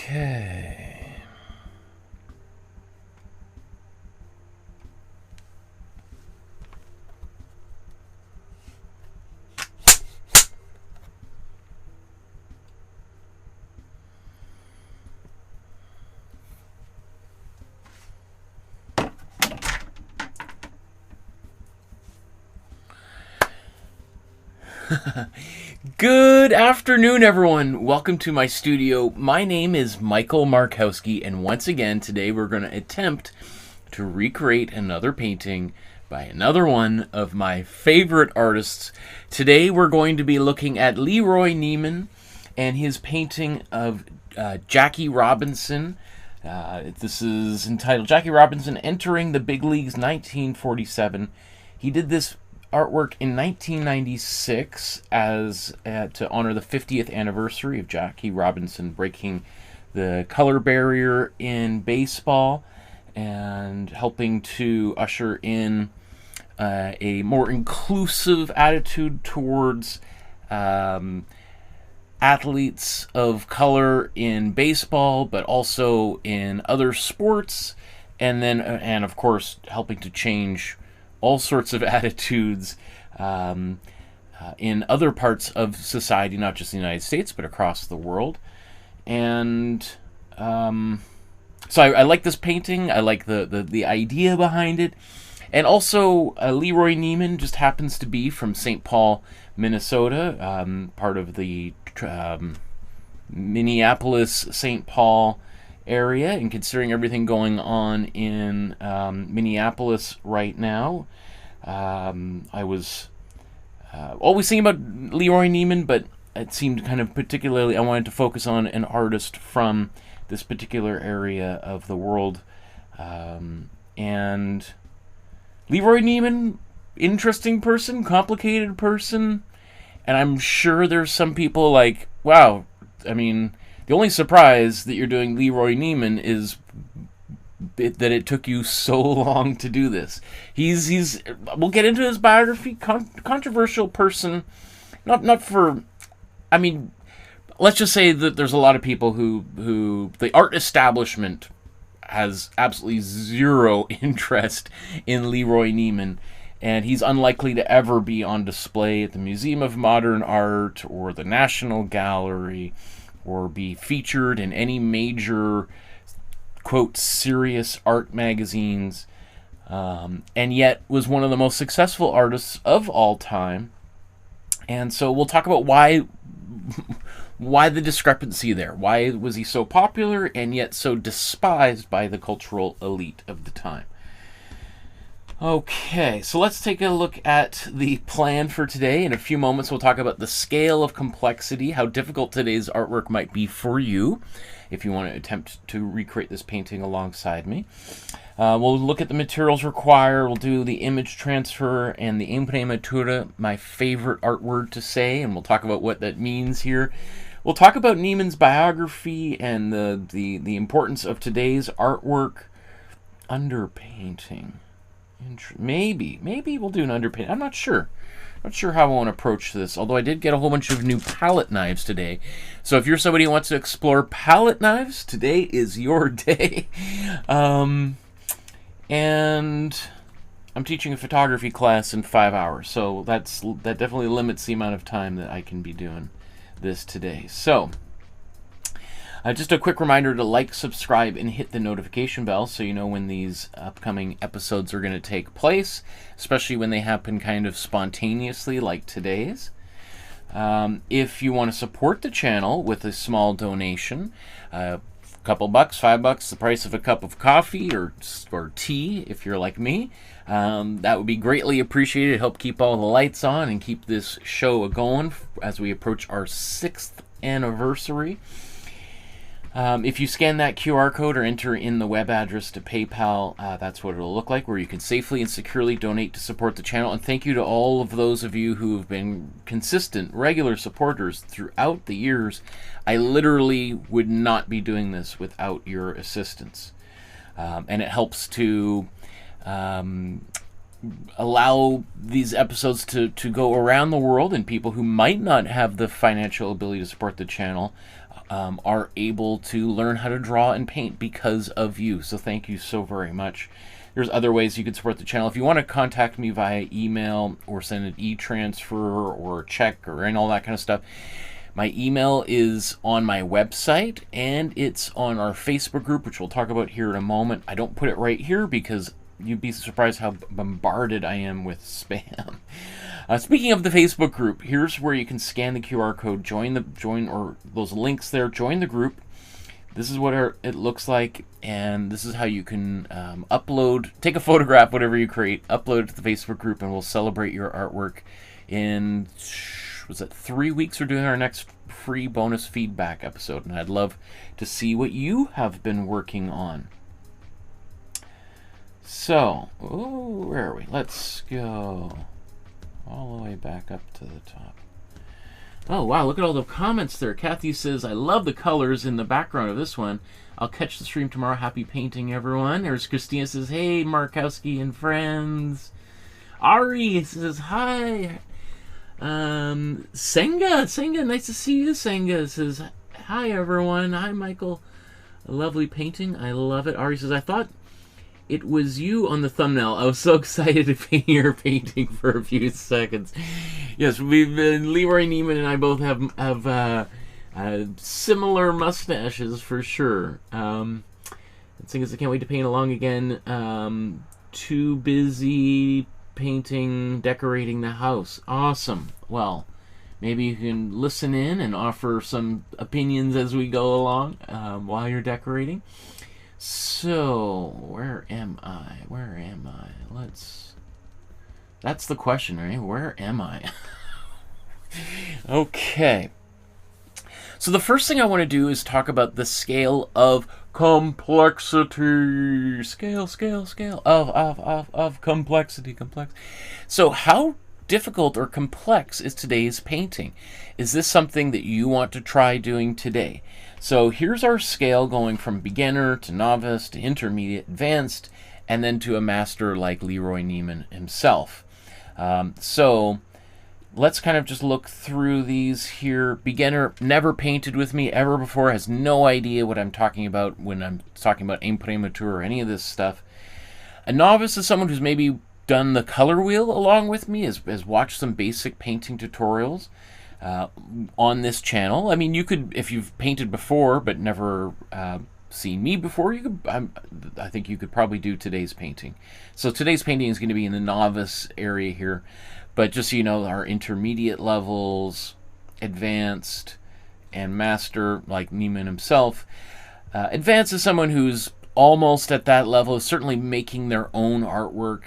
Okay. Good afternoon, everyone. Welcome to my studio. My name is Michael Markowsky, and once again, today we're going to attempt to recreate another painting by another one of my favorite artists. Today we're going to be looking at LeRoy Neiman and his painting of Jackie Robinson. This is entitled Jackie Robinson Entering the Big Leagues 1947. He did this artwork in 1996 as to honor the 50th anniversary of Jackie Robinson breaking the color barrier in baseball and helping to usher in a more inclusive attitude towards athletes of color in baseball, but also in other sports, and then and of course helping to change all sorts of attitudes in other parts of society, not just the United States, but across the world. And so I like this painting. I like the idea behind it. And also, LeRoy Neiman just happens to be from St. Paul, Minnesota, part of the Minneapolis-St. Paul area, and considering everything going on in Minneapolis right now, I was always thinking about LeRoy Neiman, but it seemed kind of particularly I wanted to focus on an artist from this particular area of the world. And LeRoy Neiman, interesting person, complicated person, and I'm sure there's some people like, wow, I mean, the only surprise that you're doing LeRoy Neiman is that it took you so long to do this. He's we'll get into his biography. Controversial person, not for. I mean, let's just say that there's a lot of people who the art establishment has absolutely zero interest in LeRoy Neiman, and he's unlikely to ever be on display at the Museum of Modern Art or the National Gallery, or be featured in any major, quote, serious art magazines, and yet was one of the most successful artists of all time. And so we'll talk about why the discrepancy there. Why was he so popular and yet so despised by the cultural elite of the time? Okay, so let's take a look at the plan for today. In a few moments, we'll talk about the scale of complexity, how difficult today's artwork might be for you if you want to attempt to recreate this painting alongside me. We'll look at the materials required. We'll do the image transfer and the Imprimatura, my favorite art word to say, and we'll talk about what that means here. We'll talk about Neiman's biography and the importance of today's artwork. Underpainting. Maybe we'll do an underpaint. I'm not sure. Not sure how I want to approach this, although I did get a whole bunch of new palette knives today. So if you're somebody who wants to explore palette knives, today is your day. And I'm teaching a photography class in 5 hours, so that definitely limits the amount of time that I can be doing this today. So just a quick reminder to like, subscribe, and hit the notification bell so you know when these upcoming episodes are going to take place, especially when they happen kind of spontaneously like today's. If you want to support the channel with a small donation, a couple bucks, $5, the price of a cup of coffee or tea if you're like me, that would be greatly appreciated. Help keep all the lights on and keep this show going as we approach our 6th anniversary. If you scan that QR code or enter in the web address to PayPal, that's what it'll look like, where you can safely and securely donate to support the channel. And thank you to all of those of you who have been consistent, regular supporters throughout the years. I literally would not be doing this without your assistance. And it helps to allow these episodes to go around the world, and people who might not have the financial ability to support the channel are able to learn how to draw and paint because of you. So thank you so very much. There's other ways you can support the channel. If you want to contact me via email or send an e-transfer or check or and all that kind of stuff, my email is on my website and it's on our Facebook group, which we'll talk about here in a moment. I don't put it right here because you'd be surprised how bombarded I am with spam. Speaking of the Facebook group, here's where you can scan the QR code, join or those links there, join the group. This is what it looks like, and this is how you can upload, take a photograph, whatever you create, upload it to the Facebook group, and we'll celebrate your artwork in, was it 3 weeks? We're doing our next free bonus feedback episode, and I'd love to see what you have been working on. So, where are we? Let's go all the way back up to the top. Oh, wow, look at all the comments there. Kathy says, I love the colors in the background of this one. I'll catch the stream tomorrow. Happy painting, everyone. There's Christina says, hey, Markowsky and friends. Ari says, hi. Senga, nice to see you. Senga says, hi, everyone. Hi, Michael. A lovely painting. I love it. Ari says, I thought it was you on the thumbnail. I was so excited to paint your painting for a few seconds. Yes, we've been, LeRoy, Neiman, and I both have similar mustaches for sure. The thing is, I can't wait to paint along again. Too busy painting, decorating the house. Awesome. Well, maybe you can listen in and offer some opinions as we go along while you're decorating. So, where am I? Where am I? That's the question, right? Where am I? Okay. So the first thing I want to do is talk about the scale of complexity. Scale of complexity. So how difficult or complex is today's painting? Is this something that you want to try doing today? So here's our scale going from beginner to novice to intermediate, advanced, and then to a master like LeRoy Neiman himself. So let's kind of just look through these here. Beginner, never painted with me ever before, has no idea what I'm talking about when I'm talking about Imprimatura or any of this stuff. A novice is someone who's maybe done the color wheel along with me, has watched some basic painting tutorials on this channel. I mean, you could, if you've painted before but never seen me before, you could. I think you could probably do today's painting. So today's painting is going to be in the novice area here, but just so you know, our intermediate levels, advanced, and master, like Neiman himself. Advanced is someone who's almost at that level, is certainly making their own artwork,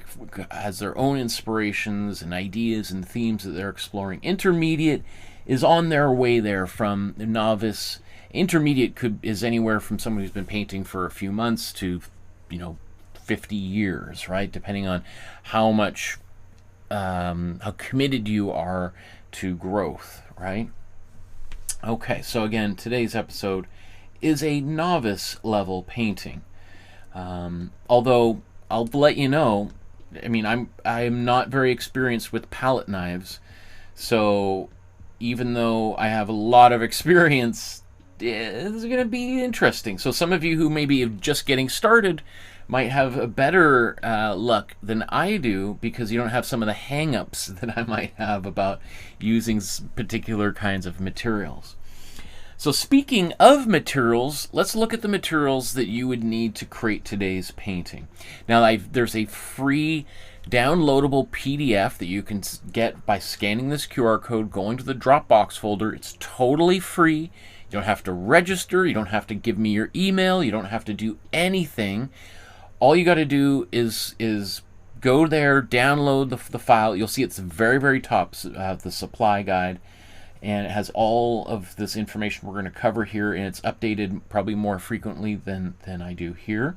has their own inspirations and ideas and themes that they're exploring. Intermediate is on their way there from novice. Intermediate is anywhere from someone who's been painting for a few months to, 50 years, right? Depending on how much, how committed you are to growth, right? Okay, so again, today's episode is a novice level painting. Although I'll let you know, I mean, I'm not very experienced with palette knives, so even though I have a lot of experience, this is going to be interesting. So some of you who maybe are just getting started might have a better luck than I do, because you don't have some of the hang-ups that I might have about using particular kinds of materials. So speaking of materials, let's look at the materials that you would need to create today's painting. Now, there's a free downloadable PDF that you can get by scanning this QR code, going to the Dropbox folder. It's totally free. You don't have to register. You don't have to give me your email. You don't have to do anything. All you got to do is go there, download the file. You'll see it's the very, very top, the supply guide. And it has all of this information we're going to cover here, and it's updated probably more frequently than I do here.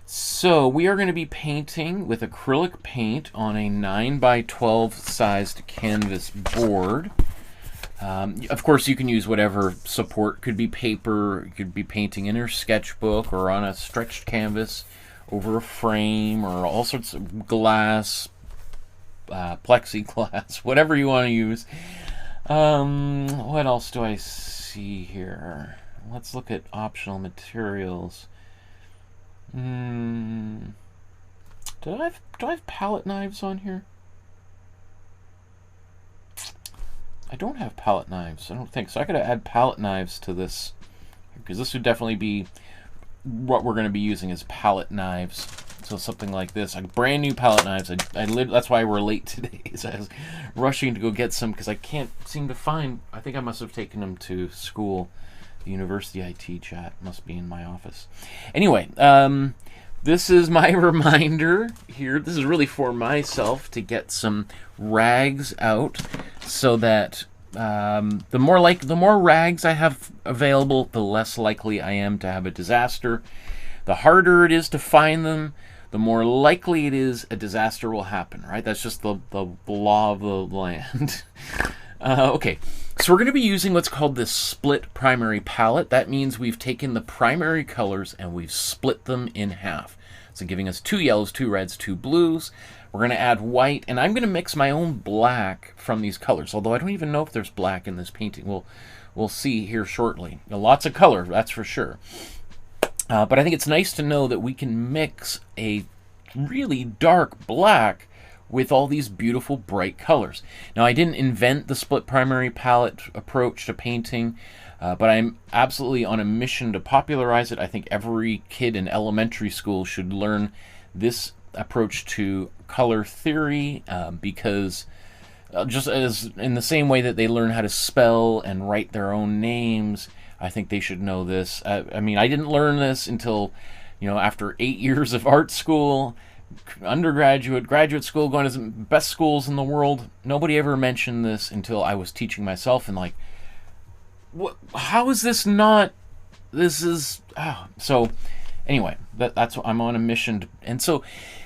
So we are going to be painting with acrylic paint on a 9x12 sized canvas board. Of course, you can use whatever support. Could be paper, you could be painting in your sketchbook or on a stretched canvas over a frame, or all sorts of glass, plexiglass, whatever you want to use. What else do I see here? Let's look at optional materials. Do I have palette knives on here? I don't have palette knives. I don't think so. I gotta add palette knives to this, because this would definitely be what we're going to be using as palette knives. So something like this, like brand new palette knives. That's why we're late today. So I was rushing to go get some because I can't seem to find. I think I must have taken them to school. The university I teach at must be in my office. Anyway, this is my reminder here. This is really for myself to get some rags out, so that the more rags I have available, the less likely I am to have a disaster. The harder it is to find them, the more likely it is a disaster will happen, right? That's just the law of the land. Okay, so we're going to be using what's called this split primary palette. That means we've taken the primary colors and we've split them in half. So giving us 2 yellows, 2 reds, 2 blues. We're going to add white, and I'm going to mix my own black from these colors, although I don't even know if there's black in this painting. We'll see here shortly. Now, lots of color, that's for sure. But I think it's nice to know that we can mix a really dark black with all these beautiful bright colors. Now, I didn't invent the split primary palette approach to painting, but I'm absolutely on a mission to popularize it. I think every kid in elementary school should learn this approach to color theory, because just as in the same way that they learn how to spell and write their own names, I think they should know this. I mean, I didn't learn this until, after 8 years of art school, undergraduate, graduate school, going to the best schools in the world. Nobody ever mentioned this until I was teaching myself, and like, what? How is this not? This is so. Anyway, that's what I'm on a mission, and so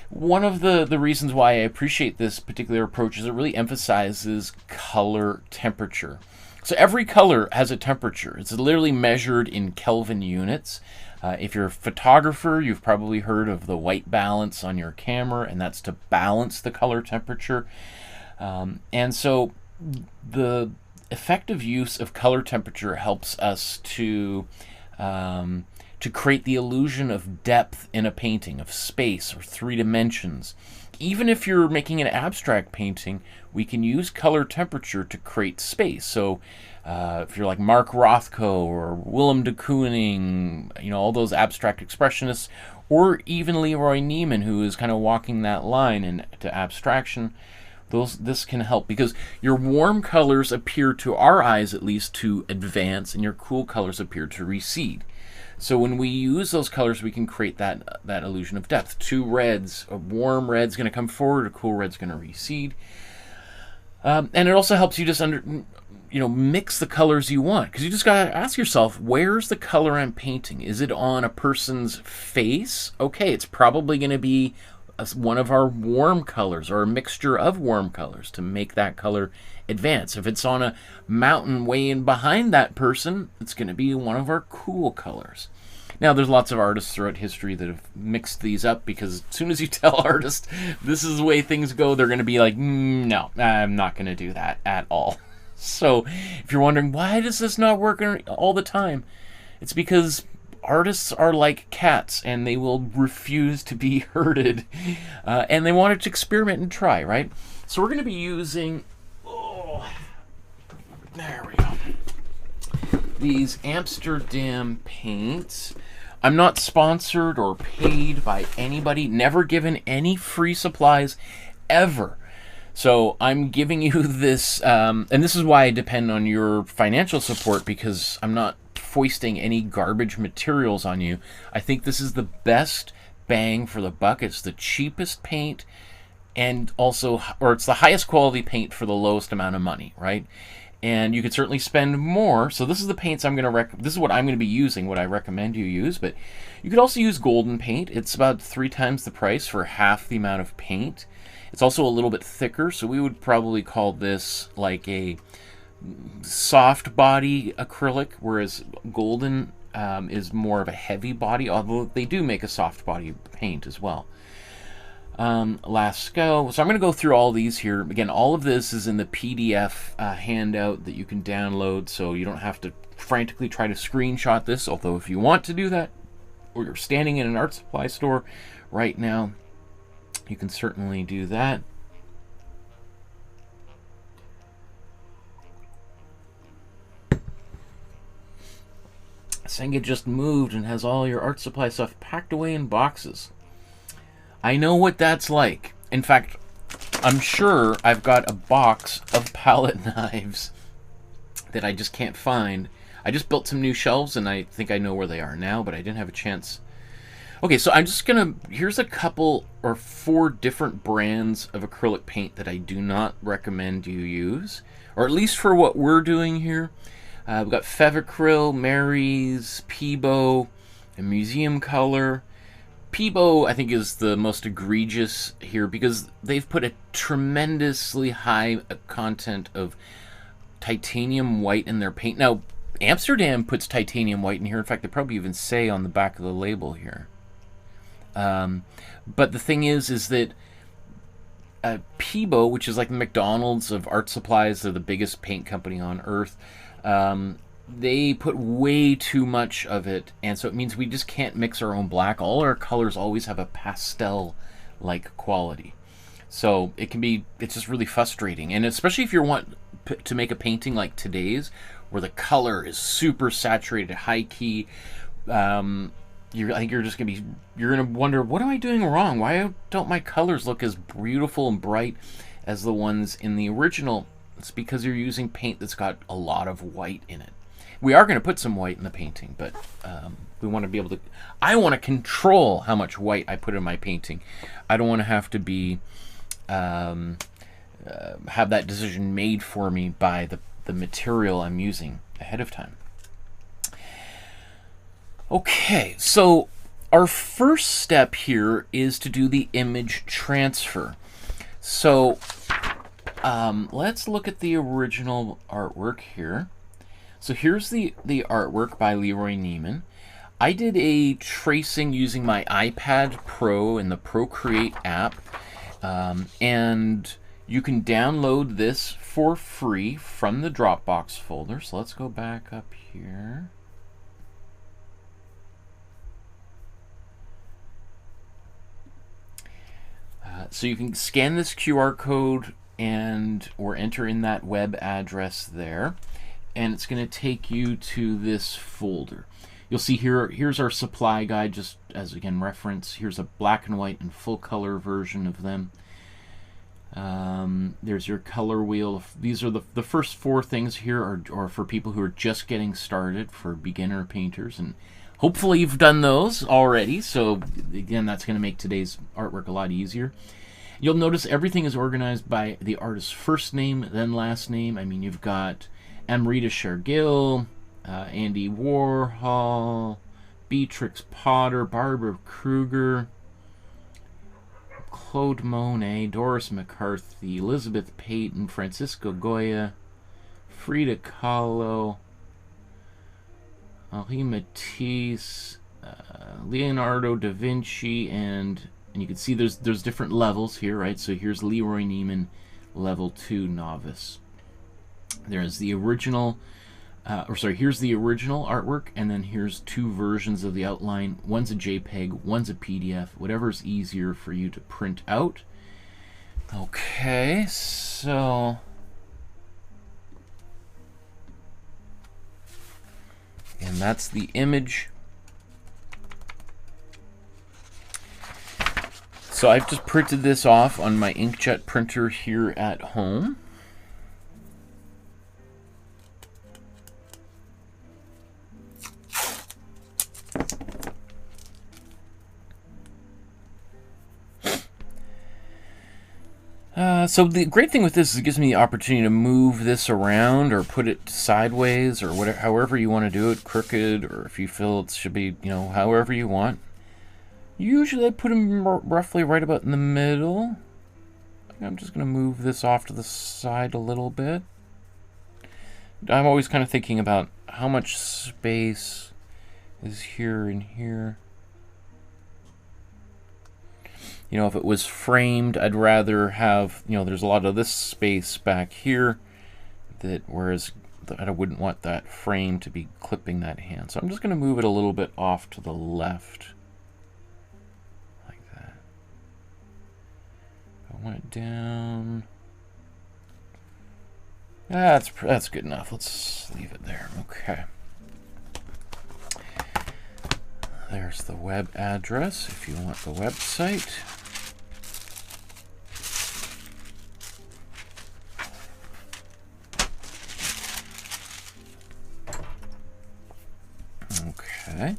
one of the reasons why I appreciate this particular approach is it really emphasizes color temperature. So every color has a temperature. It's literally measured in Kelvin units. If you're a photographer, you've probably heard of the white balance on your camera, and that's to balance the color temperature. And so the effective use of color temperature helps us to create the illusion of depth in a painting, of space or 3 dimensions. Even if you're making an abstract painting, we can use color temperature to create space. So if you're like Mark Rothko or Willem de Kooning, all those abstract expressionists, or even LeRoy Neiman, who is kind of walking that line into abstraction, this can help, because your warm colors appear, to our eyes at least, to advance, and your cool colors appear to recede. So when we use those colors, we can create that illusion of depth. 2 reds, a warm red's going to come forward, a cool red's going to recede. And it also helps you just mix the colors you want, because you just got to ask yourself, where's the color I'm painting? Is it on a person's face? Okay, it's probably going to be one of our warm colors, or a mixture of warm colors, to make that color advance. If it's on a mountain way in behind that person, it's going to be one of our cool colors. Now, there's lots of artists throughout history that have mixed these up, because as soon as you tell artists this is the way things go, they're going to be like, no, I'm not going to do that at all. So if you're wondering, why does this not work all the time? It's because artists are like cats, and they will refuse to be herded, and they want to experiment and try, right? So we're going to be using, there we go, these Amsterdam paints. I'm not sponsored or paid by anybody, never given any free supplies ever. So I'm giving you this, and this is why I depend on your financial support, because I'm not foisting any garbage materials on you. I think this is the best bang for the buck. It's the cheapest paint, and also, or it's the highest quality paint for the lowest amount of money, right? And you could certainly spend more. So this is the paints I'm going to this is what I'm going to be using, what I recommend you use. But you could also use golden paint. It's about 3 times the price for half the amount of paint. It's also a little bit thicker, so we would probably call this like a soft body acrylic, whereas golden is more of a heavy body, although they do make a soft body paint as well. Lascaux. So I'm going to go through all these here. Again, all of this is in the PDF handout that you can download, so you don't have to frantically try to screenshot this, although if you want to do that, or you're standing in an art supply store right now, you can certainly do that. Senga just moved and has all your art supply stuff packed away in boxes. I know what that's like. In fact, I'm sure I've got a box of palette knives that I just can't find. I just built some new shelves and I think I know where they are now, but I didn't have a chance. Okay, so I'm just gonna, here's a couple or 4 different brands of acrylic paint that I do not recommend you use, or at least for what we're doing here. We've got Fevicryl, Mary's, Peebo, and Museum Color. Peebo, I think, is the most egregious here because they've put a tremendously high content of titanium white in their paint. Now, Amsterdam puts titanium white in here. In fact, they probably even say on the back of the label here. But the thing is that Peebo, which is like the McDonald's of art supplies, they're the biggest paint company on earth. They put way too much of it, and so it means we just can't mix our own black. All our colors always have a pastel-like quality. So it can be, it's just really frustrating. And especially if you want to make a painting like today's, where the color is super saturated, high key, I think you're just gonna be, you're gonna wonder, what am I doing wrong? Why don't my colors look as beautiful and bright as the ones in the original? It's because you're using paint that's got a lot of white in it. We are going to put some white in the painting, but we want to be able to, I want to control how much white I put in my painting. I don't want to have to be, have that decision made for me by the material I'm using ahead of time. Okay, so our first step here is to do the image transfer. So let's look at the original artwork here. So here's the artwork by LeRoy Neiman. I did a tracing using my iPad Pro and the Procreate app, and you can download this for free from the Dropbox folder. So let's go back up here. So you can scan this QR code or enter in that web address there, and it's going to take you to this folder. You'll see here's our supply guide, just as again reference. Here's a black and white and full color version of them. There's your color wheel. These are the first 4 things here are for people who are just getting started, for beginner painters, and hopefully you've done those already. So again, that's going to make today's artwork a lot easier. You'll notice everything is organized by the artist's first name, then last name. I mean, you've got Amrita Shergill, Andy Warhol, Beatrix Potter, Barbara Kruger, Claude Monet, Doris McCarthy, Elizabeth Payton, Francisco Goya, Frida Kahlo, Henri Matisse, Leonardo da Vinci, and you can see there's different levels here, right? So here's LeRoy Neiman, level 2 novice. There's the original, here's the original artwork, and then here's 2 versions of the outline. One's a JPEG, one's a PDF, whatever's easier for you to print out. Okay, so and that's the image. So I've just printed this off on my inkjet printer here at home. So the great thing with this is it gives me the opportunity to move this around or put it sideways or whatever, however you want to do it, crooked, or if you feel it should be, you know, however you want. Usually I put them roughly right about in the middle. I'm just going to move this off to the side a little bit. I'm always kind of thinking about how much space is here and here. You know, if it was framed, I'd rather have, you know, there's a lot of this space back here that, whereas I wouldn't want that frame to be clipping that hand. So I'm just going to move it a little bit off to the left. Like that. I want it down. That's good enough. Let's leave it there. Okay. There's the web address if you want the website. Okay.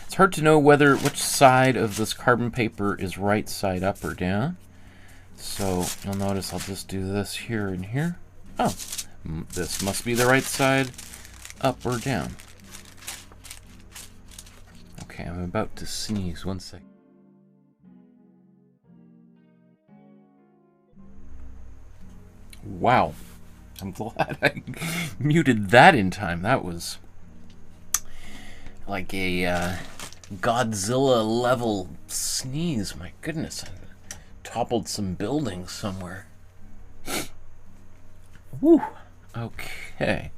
It's hard to know which side of this carbon paper is right side up or down. So you'll notice I'll just do this here and here. Oh, this must be the right side up or down. Okay, I'm about to sneeze. 1 second. Wow. I'm glad I muted that in time. That was like a Godzilla level sneeze. My goodness, I toppled some buildings somewhere. Woo. Okay.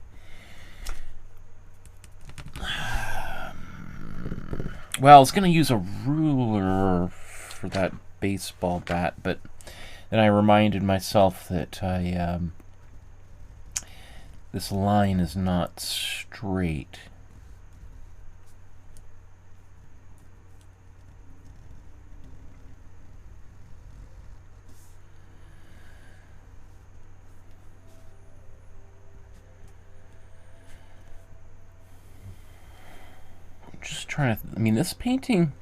Well, I was going to use a ruler for that baseball bat, but then I reminded myself that this line is not straight. Just trying to, I mean, this painting,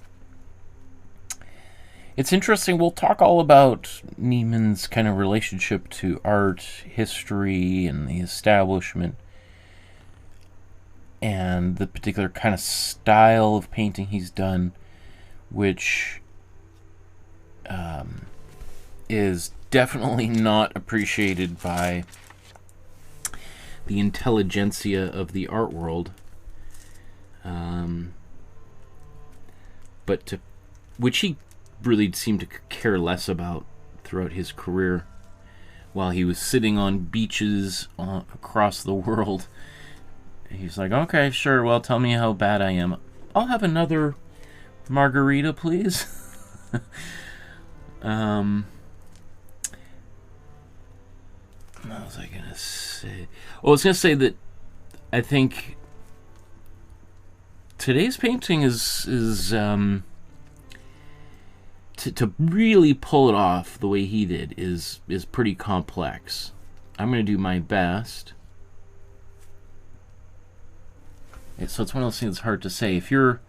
it's interesting. We'll talk all about Neiman's kind of relationship to art, history, and the establishment, and the particular kind of style of painting he's done, which is definitely not appreciated by the intelligentsia of the art world. But which he really seemed to care less about throughout his career, while he was sitting on beaches across the world. He's like, okay, sure, well, tell me how bad I am. I'll have another margarita, please. What was I gonna say? Well, I was gonna say that I think today's painting is to really pull it off the way he did is pretty complex. I'm going to do my best. So it's one of those things that's hard to say. If you're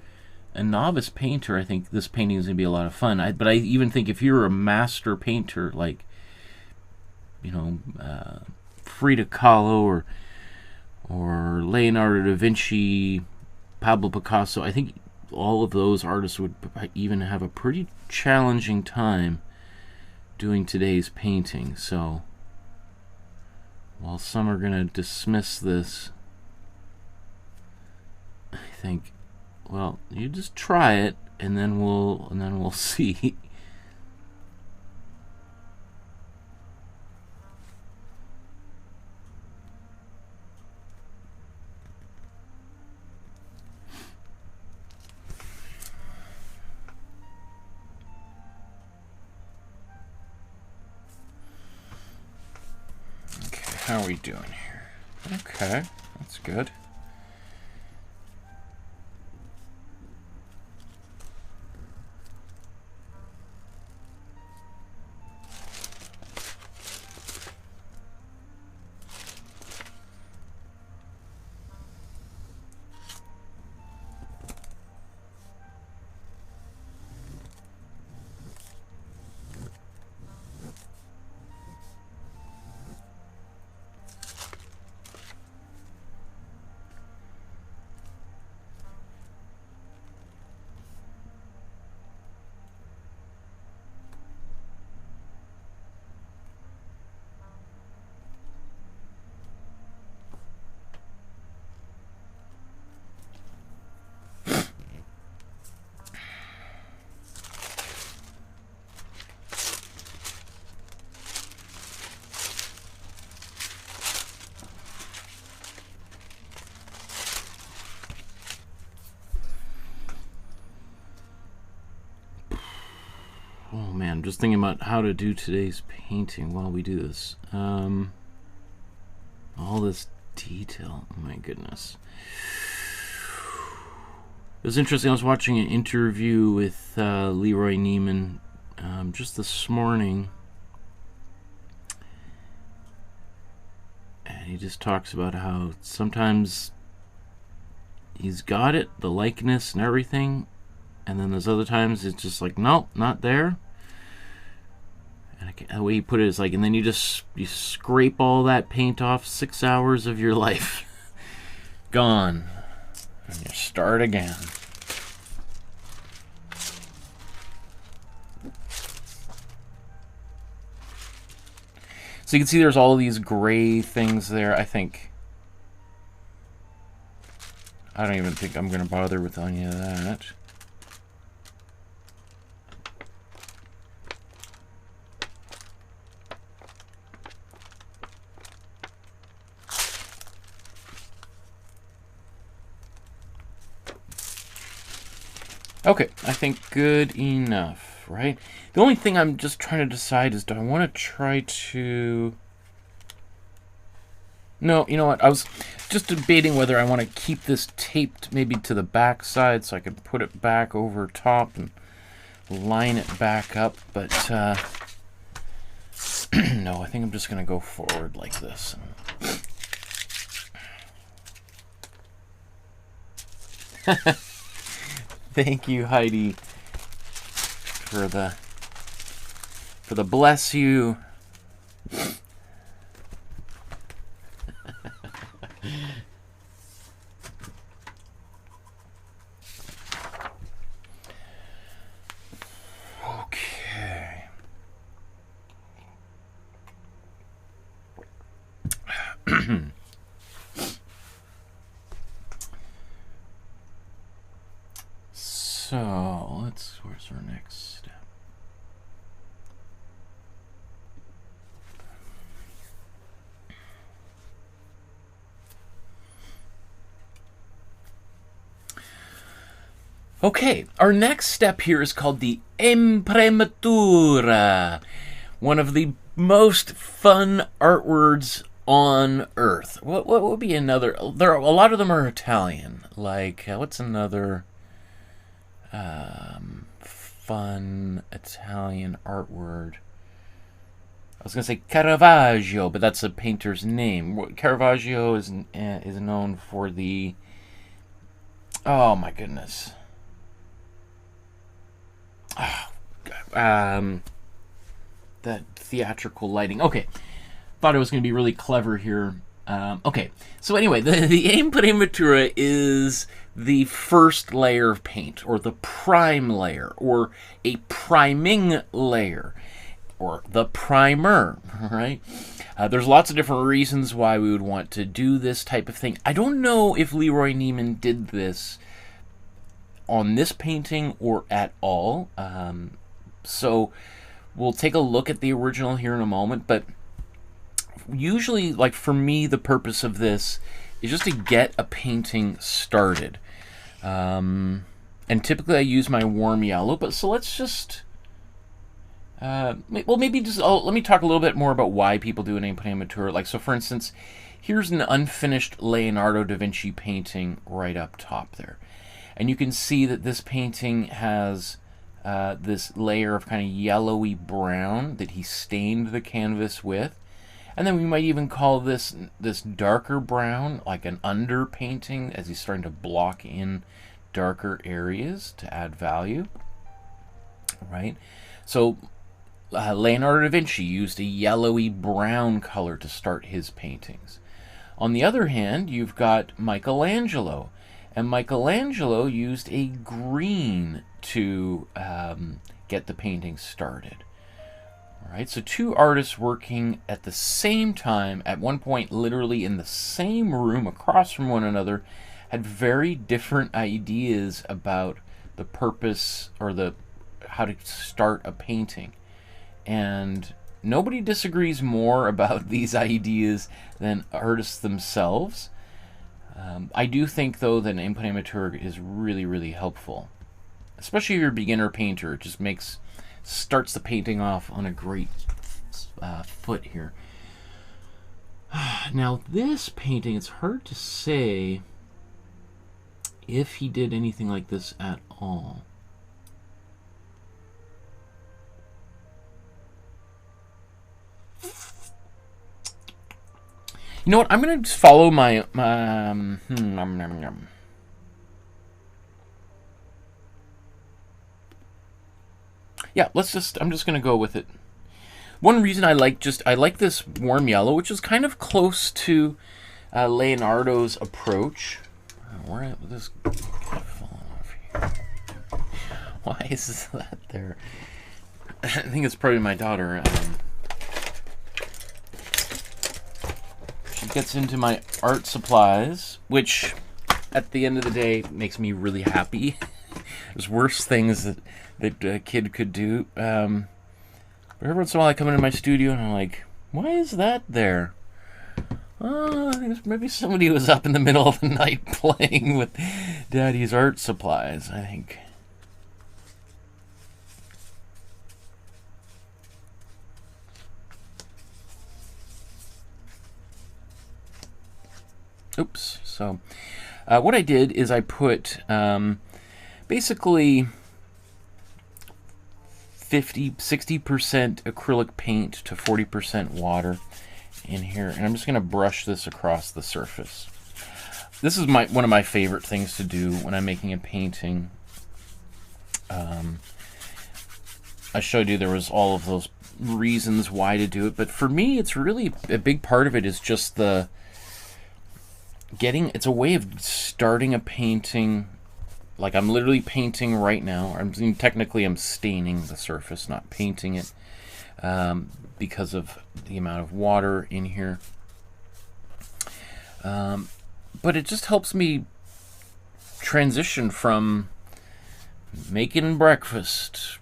a novice painter, I think this painting is going to be a lot of fun. But I even think if you're a master painter, like, you know, Frida Kahlo or Leonardo da Vinci, Pablo Picasso, I think all of those artists would even have a pretty challenging time doing today's painting. So while some are going to dismiss this, I think, well, you just try it, and then we'll see. How are we doing here? Okay, that's good. Oh man, I'm just thinking about how to do today's painting while we do this. All this detail, oh my goodness. It was interesting. I was watching an interview with LeRoy Neiman just this morning, and he just talks about how sometimes he's got it, the likeness and everything, and then there's other times it's just like, nope, not there. And the way he put it is like, and then you scrape all that paint off, 6 hours of your life gone, and you start again. So you can see there's all these gray things there. I don't even think I'm going to bother with any of that. Okay, I think good enough, right? The only thing I'm just trying to decide is, do I want to try to... No, you know what? I was just debating whether I want to keep this taped maybe to the back side so I could put it back over top and line it back up, but no, I think I'm just going to go forward like this. Thank you, Heidi, for the bless you. Okay. So where's our next step? Okay, our next step here is called the Imprimatura, one of the most fun art words on earth. What would be another? There are, a lot of them are Italian. Like what's another fun Italian art word? I was gonna say Caravaggio, but that's a painter's name. Caravaggio is known for the, oh my goodness. That theatrical lighting. Okay, thought it was going to be really clever here. Okay, so anyway, the Imprimatura is the first layer of paint, or the prime layer, or a priming layer, or the primer, right? There's lots of different reasons why we would want to do this type of thing. I don't know if LeRoy Neiman did this on this painting or at all. So we'll take a look at the original here in a moment, but usually, like for me, the purpose of this is just to get a painting started. And typically I use my warm yellow, but so let's just, well, maybe just, let me talk a little bit more about why people do an Imprimatura. Like, so for instance, here's an unfinished Leonardo da Vinci painting right up top there. And you can see that this painting has this layer of kind of yellowy brown that he stained the canvas with. And then we might even call this darker brown, like an underpainting, as he's starting to block in darker areas to add value, right? So Leonardo da Vinci used a yellowy brown color to start his paintings. On the other hand, you've got Michelangelo. And Michelangelo used a green to get the painting started. All right, so two artists working at the same time, at one point literally in the same room across from one another, had very different ideas about the purpose or how to start a painting. And nobody disagrees more about these ideas than artists themselves. I do think, though, that an Imprimatura is really, really helpful. Especially if you're a beginner painter. It just makes starts the painting off on a great foot here. Now this painting, it's hard to say if he did anything like this at all. You know what? I'm gonna just follow my yeah. I'm just gonna go with it. One reason I like this warm yellow, which is kind of close to Leonardo's approach. Where this falling off here? Why is that there? I think it's probably my daughter. She gets into my art supplies, which at the end of the day makes me really happy. There's worse things that a kid could do. But every once in a while I come into my studio and I'm like, why is that there? I think maybe somebody was up in the middle of the night playing with Daddy's art supplies, I think. Oops. So what I did is I put basically 60% acrylic paint to 40% water in here, and I'm just going to brush this across the surface. This is one of my favorite things to do when I'm making a painting. I showed you there was all of those reasons why to do it, but for me it's really a big part of it is just it's a way of starting a painting. Like I'm literally painting right now. Technically I'm staining the surface, not painting it, because of the amount of water in here. But it just helps me transition from making breakfast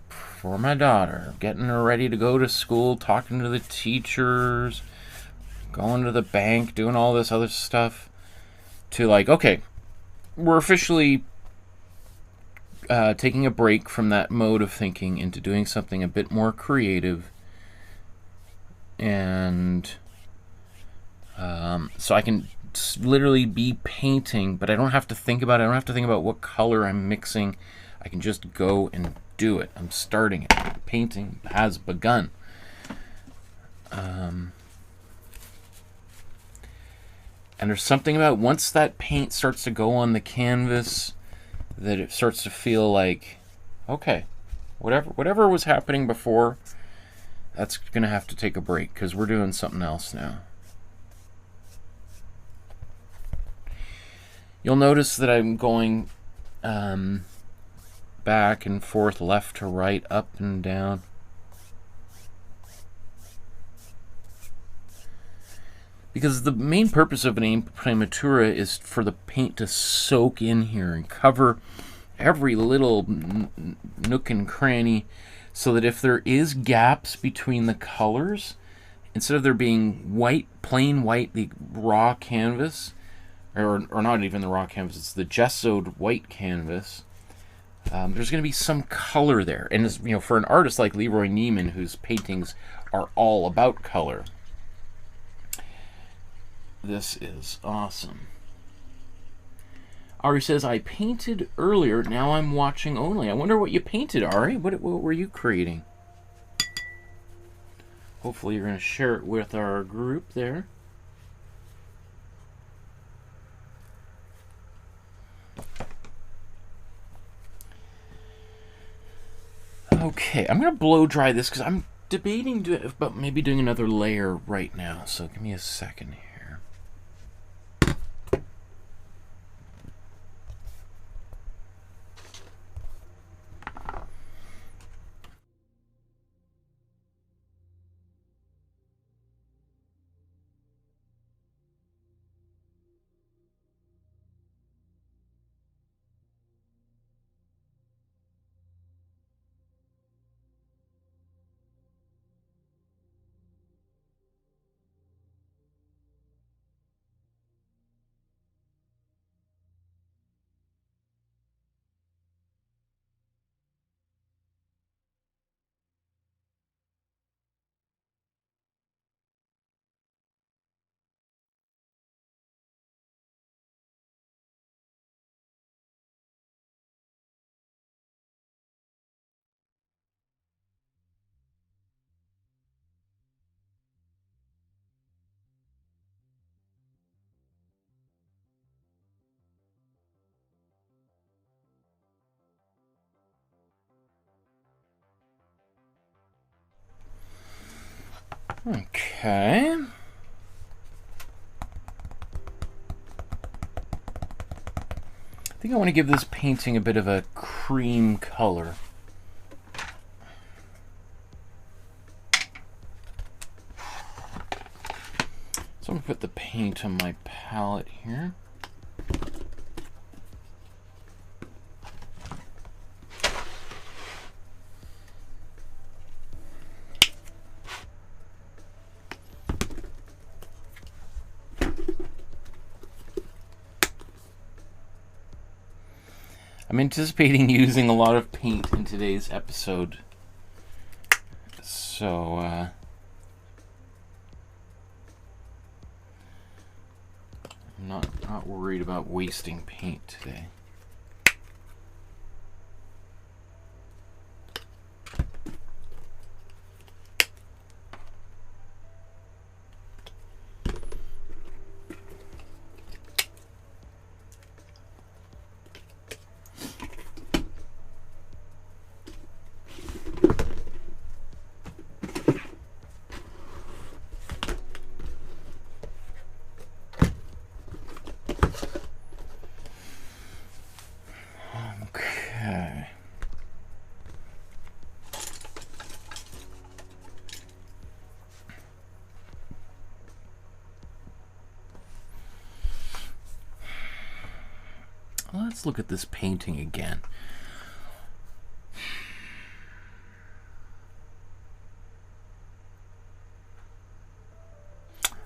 for my daughter, getting her ready to go to school, talking to the teachers, going to the bank, doing all this other stuff, to like, okay, we're officially taking a break from that mode of thinking into doing something a bit more creative. And so I can literally be painting, but I don't have to think about it. I don't have to think about what color I'm mixing. I can just go and do it. I'm starting it. The painting has begun. And there's something about once that paint starts to go on the canvas that it starts to feel like, okay, whatever was happening before, that's gonna have to take a break because we're doing something else now. You'll notice that I'm going back and forth, left to right, up and down. Because the main purpose of an Imprimatura is for the paint to soak in here and cover every little nook and cranny, so that if there is gaps between the colors, instead of there being white, plain white, the raw canvas, or not even the raw canvas, it's the gessoed white canvas, there's going to be some color there. And you know, for an artist like LeRoy Neiman, whose paintings are all about color, this is awesome. Ari says, I painted earlier, now I'm watching only. I wonder what you painted, Ari. What were you creating? Hopefully you're going to share it with our group there. Okay, I'm going to blow dry this because I'm debating about maybe doing another layer right now. So give me a second here. Okay. I think I want to give this painting a bit of a cream color. So I'm going to put the paint on my palette here. I'm anticipating using a lot of paint in today's episode, so I'm not worried about wasting paint today. Let's look at this painting again.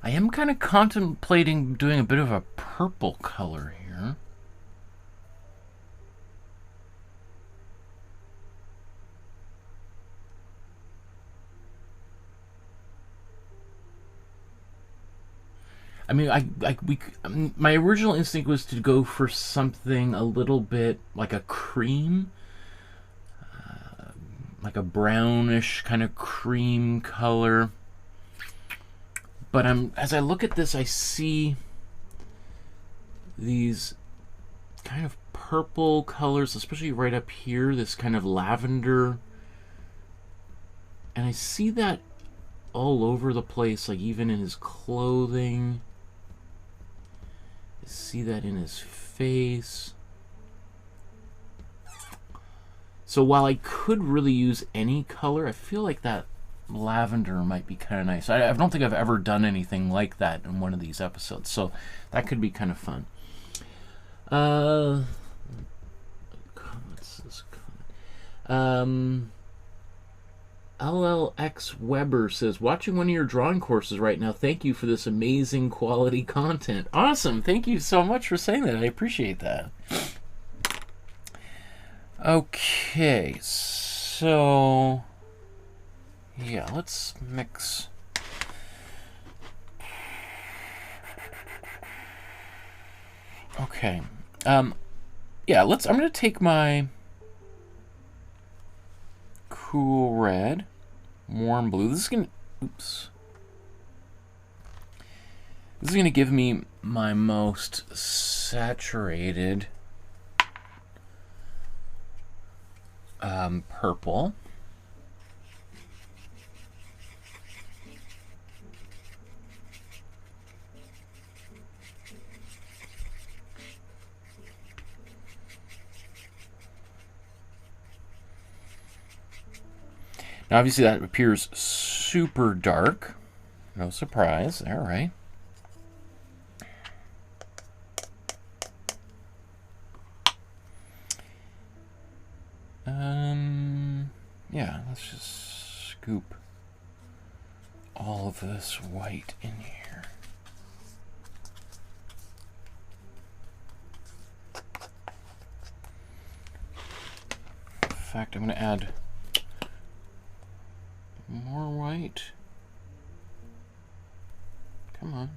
I am kind of contemplating doing a bit of a purple color here. I mean, my original instinct was to go for something a little bit like a cream, like a brownish kind of cream color. But as I look at this, I see these kind of purple colors, especially right up here, this kind of lavender. And I see that all over the place, like even in his clothing. See that in his face. So while I could really use any color, I feel like that lavender might be kind of nice. I don't think I've ever done anything like that in one of these episodes, so that could be kind of fun. What's this comment? LLX Weber says, watching one of your drawing courses right now. Thank you for this amazing quality content. Awesome. Thank you so much for saying that. I appreciate that. Okay, so yeah, let's mix. Okay. Yeah, I'm going to take my cool red, warm blue. This is going to give me my most saturated purple. Now, obviously, that appears super dark. No surprise. All right. Yeah, let's just scoop all of this white in here. In fact, I'm going to add more white. Come on.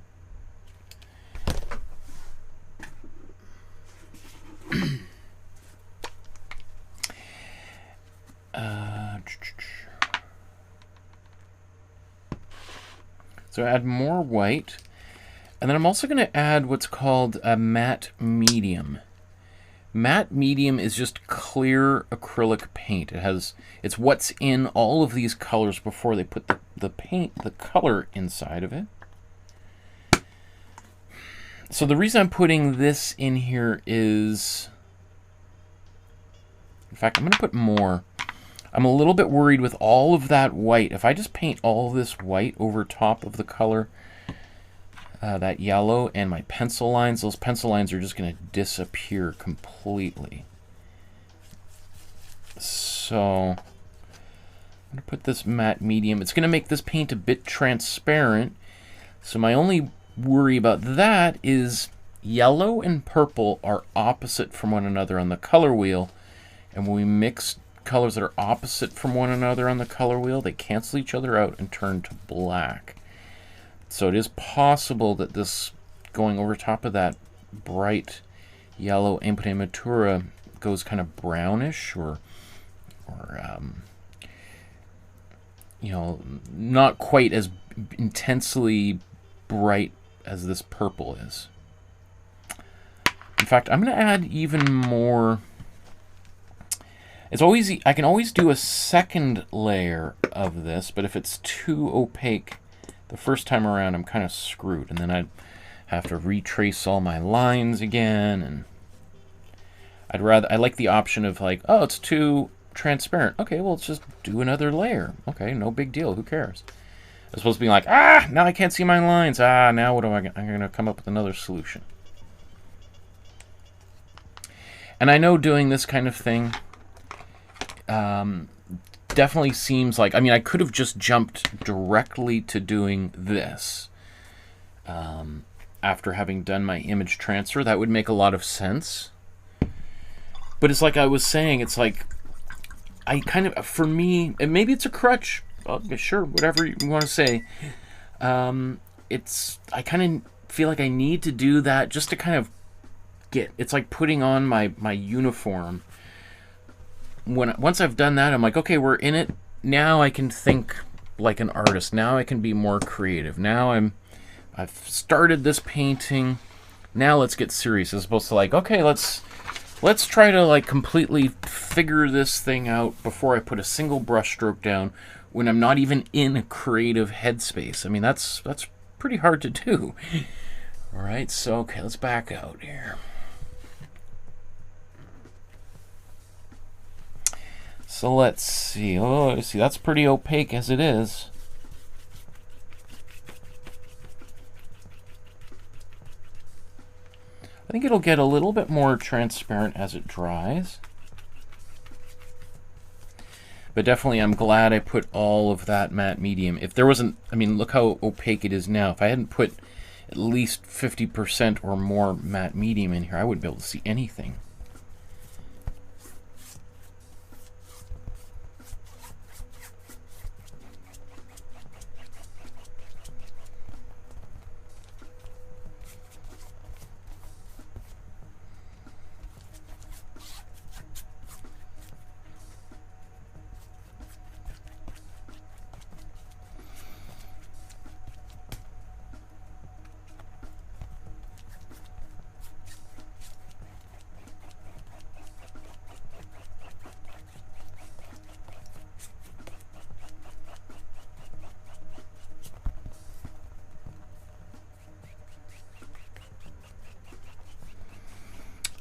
So add more white, and then I'm also going to add what's called a matte medium, Matte medium is just clear acrylic paint. It's what's in all of these colors before they put the color inside of it. So the reason I'm putting this in here is, in fact, I'm going to put more. I'm a little bit worried with all of that white. If I just paint all this white over top of the color, that yellow, and my pencil lines, those pencil lines are just going to disappear completely. So I'm going to put this matte medium. It's going to make this paint a bit transparent. So my only worry about that is yellow and purple are opposite from one another on the color wheel. And when we mix colors that are opposite from one another on the color wheel, they cancel each other out and turn to black. So it is possible that this going over top of that bright yellow Imprimatura goes kind of brownish or you know, not quite as intensely bright as this purple is. In fact, I'm going to add even more. It's always, I can always do a second layer of this, but if it's too opaque the first time around, I'm kind of screwed, and then I'd have to retrace all my lines again. And I like the option of like, oh, it's too transparent. Okay, well, let's just do another layer. Okay, no big deal. Who cares? I'm supposed to be like, ah, now I can't see my lines. Ah, now what am I'm going to come up with another solution. And I know doing this kind of thing definitely seems like, I mean, I could have just jumped directly to doing this after having done my image transfer. That would make a lot of sense. But it's like I was saying, it's like, I kind of, for me, and maybe it's a crutch, sure, whatever you want to say, I kind of feel like I need to do that just to kind of it's like putting on my uniform. Once I've done that, I'm like, okay, we're in it. Now I can think like an artist. Now I can be more creative. Now I've started this painting. Now let's get serious. As opposed to like, okay, let's try to like completely figure this thing out before I put a single brush stroke down when I'm not even in a creative headspace. I mean, that's pretty hard to do. All right, so okay, let's back out here. So let's see. Oh, see, that's pretty opaque as it is. I think it'll get a little bit more transparent as it dries. But definitely I'm glad I put all of that matte medium. If there wasn't, I mean, look how opaque it is now. If I hadn't put at least 50% or more matte medium in here, I wouldn't be able to see anything.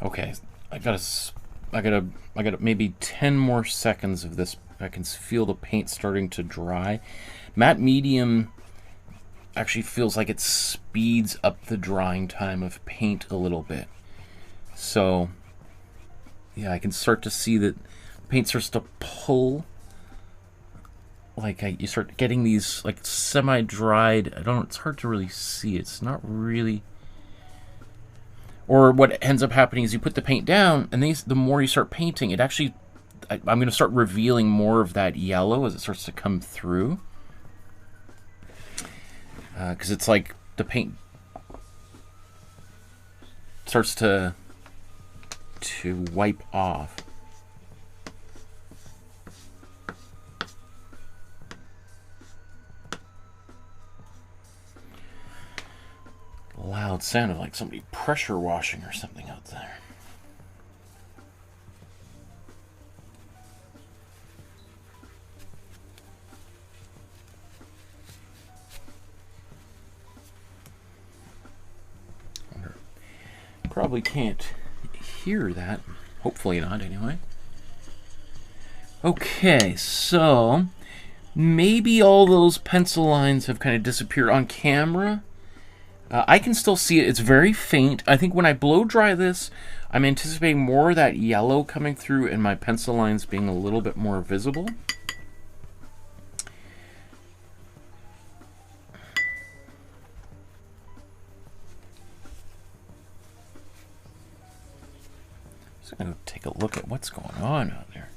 Okay, I gotta maybe 10 more seconds of this. I can feel the paint starting to dry. Matte medium actually feels like it speeds up the drying time of paint a little bit. So yeah, I can start to see that paint starts to pull. Like you start getting these like semi-dried. I don't. It's hard to really see. It's not really. Or what ends up happening is you put the paint down, and the more you start painting, it actually, I'm going to start revealing more of that yellow as it starts to come through. Because it's like the paint starts to wipe off. Loud sound of like somebody pressure washing or something out there. probably can't hear that. Hopefully not, anyway. Okay, so maybe all those pencil lines have kind of disappeared on camera. I can still see it. It's very faint. I think when I blow dry this, I'm anticipating more of that yellow coming through and my pencil lines being a little bit more visible. So I'm going to take a look at what's going on out there.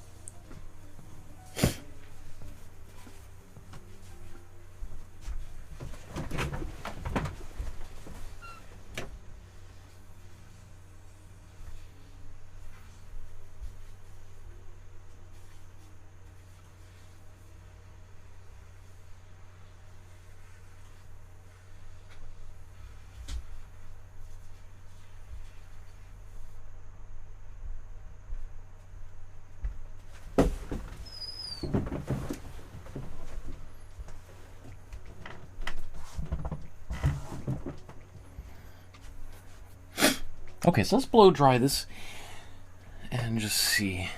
Okay, so let's blow dry this and just see.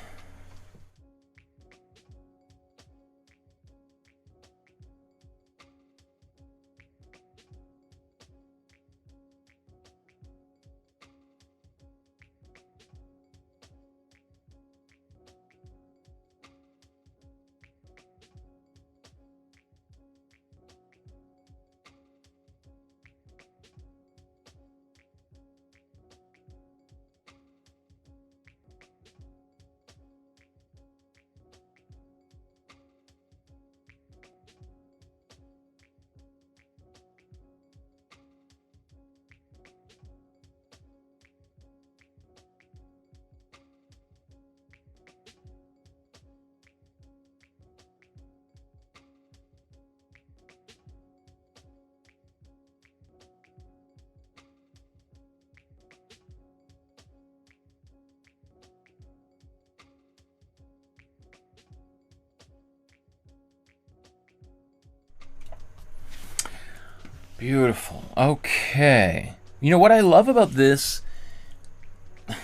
Beautiful. Okay. You know what I love about this?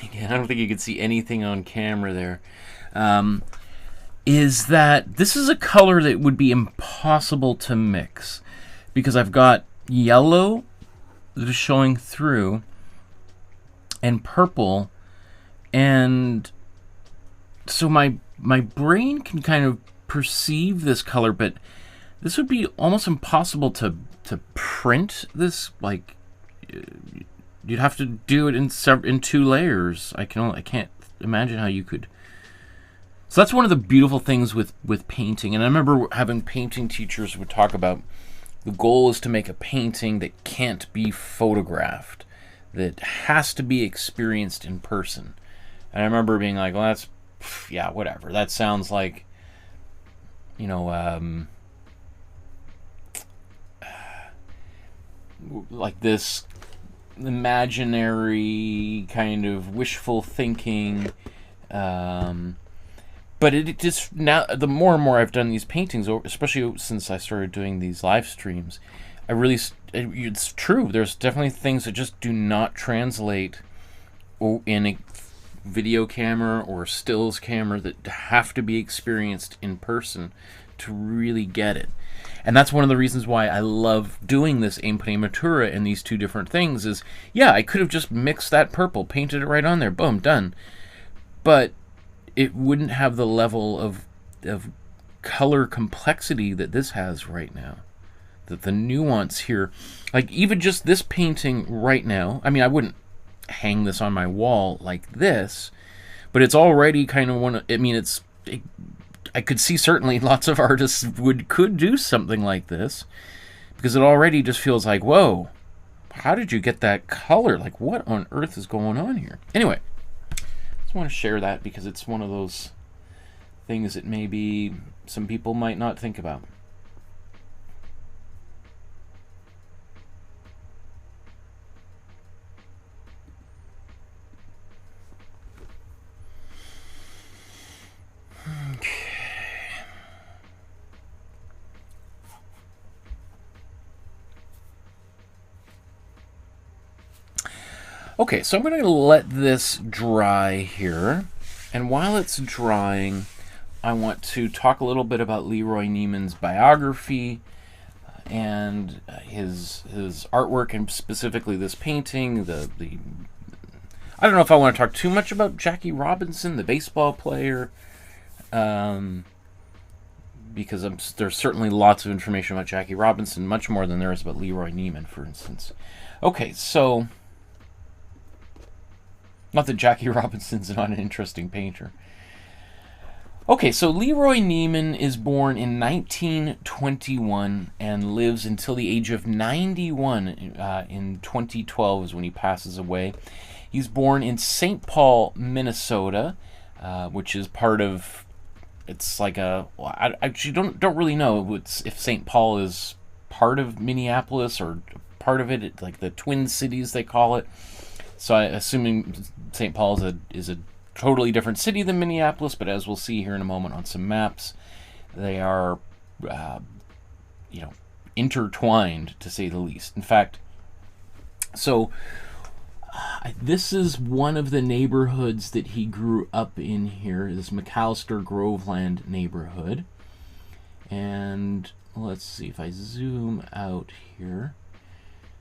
Again, I don't think you can see anything on camera there. Is that this is a color that would be impossible to mix because I've got yellow that is showing through and purple, and so my brain can kind of perceive this color, but this would be almost impossible to print this. Like, you'd have to do it in 2 layers. I can't imagine how you could. So that's one of the beautiful things with painting. And I remember having painting teachers would talk about the goal is to make a painting that can't be photographed, that has to be experienced in person. And I remember being like, well, that's, yeah, whatever. That sounds like, you know, like this imaginary kind of wishful thinking. But it just, now, the more and more I've done these paintings, especially since I started doing these live streams, I really, it's true. There's definitely things that just do not translate in a video camera or stills camera, that have to be experienced in person to really get it. And that's one of the reasons why I love doing this Imprimatura and these 2 different things is, yeah, I could have just mixed that purple, painted it right on there, boom, done. But it wouldn't have the level of color complexity that this has right now. That the nuance here, like even just this painting right now, I mean, I wouldn't hang this on my wall like this, but it's already kind of one of, I mean, I could see certainly lots of artists could do something like this, because it already just feels like, whoa, how did you get that color? Like, what on earth is going on here? Anyway, I just want to share that because it's one of those things that maybe some people might not think about. Okay, so I'm going to let this dry here. And while it's drying, I want to talk a little bit about LeRoy Neiman's biography and his artwork, and specifically this painting. I don't know if I want to talk too much about Jackie Robinson, the baseball player, because there's certainly lots of information about Jackie Robinson, much more than there is about LeRoy Neiman, for instance. Okay, so not that Jackie Robinson's not an interesting painter. Okay, so LeRoy Neiman is born in 1921 and lives until the age of 91. In 2012 is when he passes away. He's born in St. Paul, Minnesota, which is part of. It's like a. I actually don't really know if St. Paul is part of Minneapolis or part of it, like the Twin Cities they call it. So I assuming St. Paul is a totally different city than Minneapolis, but as we'll see here in a moment on some maps, they are, intertwined, to say the least. In fact, so this is one of the neighborhoods that he grew up in here, this McAllister Groveland neighborhood. And let's see if I zoom out here.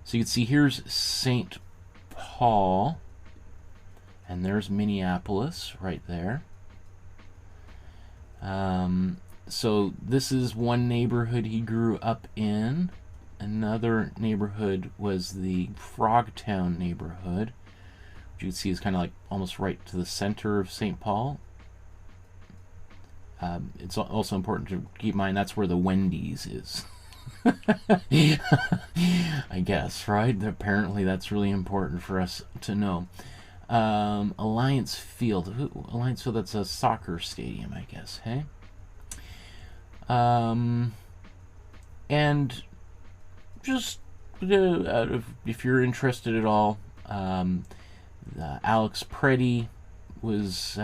So you can see here's St. Paul. And there's Minneapolis right there. So this is one neighborhood he grew up in. Another neighborhood was the Frogtown neighborhood, which you can see is kind of like almost right to the center of St. Paul. It's also important to keep in mind that's where the Wendy's is. I guess, right? Apparently that's really important for us to know. Alliance Field. Alliance Field, that's a soccer stadium, I guess, hey? And just if you're interested at all, Alex Preddy was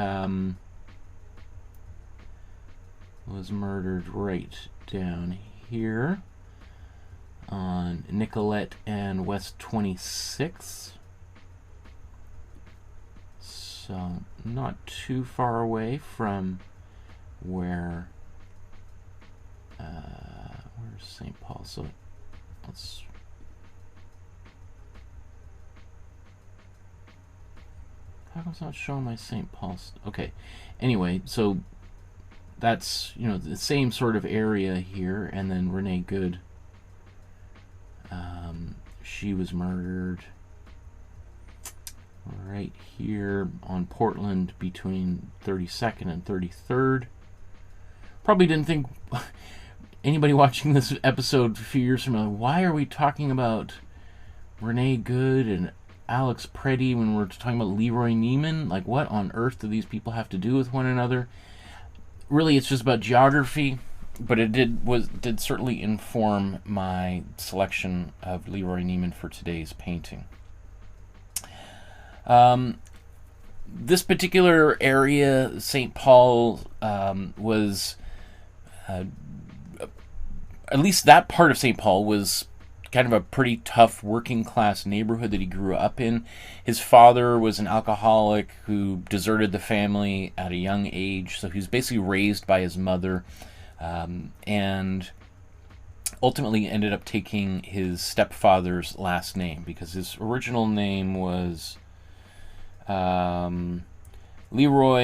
murdered right down here on Nicollet and West 26th. So not too far away from where's St. Paul? So let's how come it's not showing my St. Paul? Okay, anyway, so that's the same sort of area here, and then Renee Good. She was murdered right here on Portland between 32nd and 33rd. Probably didn't think anybody watching this episode a few years from now, why are we talking about Renee Good and Alex Preddy when we're talking about LeRoy Neiman? Like, what on earth do these people have to do with one another? Really, it's just about geography, but it did certainly inform my selection of LeRoy Neiman for today's painting. This particular area, St. Paul, was, at least that part of St. Paul was kind of a pretty tough working class neighborhood that he grew up in. His father was an alcoholic who deserted the family at a young age, so he was basically raised by his mother, and ultimately ended up taking his stepfather's last name because his original name was LeRoy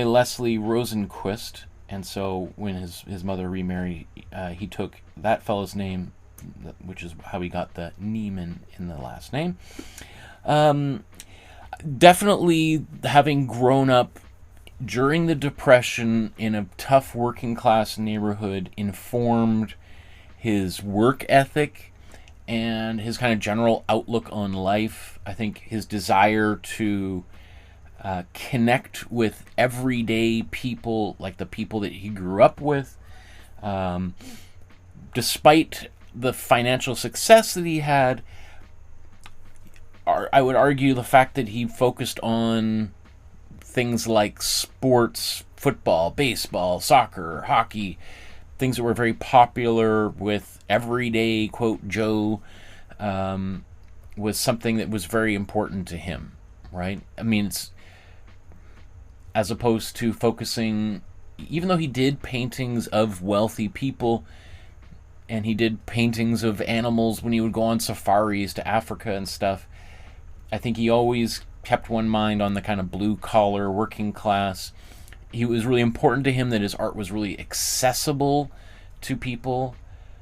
Leslie Rosenquist, and so when his mother remarried, he took that fellow's name, which is how he got the Neiman in the last name. Definitely having grown up during the Depression in a tough working class neighborhood informed his work ethic and his kind of general outlook on life. I think his desire to connect with everyday people, like the people that he grew up with, despite the financial success that he had. I would argue the fact that he focused on things like sports, football, baseball, soccer, hockey, things that were very popular with everyday, quote, Joe, was something that was very important to him. right? I mean, it's as opposed to focusing, even though he did paintings of wealthy people and he did paintings of animals when he would go on safaris to Africa and stuff, I think he always kept one mind on the kind of blue-collar working class. It was really important to him that his art was really accessible to people.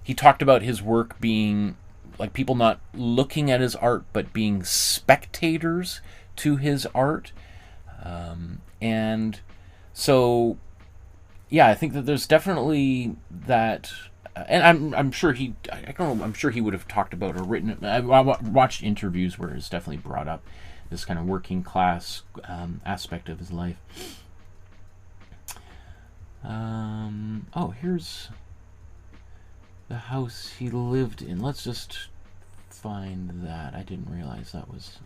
He talked about his work being like people not looking at his art but being spectators to his art. And so, yeah, I think that there's definitely that, and I'm sure he, I don't know, I'm sure he would have talked about or written it. I watched interviews where it's definitely brought up this kind of working class aspect of his life. Oh, here's the house he lived in. Let's just find that. I didn't realize that was...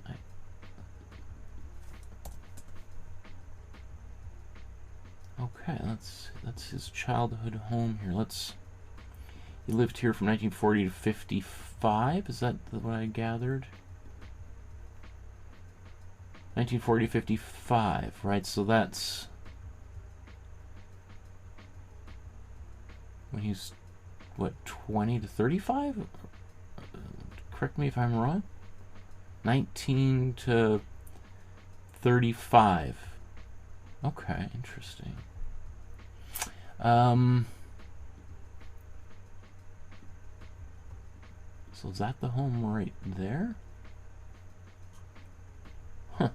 Okay, that's his childhood home here. He lived here from 1940 to 55. Is that what I gathered? 1940 to 55, right? So that's when he's, what, 20 to 35? Correct me if I'm wrong. 19 to 35. Okay, interesting. So is that the home right there? Huh.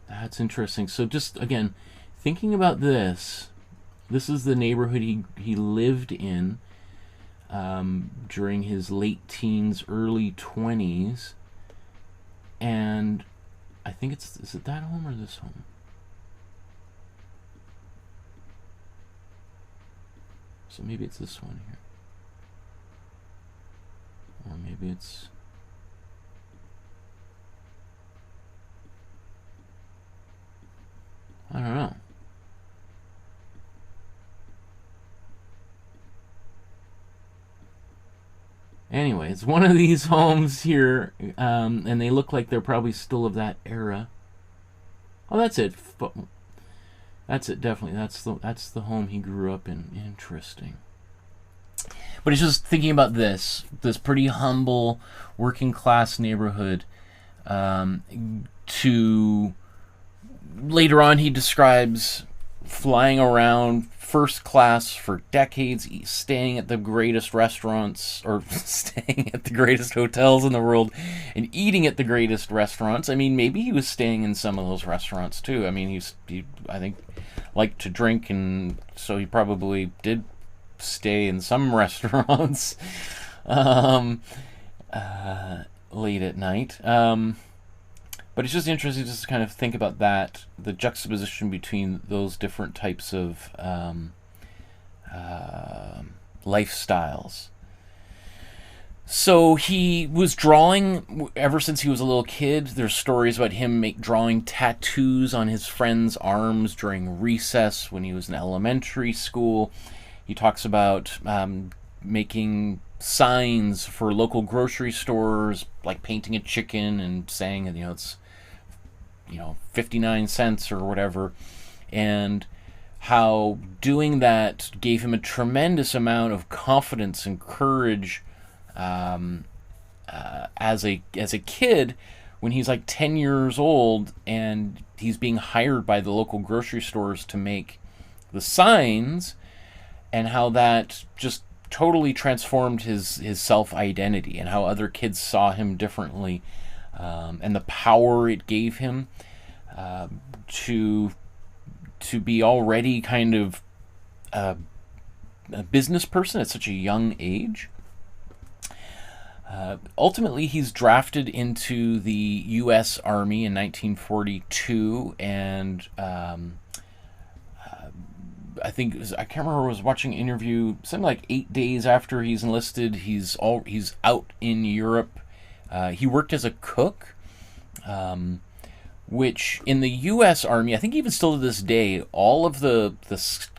That's interesting. So just, again, thinking about this, this is the neighborhood he lived in during his late teens, early 20s. And I think is it that home or this home? So maybe it's this one here. Or maybe it's... I don't know. Anyway, it's one of these homes here, and they look like they're probably still of that era. Oh, that's it. That's it, definitely. That's the home he grew up in. Interesting. But it's just thinking about this pretty humble working class neighborhood. To later on, he describes flying around first class for decades, staying at the greatest restaurants, or staying at the greatest hotels in the world, and eating at the greatest restaurants. I mean, maybe he was staying in some of those restaurants too. I mean, he I think, liked to drink, and so he probably did stay in some restaurants late at night. But it's just interesting just to kind of think about that, the juxtaposition between those different types of lifestyles. So he was drawing ever since he was a little kid. There's stories about him drawing tattoos on his friends' arms during recess when he was in elementary school. He talks about making signs for local grocery stores, like painting a chicken and saying, it's 59 cents or whatever, and how doing that gave him a tremendous amount of confidence and courage as a kid when he's like 10 years old and he's being hired by the local grocery stores to make the signs, and how that just totally transformed his self-identity and how other kids saw him differently, and the power it gave him to be already kind of a business person at such a young age. Ultimately, he's drafted into the U.S. Army in 1942, and I think I can't remember. I was watching an interview something like 8 days after he's enlisted. He's out in Europe. He worked as a cook, which in the U.S. Army, I think even still to this day, all of the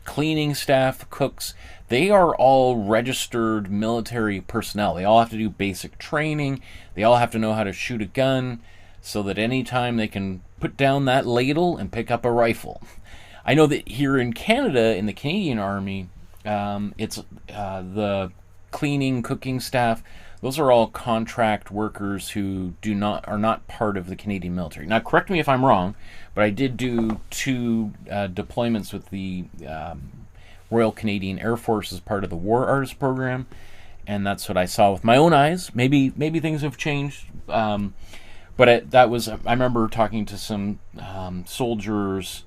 cleaning staff, cooks, they are all registered military personnel. They all have to do basic training. They all have to know how to shoot a gun. so that anytime they can put down that ladle and pick up a rifle. I know that here in Canada, in the Canadian Army, it's the cleaning, cooking staff. Those are all contract workers who are not part of the Canadian military. Now, correct me if I'm wrong, but I did do 2 deployments with the Royal Canadian Air Force as part of the War Artist program, and that's what I saw with my own eyes. Maybe things have changed, but I remember talking to some soldiers,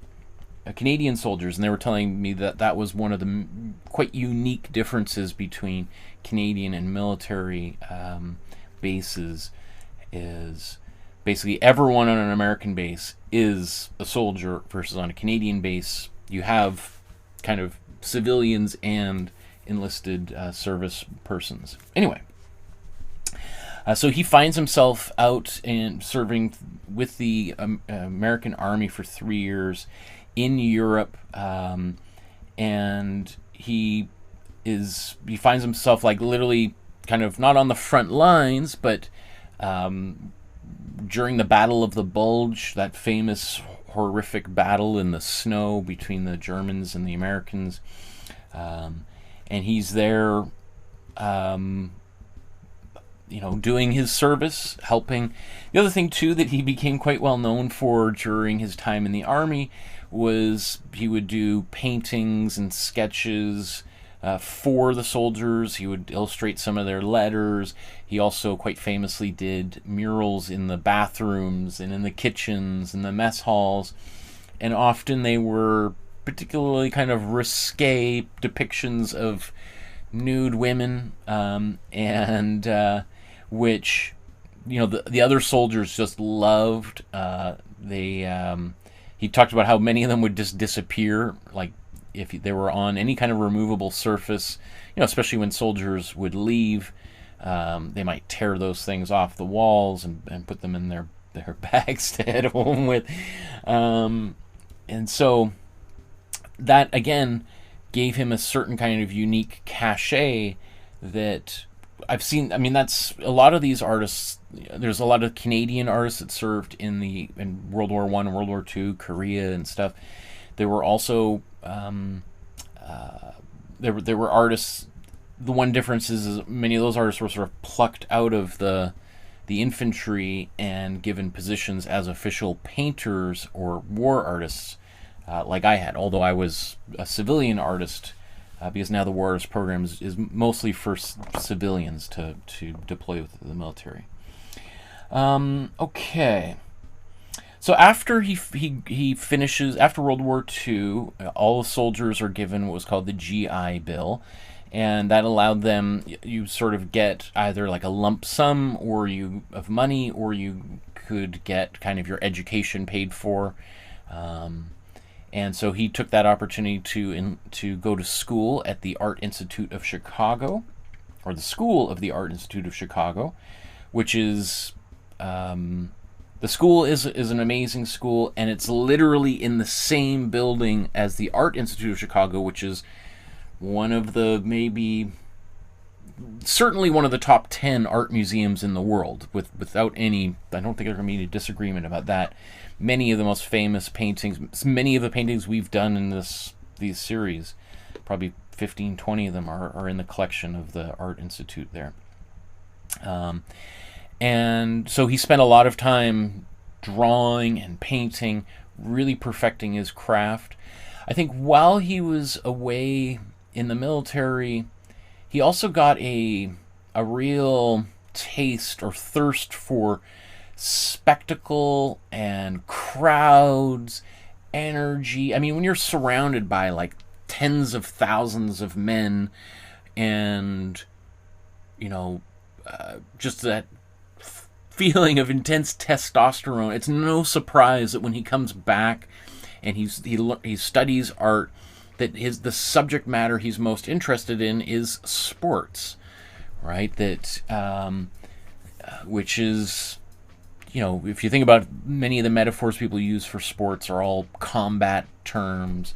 Canadian soldiers, and they were telling me that was one of the quite unique differences between Canadian and military bases. Is basically everyone on an American base is a soldier, versus on a Canadian base you have kind of civilians and enlisted service persons. Anyway, so he finds himself out and serving with the American Army for 3 years in Europe, and he finds himself like literally kind of not on the front lines, but during the Battle of the Bulge, that famous horrific battle in the snow between the Germans and the Americans, and he's there, doing his service, helping. The other thing too that he became quite well known for during his time in the Army was he would do paintings and sketches for the soldiers. He would illustrate some of their letters. He also quite famously did murals in the bathrooms and in the kitchens and the mess halls, and often they were particularly kind of risque depictions of nude women, and which the other soldiers just loved. He talked about how many of them would just disappear, like if they were on any kind of removable surface, especially when soldiers would leave, they might tear those things off the walls and put them in their bags to head home with. And so that, again, gave him a certain kind of unique cachet that I've seen. I mean, that's a lot of these artists. There's a lot of Canadian artists that served in World War I and World War II, Korea and stuff. There were also there were artists. The one difference is many of those artists were sort of plucked out of the infantry and given positions as official painters or war artists, like I had. Although I was a civilian artist, because now the War Artist program is mostly for civilians to deploy with the military. Okay. So after he finishes, after World War II, all the soldiers are given what was called the GI Bill, and that allowed them, you sort of get either like a lump sum of money, or you could get kind of your education paid for. And so he took that opportunity to go to school at the Art Institute of Chicago, or the School of the Art Institute of Chicago, which is the school is an amazing school, and it's literally in the same building as the Art Institute of Chicago, which is one of the certainly one of the top 10 art museums in the world, without any, I don't think there's going to be any disagreement about that. Many of the most famous paintings, many of the paintings we've done in these series, probably 15, 20 of them are in the collection of the Art Institute there. And so he spent a lot of time drawing and painting, really perfecting his craft. I think while he was away in the military, he also got a real taste or thirst for spectacle and crowds, energy. I mean, when you're surrounded by like tens of thousands of men, and just that feeling of intense testosterone, it's no surprise that when he comes back and he studies art, that the subject matter he's most interested in is sports, right? That which is, if you think about many of the metaphors people use for sports are all combat terms,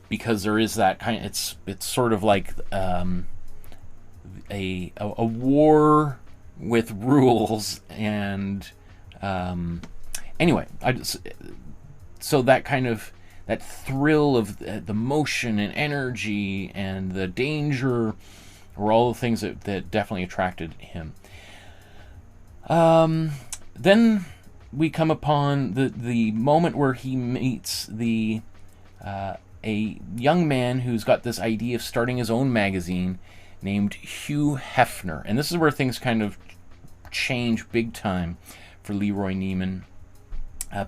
because there is that kind. It's sort of like a war with rules. And anyway, so that kind of, that thrill of the motion and energy and the danger were all the things that definitely attracted him. Then we come upon the moment where he meets a young man who's got this idea of starting his own magazine named Hugh Hefner. And this is where things kind of change big time for LeRoy Neiman.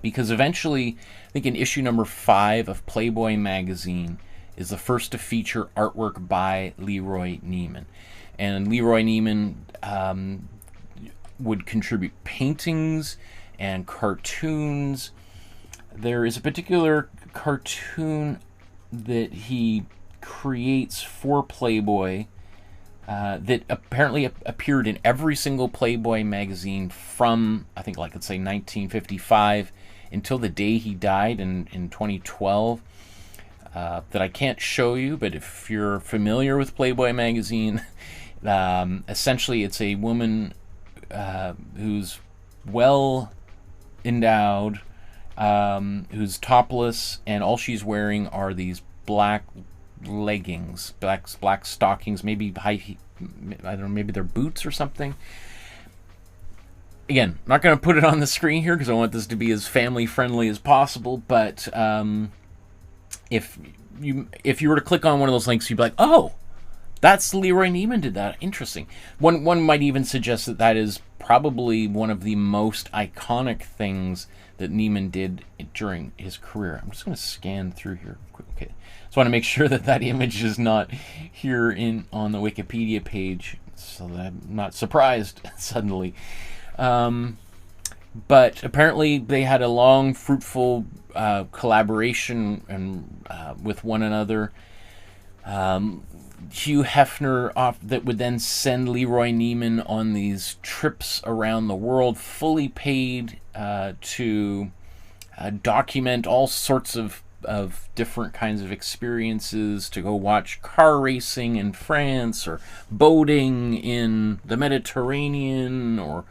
Because eventually, I think in issue number 5 of Playboy magazine is the first to feature artwork by LeRoy Neiman. And LeRoy Neiman would contribute paintings and cartoons. There is a particular cartoon that he creates for Playboy that apparently appeared in every single Playboy magazine from, I think, like, let's say 1955 until the day he died in 2012, that I can't show you, but if you're familiar with Playboy magazine, essentially it's a woman who's well endowed, who's topless, and all she's wearing are these black leggings, black stockings, maybe high, I don't know, maybe they're boots or something. Again, I'm not going to put it on the screen here because I want this to be as family friendly as possible, but if you were to click on one of those links, you'd be like, oh, that's LeRoy Neiman did that. Interesting. One might even suggest that is probably one of the most iconic things that Neiman did during his career. I'm just going to scan through here. Okay. Just want to make sure that that image is not here on the Wikipedia page, so that I'm not surprised suddenly. But apparently they had a long, fruitful collaboration with one another. Hugh Hefner that would then send LeRoy Neiman on these trips around the world, fully paid to document all sorts of different kinds of experiences, to go watch car racing in France or boating in the Mediterranean, or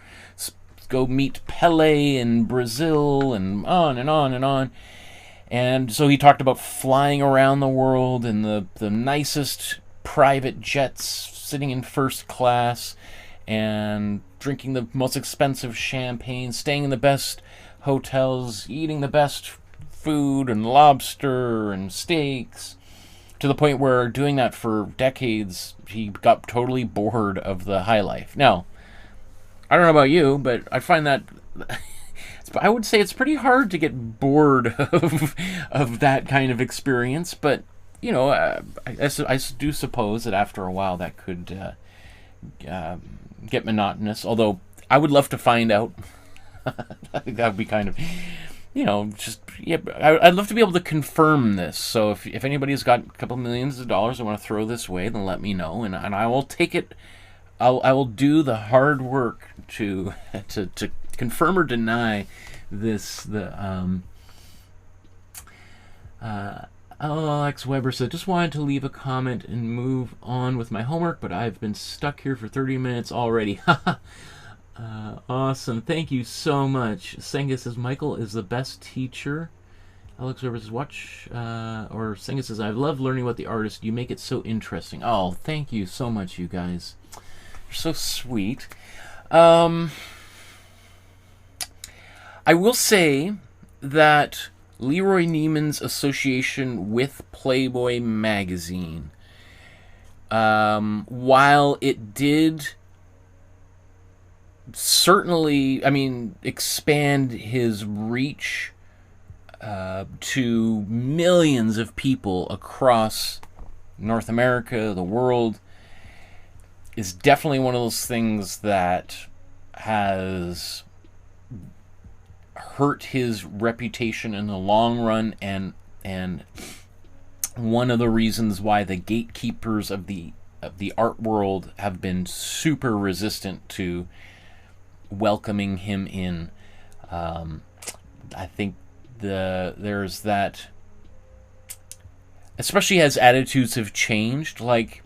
go meet Pele in Brazil, and on and on and on. And so he talked about flying around the world in the nicest private jets, sitting in first class, and drinking the most expensive champagne, staying in the best hotels, eating the best food and lobster and steaks, to the point where doing that for decades, he got totally bored of the high life. Now, I don't know about you, but I find that I would say it's pretty hard to get bored of that kind of experience, but you know, I do suppose that after a while that could get monotonous, although I would love to find out. I think that would be kind of, you know, just, yeah, I'd love to be able to confirm this. So if anybody's got a couple millions of dollars I want to throw this way, then let me know, and I will take it. I will do the hard work to confirm or deny this. Alex Weber said, just wanted to leave a comment and move on with my homework, but I've been stuck here for 30 minutes already. Awesome. Thank you so much. Senga says, Michael is the best teacher. Alex Weber says, or Senga says, I love learning about the artist. You make it so interesting. Oh, thank you so much, you guys. You're so sweet. I will say that LeRoy Neiman's association with Playboy magazine, while it did certainly, I mean, expand his reach to millions of people across North America, the world, is definitely one of those things that has hurt his reputation in the long run, and one of the reasons why the gatekeepers of the art world have been super resistant to welcoming him in. I think there's that, especially as attitudes have changed. Like,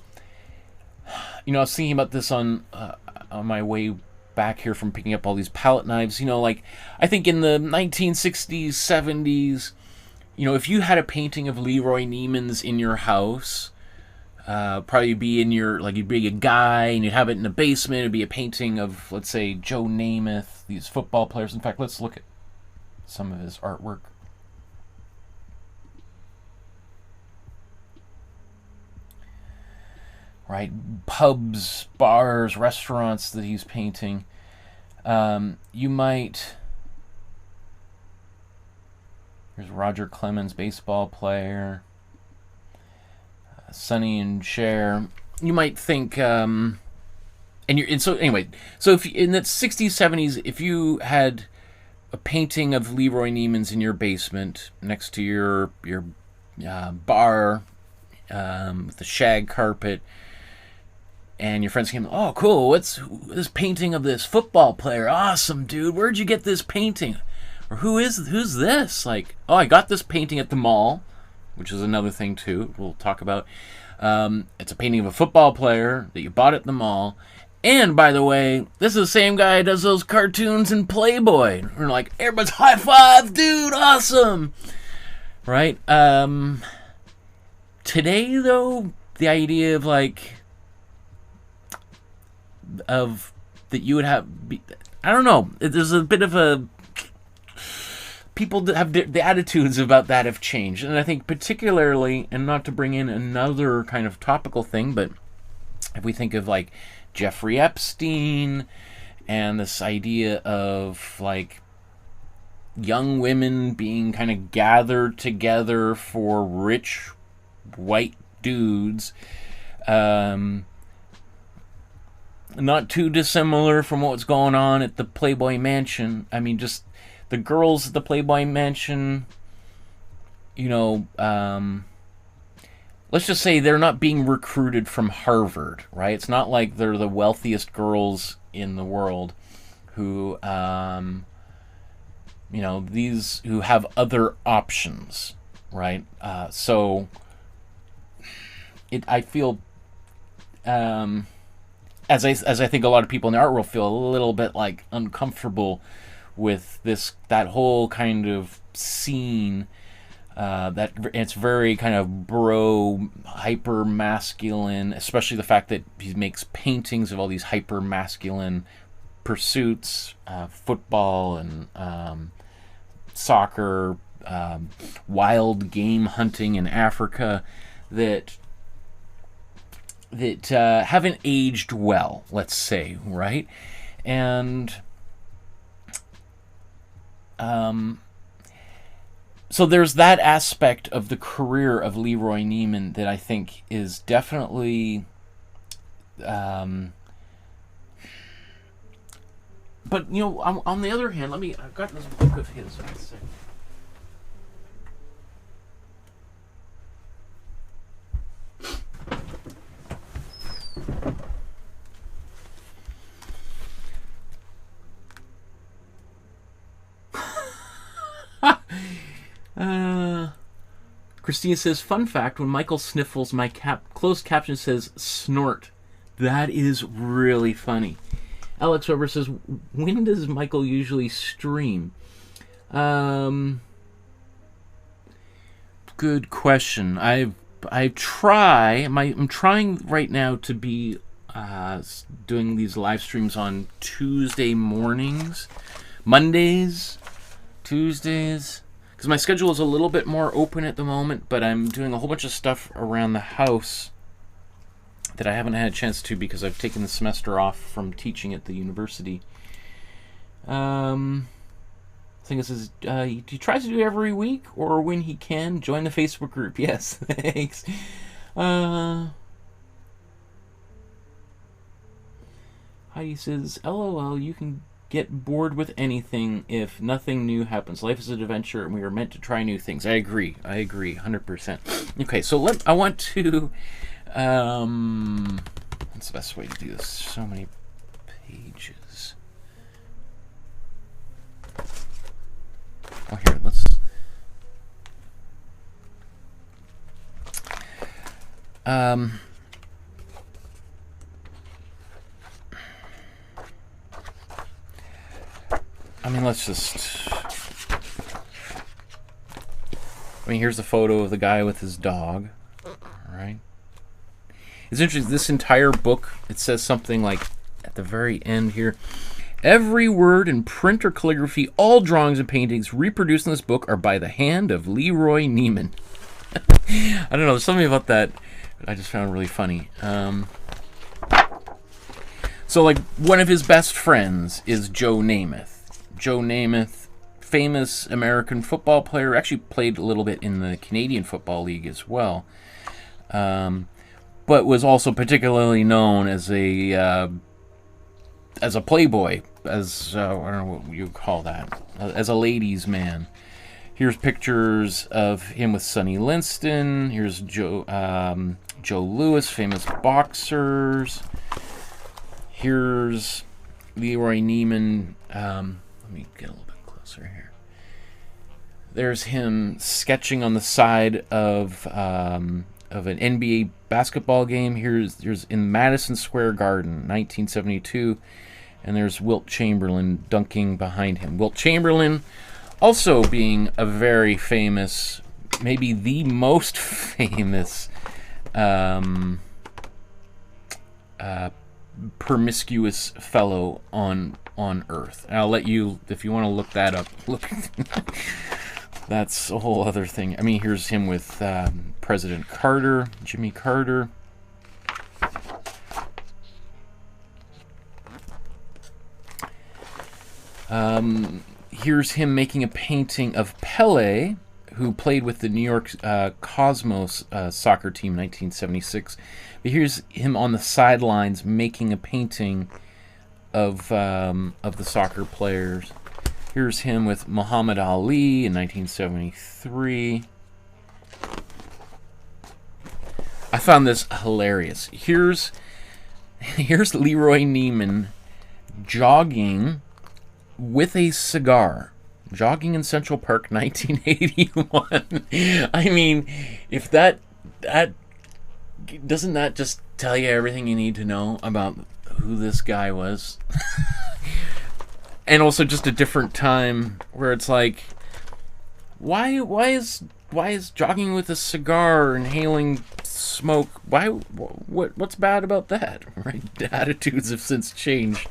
you know, I was thinking about this on my way back here from picking up all these palette knives. You know, like, I think in the 1960s, 70s, you know, if you had a painting of LeRoy Neiman's in your house, probably be in your, like, you'd be a guy and you'd have it in the basement. It'd be a painting of, let's say, Joe Namath, these football players. In fact, let's look at some of his artwork. Right, pubs, bars, restaurants that he's painting. You might... Here's Roger Clemens, baseball player. Sonny and Cher. You might think... and so anyway, so if in the 60s, 70s, if you had a painting of LeRoy Neiman's in your basement next to your bar with the shag carpet, and your friends came, oh, cool, what's this painting of this football player? Awesome, dude. Where'd you get this painting? Or who's this? Like, oh, I got this painting at the mall, which is another thing, too, we'll talk about. It's a painting of a football player that you bought at the mall. And, by the way, this is the same guy who does those cartoons in Playboy. We're like, everybody's high five, dude, awesome. Right? Today, though, the idea of, like... that you would have, I don't know, there's a bit of a, people that have the attitudes about that have changed, and I think particularly, and not to bring in another kind of topical thing, but if we think of like Jeffrey Epstein and this idea of like young women being kind of gathered together for rich white dudes, not too dissimilar from what's going on at the Playboy Mansion. I mean, just the girls at the Playboy Mansion, you know, let's just say they're not being recruited from Harvard, right? It's not like they're the wealthiest girls in the world who, you know, these who have other options, right? So, I feel... As I think a lot of people in the art world feel a little bit like uncomfortable with that whole kind of scene, that it's very kind of bro, hyper masculine, especially the fact that he makes paintings of all these hyper masculine pursuits, football and soccer, wild game hunting in Africa, that haven't aged well, let's say, right? And so there's that aspect of the career of LeRoy Neiman that I think is definitely... but, you know, on the other hand, I've got this book of his, let's see. Christina says, fun fact, when Michael sniffles, my closed caption says, snort. That is really funny. Alex Weber says, when does Michael usually stream? Good question. I'm trying right now to be doing these live streams on Tuesday mornings, Mondays, Tuesdays, because my schedule is a little bit more open at the moment, but I'm doing a whole bunch of stuff around the house that I haven't had a chance to because I've taken the semester off from teaching at the university. I think it says, he tries to do every week, or when he can, join the Facebook group. Yes, thanks. Heidi says, LOL, you can get bored with anything if nothing new happens. Life is an adventure, and we are meant to try new things. I agree, 100%. Okay, so I want to, what's the best way to do this? So many pages. Oh, here, let's... mean, let's just... I mean, here's a photo of the guy with his dog. All right. It's interesting. This entire book, it says something like, at the very end here, every word in print or calligraphy, all drawings and paintings reproduced in this book are by the hand of LeRoy Neiman. I don't know, there's something about that I just found really funny. So, like, one of his best friends is Joe Namath. Joe Namath, famous American football player, actually played a little bit in the Canadian Football League as well, but was also particularly known as a playboy, as I don't know what you call that, as a ladies' man. Here's pictures of him with Sonny Liston. Here's Joe Louis, famous boxers. Here's LeRoy Neiman. Let me get a little bit closer here. There's him sketching on the side of an NBA basketball game. Here's in Madison Square Garden, 1972, and there's Wilt Chamberlain dunking behind him. Wilt Chamberlain also being a very famous, maybe the most famous promiscuous fellow on Earth. And I'll let you, if you want to look that up, look. That's a whole other thing. I mean, here's him with President Carter, Jimmy Carter. Here's him making a painting of Pele, who played with the New York Cosmos soccer team in 1976. But here's him on the sidelines making a painting of the soccer players. Here's him with Muhammad Ali in 1973. I found this hilarious. Here's LeRoy Neiman jogging with a cigar. Jogging in Central Park, 1981. I mean, if that doesn't that just tell you everything you need to know about who this guy was? And also just a different time where it's like, why is jogging with a cigar, inhaling smoke? What's bad about that? Right? Attitudes have since changed.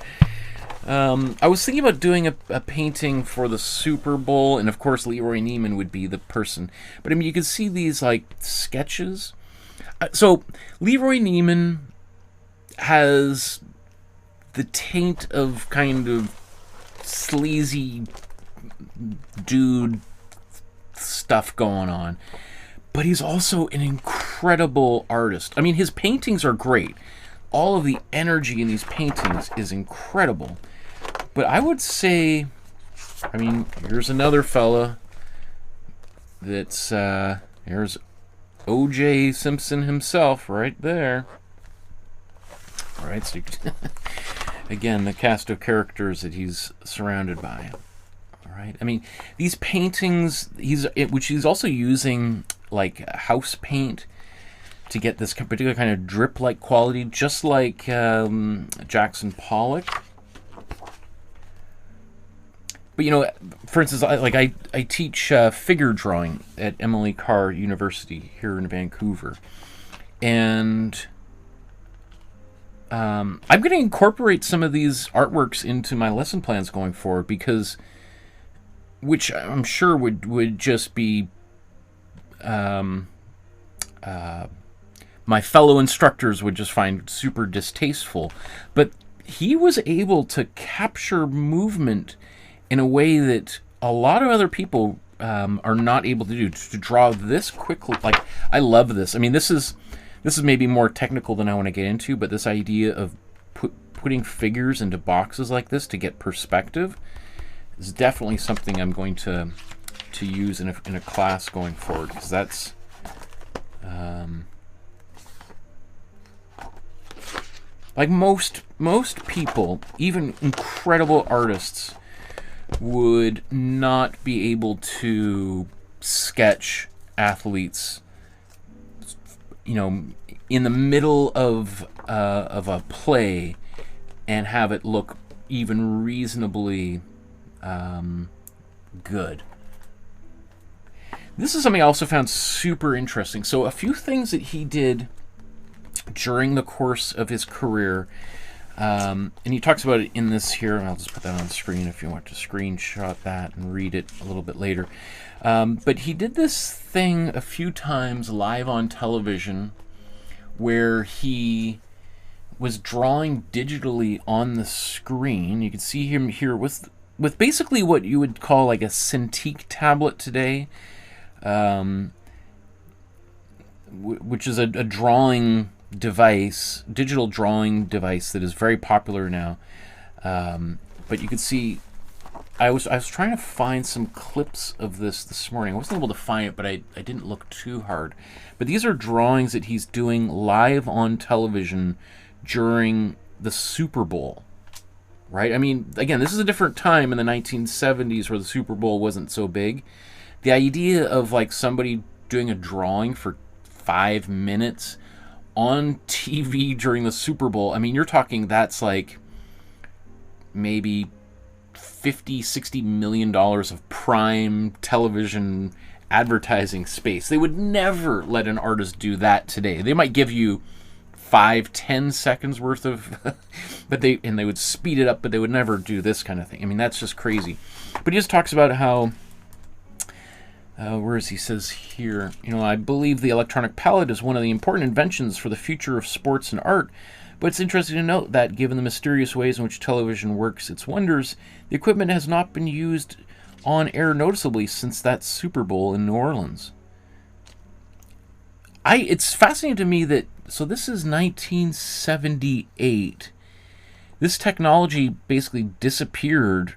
I was thinking about doing a painting for the Super Bowl, and of course LeRoy Neiman would be the person. But I mean, you can see these like sketches. So LeRoy Neiman has the taint of kind of sleazy dude stuff going on, but he's also an incredible artist. I mean, his paintings are great. All of the energy in these paintings is incredible. But I would say, I mean, here's another fella that's, here's O.J. Simpson himself right there. All right, so again, the cast of characters that he's surrounded by. All right, I mean, these paintings, which he's also using like house paint to get this particular kind of drip-like quality, just like Jackson Pollock. But, you know, for instance, I teach figure drawing at Emily Carr University here in Vancouver. And I'm going to incorporate some of these artworks into my lesson plans going forward, because, which I'm sure would just be my fellow instructors would just find super distasteful. But he was able to capture movement in a way that a lot of other people are not able to do, to draw this quickly. Like, I love this. I mean, this is maybe more technical than I want to get into, but this idea of putting figures into boxes like this to get perspective is definitely something I'm going to use in a class going forward, because that's like most people, even incredible artists, would not be able to sketch athletes, you know, in the middle of a play and have it look even reasonably good. This is something I also found super interesting. So a few things that he did during the course of his career, and he talks about it in this here, and I'll just put that on the screen if you want to screenshot that and read it a little bit later. But he did this thing a few times live on television where he was drawing digitally on the screen. You can see him here with basically what you would call like a Cintiq tablet today, which is a drawing device, digital drawing device that is very popular now. But you can see, I was trying to find some clips of this morning. I wasn't able to find it, but I didn't look too hard. But these are drawings that he's doing live on television during the Super Bowl, right? I mean, again, this is a different time in the 1970s where the Super Bowl wasn't so big. The idea of like somebody doing a drawing for 5 minutes on TV during the Super Bowl, I mean, you're talking that's like maybe $50-60 million of prime television advertising space. They would never let an artist do that today. They might give you 5-10 seconds worth of but they would speed it up, but they would never do this kind of thing. I mean, that's just crazy. But he just talks about how he says here, you know, I believe the electronic palette is one of the important inventions for the future of sports and art, but it's interesting to note that given the mysterious ways in which television works its wonders, the equipment has not been used on air noticeably since that Super Bowl in New Orleans. It's fascinating to me that, so this is 1978. This technology basically disappeared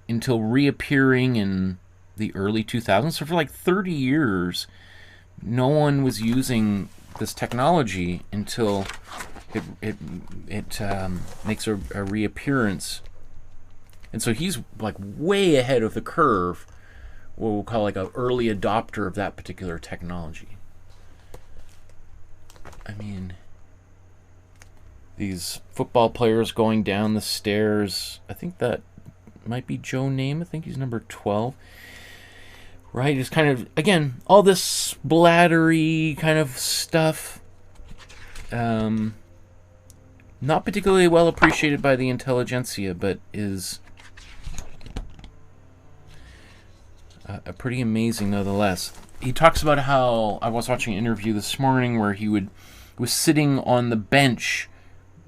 until reappearing in the early 2000s. So for like 30 years, no one was using this technology until it makes a reappearance. And so he's like way ahead of the curve, what we'll call like an early adopter of that particular technology. I mean, these football players going down the stairs, I think that might be Joe Namath. I think he's number 12. Right? It's kind of, again, all this splattery kind of stuff. Not particularly well appreciated by the intelligentsia, but is pretty amazing nonetheless. He talks about how, I was watching an interview this morning where he was sitting on the bench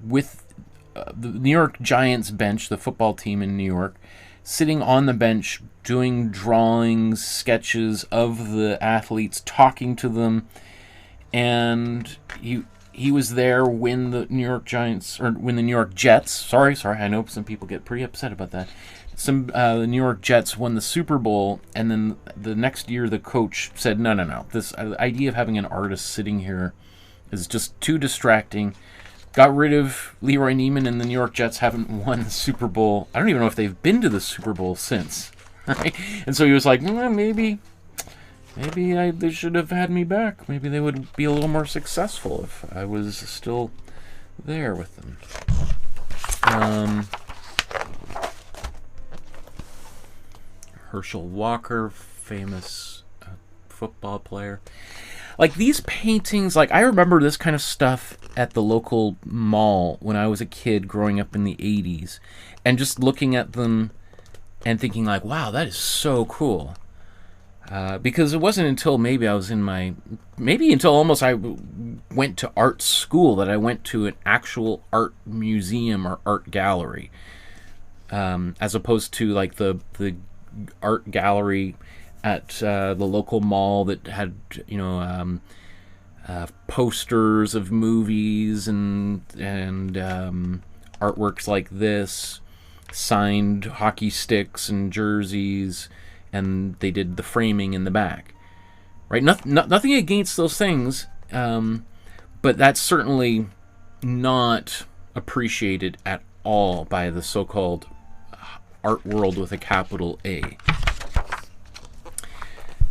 with the New York Giants bench, the football team in New York, sitting on the bench doing drawings, sketches of the athletes, talking to them, and he was there when the New York Giants, or when the New York Jets, sorry, I know some people get pretty upset about that. The New York Jets won the Super Bowl, and then the next year the coach said, no, this idea of having an artist sitting here is just too distracting. Got rid of LeRoy Neiman, and the New York Jets haven't won the Super Bowl. I don't even know if they've been to the Super Bowl since. Right? And so he was like, maybe they should have had me back. Maybe they would be a little more successful if I was still there with them. Herschel Walker, famous football player. Like these paintings, like I remember this kind of stuff at the local mall when I was a kid growing up in the 80s, and just looking at them and thinking like, wow, that is so cool. Because it wasn't until maybe I was until almost I went to art school that I went to an actual art museum or art gallery, as opposed to like the art gallery at the local mall that had, posters of movies and artworks like this, signed hockey sticks and jerseys, and they did the framing in the back. Right? Nothing against those things, but that's certainly not appreciated at all by the so-called art world with a capital A.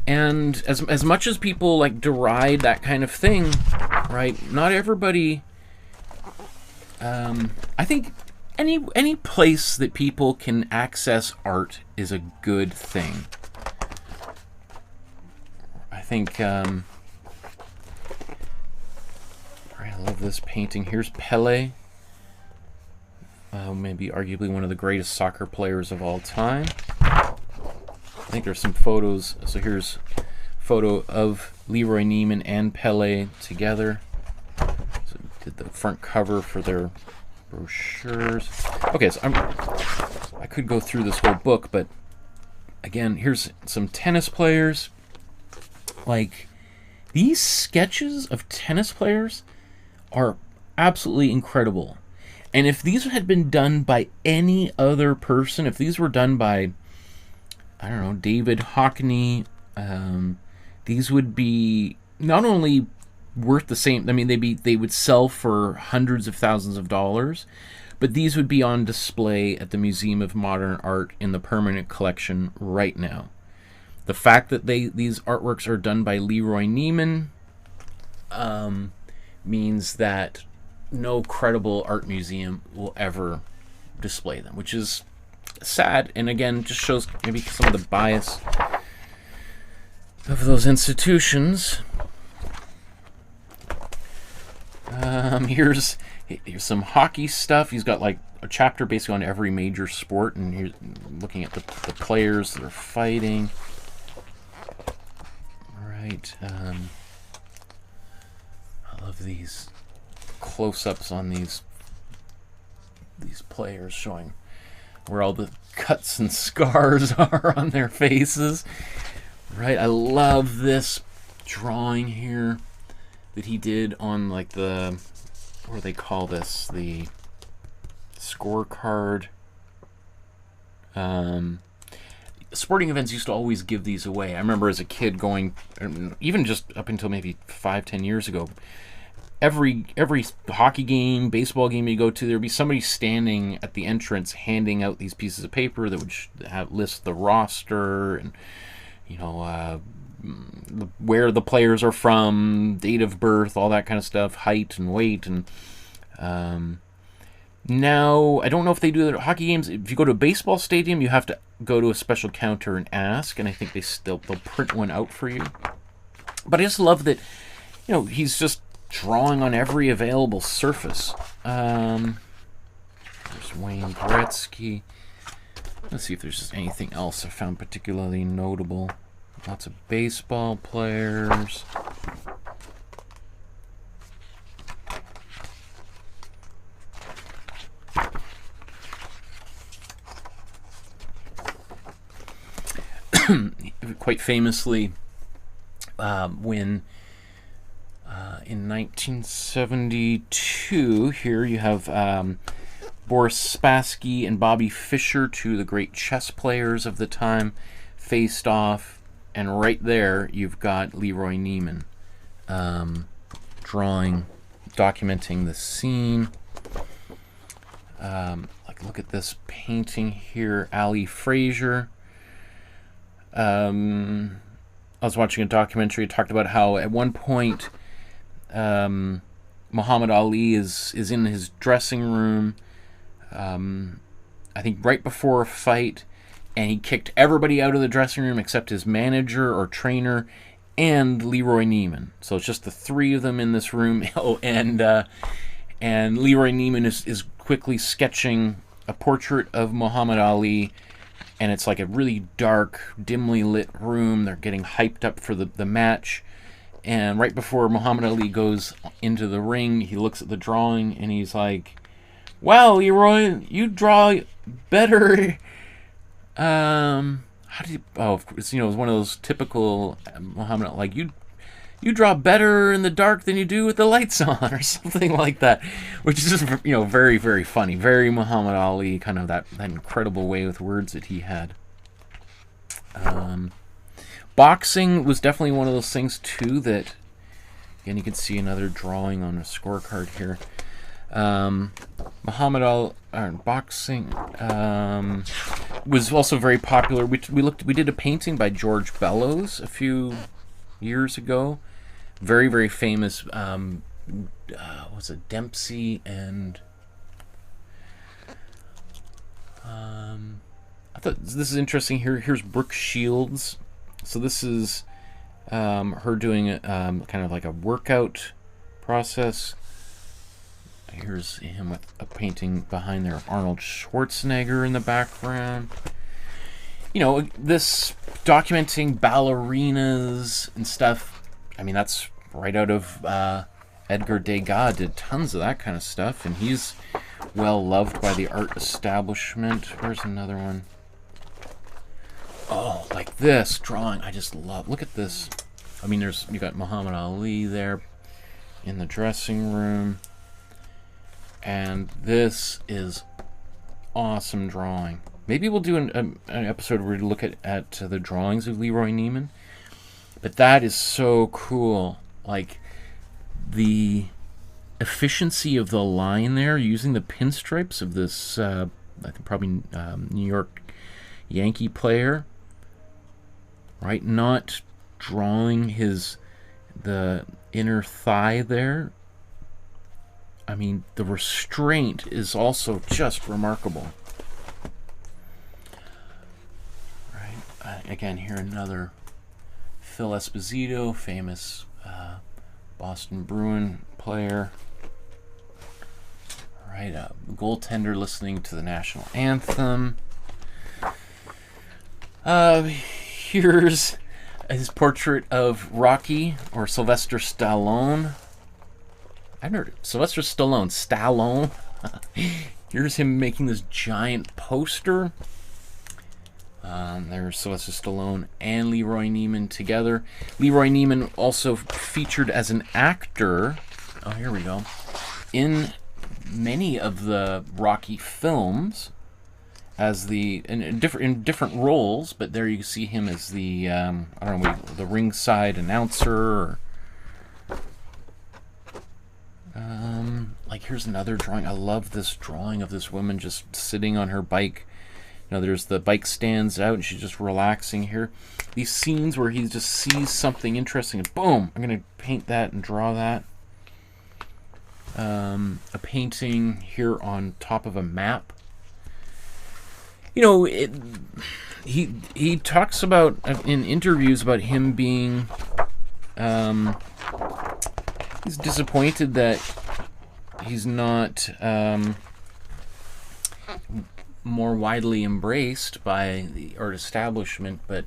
And as much as people like deride that kind of thing, right? Not everybody. I think any place that people can access art is a good thing. I think I love this painting. Here's Pele, maybe arguably one of the greatest soccer players of all time. I think there's some photos. So here's a photo of LeRoy Neiman and Pele together. So did the front cover for their brochures. Okay, so I could go through this whole book, but again, here's some tennis players. Like, these sketches of tennis players are absolutely incredible. And if these had been done by any other person, if these were done by, I don't know, David Hockney, these would be not only worth the same, I mean, they would sell for hundreds of thousands of dollars, but these would be on display at the Museum of Modern Art in the permanent collection right now. The fact that these artworks are done by LeRoy Neiman means that no credible art museum will ever display them, which is sad, and again, just shows maybe some of the bias of those institutions. Here's some hockey stuff. He's got like a chapter basically on every major sport, and here's looking at the players that are fighting. Right. I love these close-ups on these players, showing where all the cuts and scars are on their faces. Right. I love this drawing here that he did on like the, what do they call this? The scorecard. Sporting events used to always give these away. I remember as a kid going, even just up until maybe 5-10 years ago, every hockey game, baseball game you go to, there'd be somebody standing at the entrance handing out these pieces of paper that would list the roster and, you know, where the players are from, date of birth, all that kind of stuff, height and weight. And now, I don't know if they do that at hockey games. If you go to a baseball stadium, you have to go to a special counter and ask, and I think they'll print one out for you. But I just love that, you know, he's just drawing on every available surface. There's Wayne Gretzky. Let's see if there's just anything else I found particularly notable. Lots of baseball players. Quite famously, when in 1972, here you have Boris Spassky and Bobby Fischer, two of the great chess players of the time, faced off, and right there you've got LeRoy Neiman drawing, documenting the scene. Like, look at this painting here, Ali Frazier. I was watching a documentary. It talked about how at one point Muhammad Ali is in his dressing room, I think right before a fight, and he kicked everybody out of the dressing room except his manager or trainer and LeRoy Neiman. So it's just the three of them in this room. And LeRoy Neiman is quickly sketching a portrait of Muhammad Ali, and it's like a really dark, dimly lit room. They're getting hyped up for the match. And right before Muhammad Ali goes into the ring, he looks at the drawing and he's like, "Wow, LeRoy, you draw better." How do you? Oh, it's, you know, it's one of those typical Muhammad, like, you draw better in the dark than you do with the lights on, or something like that, which is just, you know, very, very funny, very Muhammad Ali, kind of that incredible way with words that he had. Boxing was definitely one of those things too that, again, you can see another drawing on a scorecard here. Muhammad Ali, boxing was also very popular. We did a painting by George Bellows a few years ago. Very, very famous. Was it Dempsey and I thought this is interesting. Here's Brooke Shields. So this is her doing kind of like a workout process. Here's him with a painting behind there of Arnold Schwarzenegger in the background. You know, this documenting ballerinas and stuff. I mean, that's right out of Edgar Degas. Did tons of that kind of stuff, and he's well loved by the art establishment. Where's another one? Oh, like this drawing. I just love. Look at this. I mean, you got Muhammad Ali there in the dressing room. And this is awesome drawing. Maybe we'll do an episode where we look at the drawings of LeRoy Neiman. But that is so cool. Like, the efficiency of the line there, using the pinstripes of this, I think probably New York Yankee player. Right? Not drawing the inner thigh there. I mean, the restraint is also just remarkable. Right. Again, here another Phil Esposito, famous Boston Bruin player. Right. A goaltender listening to the national anthem. Here's his portrait of Rocky, or Sylvester Stallone. I've heard Sylvester Stallone. Here's him making this giant poster. There's Sylvester Stallone and LeRoy Neiman together. LeRoy Neiman also featured as an actor. Oh, here we go. In many of the Rocky films, as in different roles, but there you see him as the I don't know, the ringside announcer. Or, like, here's another drawing. I love this drawing of this woman just sitting on her bike. You know, there's the bike stands out and she's just relaxing here. These scenes where he just sees something interesting and boom, I'm going to paint that and draw that. A painting here on top of a map. You know, he talks about, in interviews, about him being, he's disappointed that he's not more widely embraced by the art establishment, but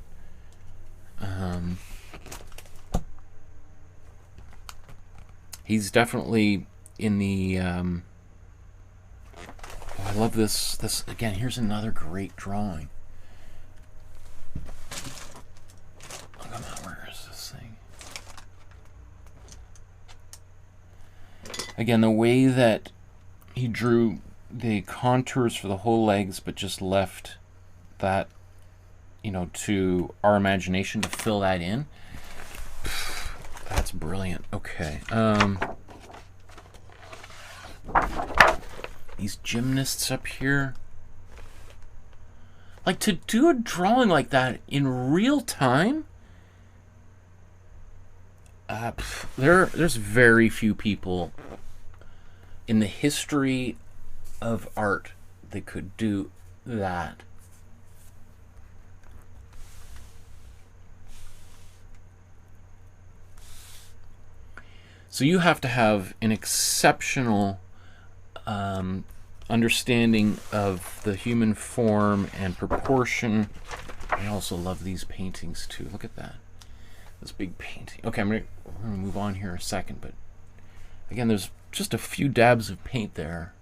he's definitely in the oh, I love this again. Here's another great drawing. Look at that. Where is this thing? Again, the way that he drew the contours for the whole legs, but just left that, you know, to our imagination to fill that in. That's brilliant. Okay. These gymnasts up here. Like, to do a drawing like that in real time, there's very few people in the history of art that could do that. So you have to have an exceptional understanding of the human form and proportion. I also love these paintings too. Look at that. This big painting. Okay, we're gonna move on here a second, but again, there's just a few dabs of paint there,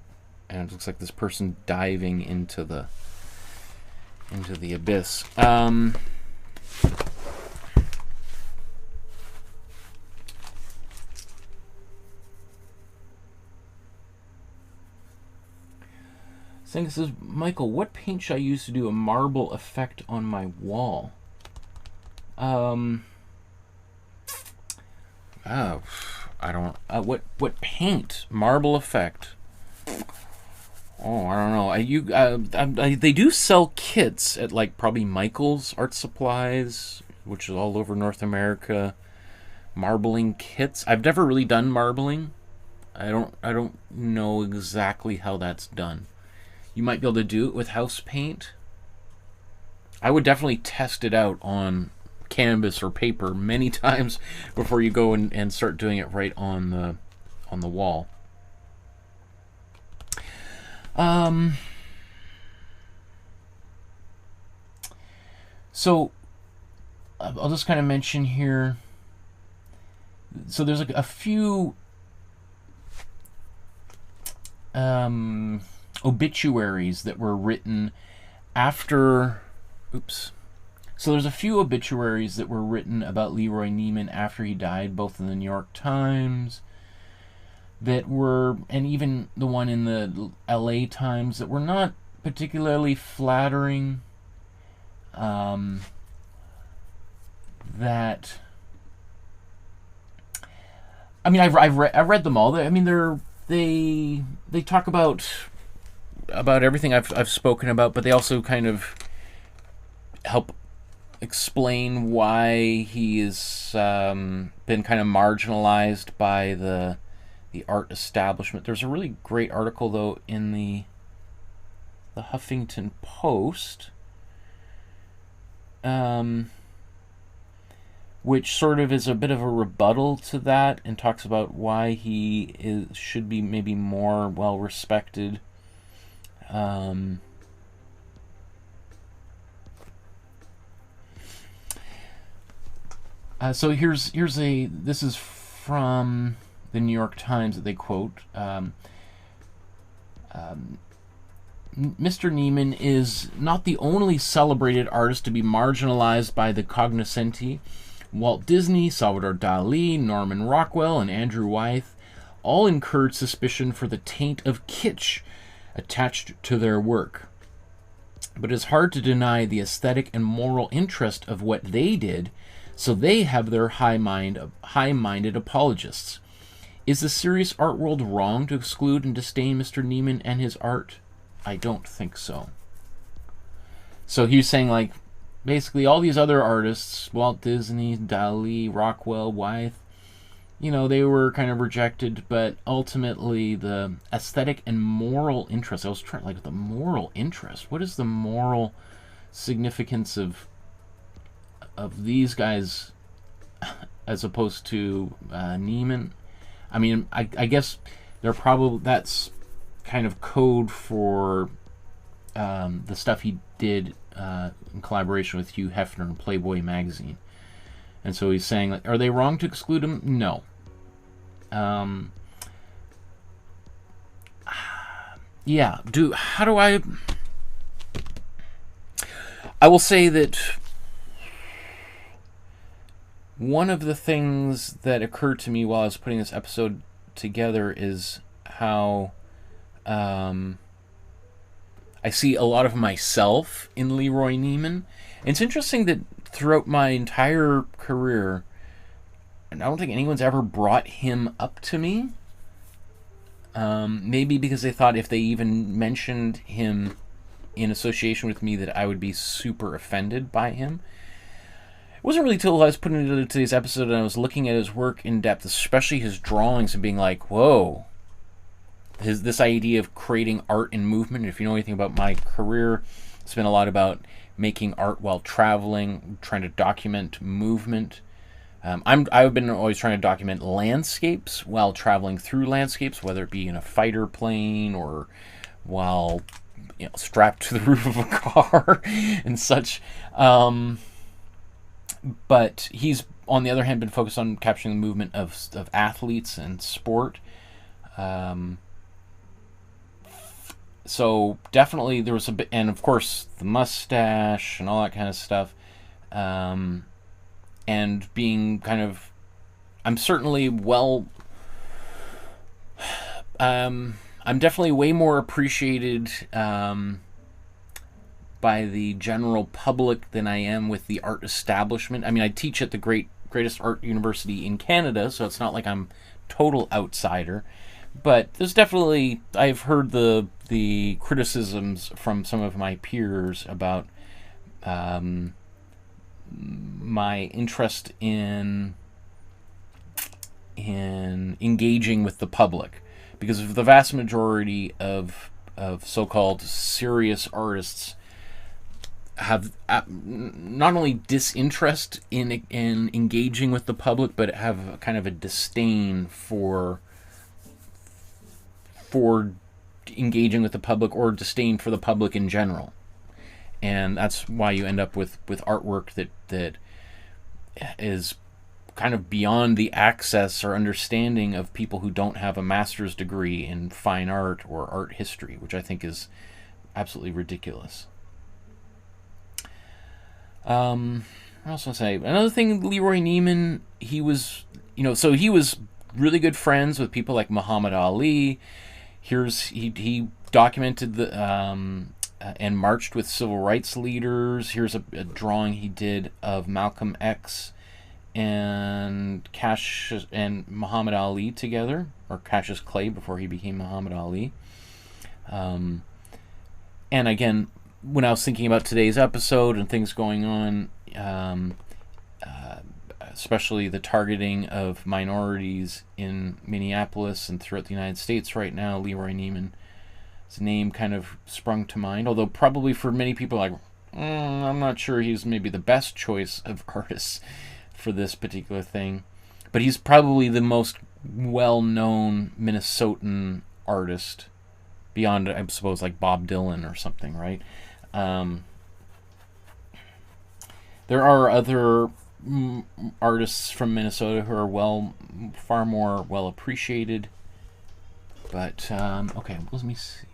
and it looks like this person diving into the abyss. Saying, says, Michael, what paint should I use to do a marble effect on my wall? Oh, I don't. What paint? Marble effect. Oh, I don't know. They do sell kits at, like, probably Michael's Art Supplies, which is all over North America. Marbling kits. I've never really done marbling. I don't know exactly how that's done. you might be able to do it with house paint. I would definitely test it out on canvas or paper many times before you go and start doing it right on the wall. So I'll just kind of mention here. So there's a few obituaries that were written after. Oops. So there's a few obituaries that were written about LeRoy Neiman after he died, both in the New York Times, that were, and even the one in the LA Times, that were not particularly flattering. That, I mean, I've read them all. I mean, they talk about everything I've spoken about, but they also kind of help explain why he has been kind of marginalized by the art establishment. There's a really great article though in the Huffington Post, which sort of is a bit of a rebuttal to that and talks about why he should be maybe more well respected. So this is from the New York Times that they quote. Mr. Neiman is not the only celebrated artist to be marginalized by the cognoscenti. Walt Disney, Salvador Dali, Norman Rockwell, and Andrew Wyeth all incurred suspicion for the taint of kitsch attached to their work. But it's hard to deny the aesthetic and moral interest of what they did, so they have their high-minded apologists. Is the serious art world wrong to exclude and disdain Mr. Neiman and his art? I don't think so. So he's saying, like, basically all these other artists, Walt Disney, Dali, Rockwell, Wyeth, you know, they were kind of rejected, but ultimately the aesthetic and moral interest, I was trying, like, the moral interest, what is the moral significance of these guys as opposed to Neiman? I mean, I guess they're probably, that's kind of code for the stuff he did in collaboration with Hugh Hefner and Playboy magazine. And so he's saying, like, are they wrong to exclude him? No. Yeah. How do I will say that one of the things that occurred to me while I was putting this episode together is how I see a lot of myself in LeRoy Neiman. And it's interesting that throughout my entire career, and I don't think anyone's ever brought him up to me. Maybe because they thought if they even mentioned him in association with me that I would be super offended by him. It wasn't really till I was putting it into today's episode and I was looking at his work in depth, especially his drawings, and being like, whoa. This idea of creating art in movement. If you know anything about my career, it's been a lot about making art while traveling, trying to document movement. I've been always trying to document landscapes while traveling through landscapes, whether it be in a fighter plane or while strapped to the roof of a car and such. But he's, on the other hand, been focused on capturing the movement of athletes and sport. So definitely there was a bit, and of course the mustache and all that kind of stuff. And being kind of, I'm certainly I'm definitely way more appreciated by the general public than I am with the art establishment. I mean, I teach at the greatest art university in Canada, so it's not like I'm total outsider. But there's definitely, I've heard the criticisms from some of my peers about my interest in engaging with the public, because the vast majority of of so-called serious artists have not only disinterest in engaging with the public, but have kind of a disdain for engaging with the public, or disdain for the public in general. And that's why you end up with artwork that is kind of beyond the access or understanding of people who don't have a master's degree in fine art or art history, which I think is absolutely ridiculous. What else want to say? Another thing, LeRoy Neiman, he was really good friends with people like Muhammad Ali. He documented the and marched with civil rights leaders. Here's a drawing he did of Malcolm X and Cassius and Muhammad Ali together, or Cassius Clay before he became Muhammad Ali. And again, when I was thinking about today's episode and things going on, especially the targeting of minorities in Minneapolis and throughout the United States right now, LeRoy Neiman's name kind of sprung to mind. Although probably for many people, I'm not sure he's maybe the best choice of artists for this particular thing. But he's probably the most well-known Minnesotan artist, beyond, I suppose, like Bob Dylan or something, right? There are other artists from Minnesota who are far more well appreciated. But okay, let me see.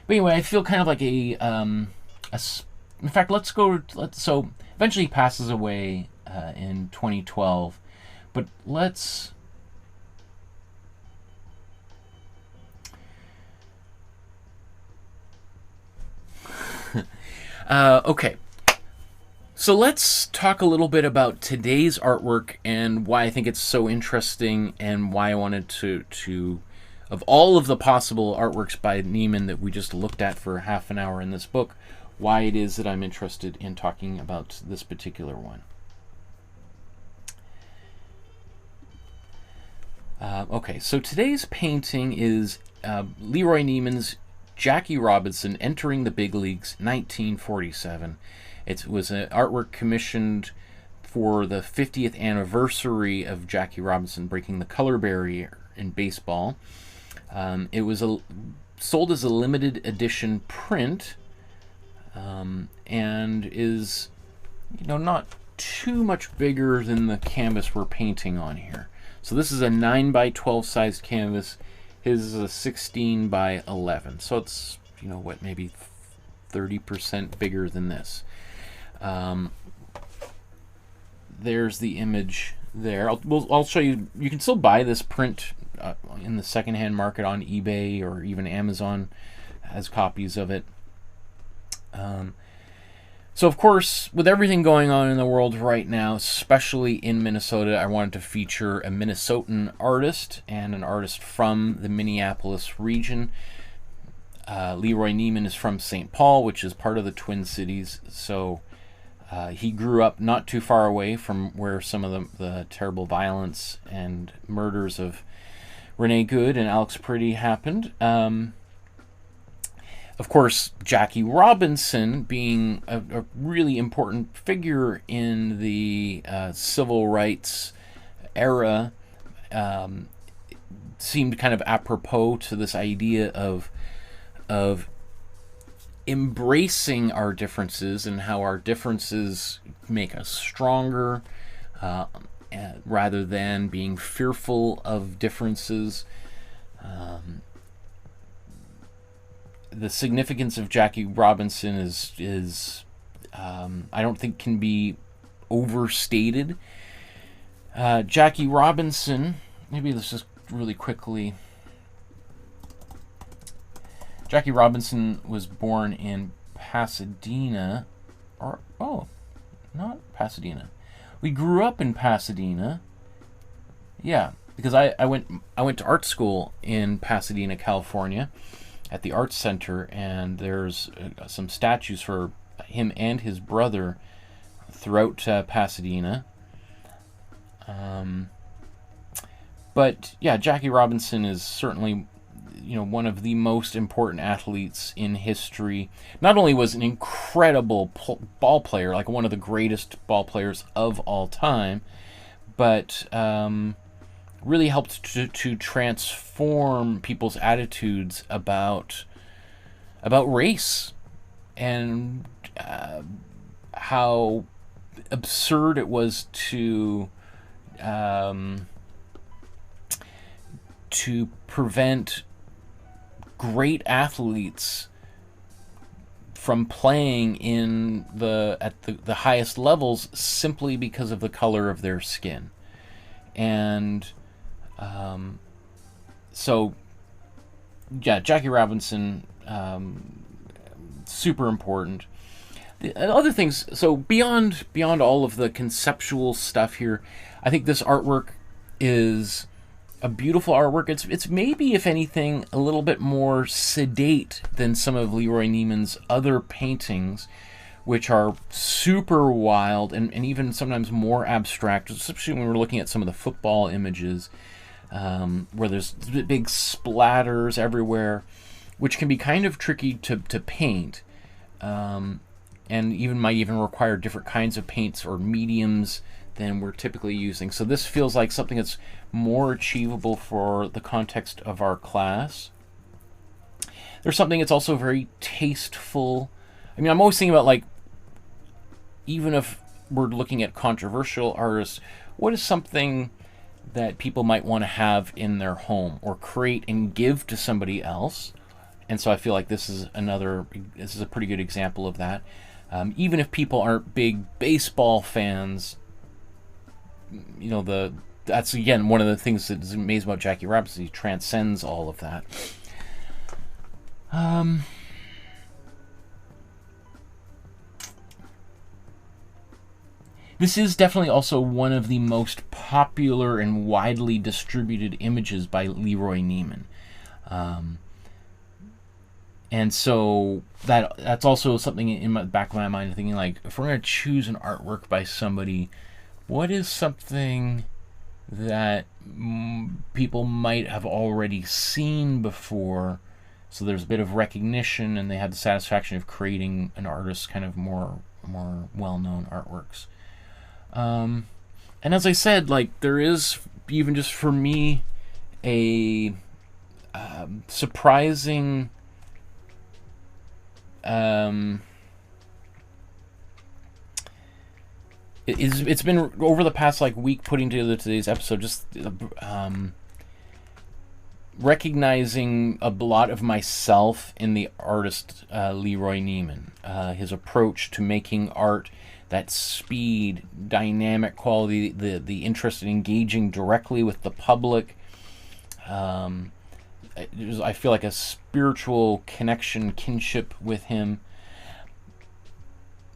But anyway, I feel kind of like in fact, so eventually he passes away in 2012. But let's. Okay, so let's talk a little bit about today's artwork and why I think it's so interesting, and why I wanted to of all of the possible artworks by Neiman that we just looked at for half an hour in this book, why it is that I'm interested in talking about this particular one. Okay, so today's painting is LeRoy Neiman's Jackie Robinson Entering the Big Leagues, 1947. It was an artwork commissioned for the 50th anniversary of Jackie Robinson breaking the color barrier in baseball. It was sold as a limited edition print, and is, not too much bigger than the canvas we're painting on here. So this is a 9x12 sized canvas. His is a 16 by 11, so it's, maybe 30% bigger than this. There's the image there. I'll show you. You can still buy this print in the secondhand market on eBay, or even Amazon has copies of it. So of course, with everything going on in the world right now, especially in Minnesota, I wanted to feature a Minnesotan artist and an artist from the Minneapolis region. LeRoy Neiman is from St. Paul, which is part of the Twin Cities, so he grew up not too far away from where some of the terrible violence and murders of Renee Good and Alex Priddy happened. Of course, Jackie Robinson, being a really important figure in the civil rights era, seemed kind of apropos to this idea of embracing our differences and how our differences make us stronger, rather than being fearful of differences. The significance of Jackie Robinson is I don't think can be overstated. Jackie Robinson, maybe let's just really quickly. Jackie Robinson was born in Pasadena, not Pasadena. We grew up in Pasadena. Yeah, because I went to art school in Pasadena, California, at the Arts Center, and there's some statues for him and his brother throughout Pasadena. But yeah, Jackie Robinson is certainly one of the most important athletes in history. Not only was an incredible ball player, like one of the greatest ball players of all time, but really helped to transform people's attitudes about race, and how absurd it was to prevent great athletes from playing at the highest levels simply because of the color of their skin. And so yeah, Jackie Robinson, super important. The other things, so beyond all of the conceptual stuff here, I think this artwork is a beautiful artwork. It's maybe, if anything, a little bit more sedate than some of LeRoy Neiman's other paintings, which are super wild and even sometimes more abstract, especially when we're looking at some of the football images, where there's big splatters everywhere, which can be kind of tricky to paint, and might even require different kinds of paints or mediums than we're typically using. So this feels like something that's more achievable for the context of our class. There's something that's also very tasteful. I mean, I'm always thinking about, like, even if we're looking at controversial artists, what is something that people might want to have in their home or create and give to somebody else? And so I feel like this is a pretty good example of that. Even if people aren't big baseball fans, that's again one of the things that's amazing about Jackie Robinson. He transcends all of that. This is definitely also one of the most popular and widely distributed images by LeRoy Neiman. And so that's also something in the back of my mind, thinking, like, if we're going to choose an artwork by somebody, what is something that people might have already seen before, so there's a bit of recognition and they have the satisfaction of creating an artist's kind of more well-known artworks. And as I said, like, there is, even just for me, a surprising it's been over the past week putting together today's episode, just recognizing a lot of myself in the artist LeRoy Neiman, his approach to making art, that speed, dynamic quality, the interest in engaging directly with the public. I feel like a spiritual connection, kinship with him.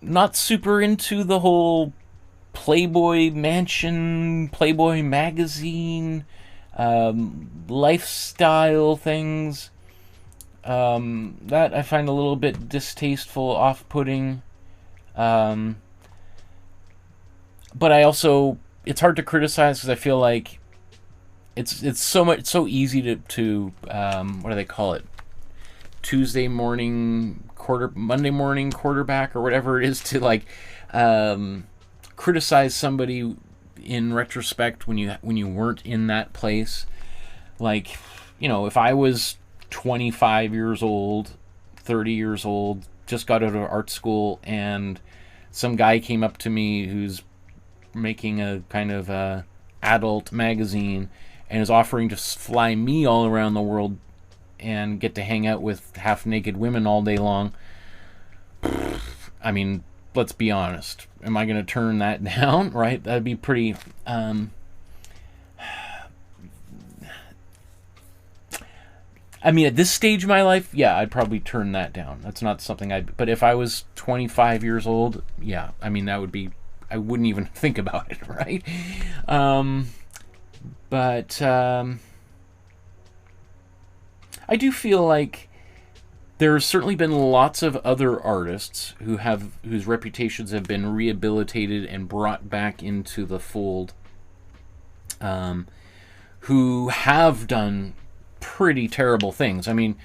Not super into the whole Playboy Mansion, Playboy Magazine, lifestyle things. That I find a little bit distasteful, off-putting. But I also, it's hard to criticize because I feel like it's so easy to what do they call it? Monday morning quarterback, or whatever it is, to criticize somebody in retrospect when you weren't in that place. Like, if I was 25 years old, 30 years old, just got out of art school, and some guy came up to me who's making a kind of adult magazine and is offering to fly me all around the world and get to hang out with half-naked women all day long. I mean, let's be honest. Am I going to turn that down? Right? That'd be pretty... I mean, at this stage of my life, yeah, I'd probably turn that down. That's not something I'd... But if I was 25 years old, yeah, I mean, that would be... I wouldn't even think about it, right? But I do feel like there's certainly been lots of other artists whose reputations have been rehabilitated and brought back into the fold, who have done pretty terrible things. I mean,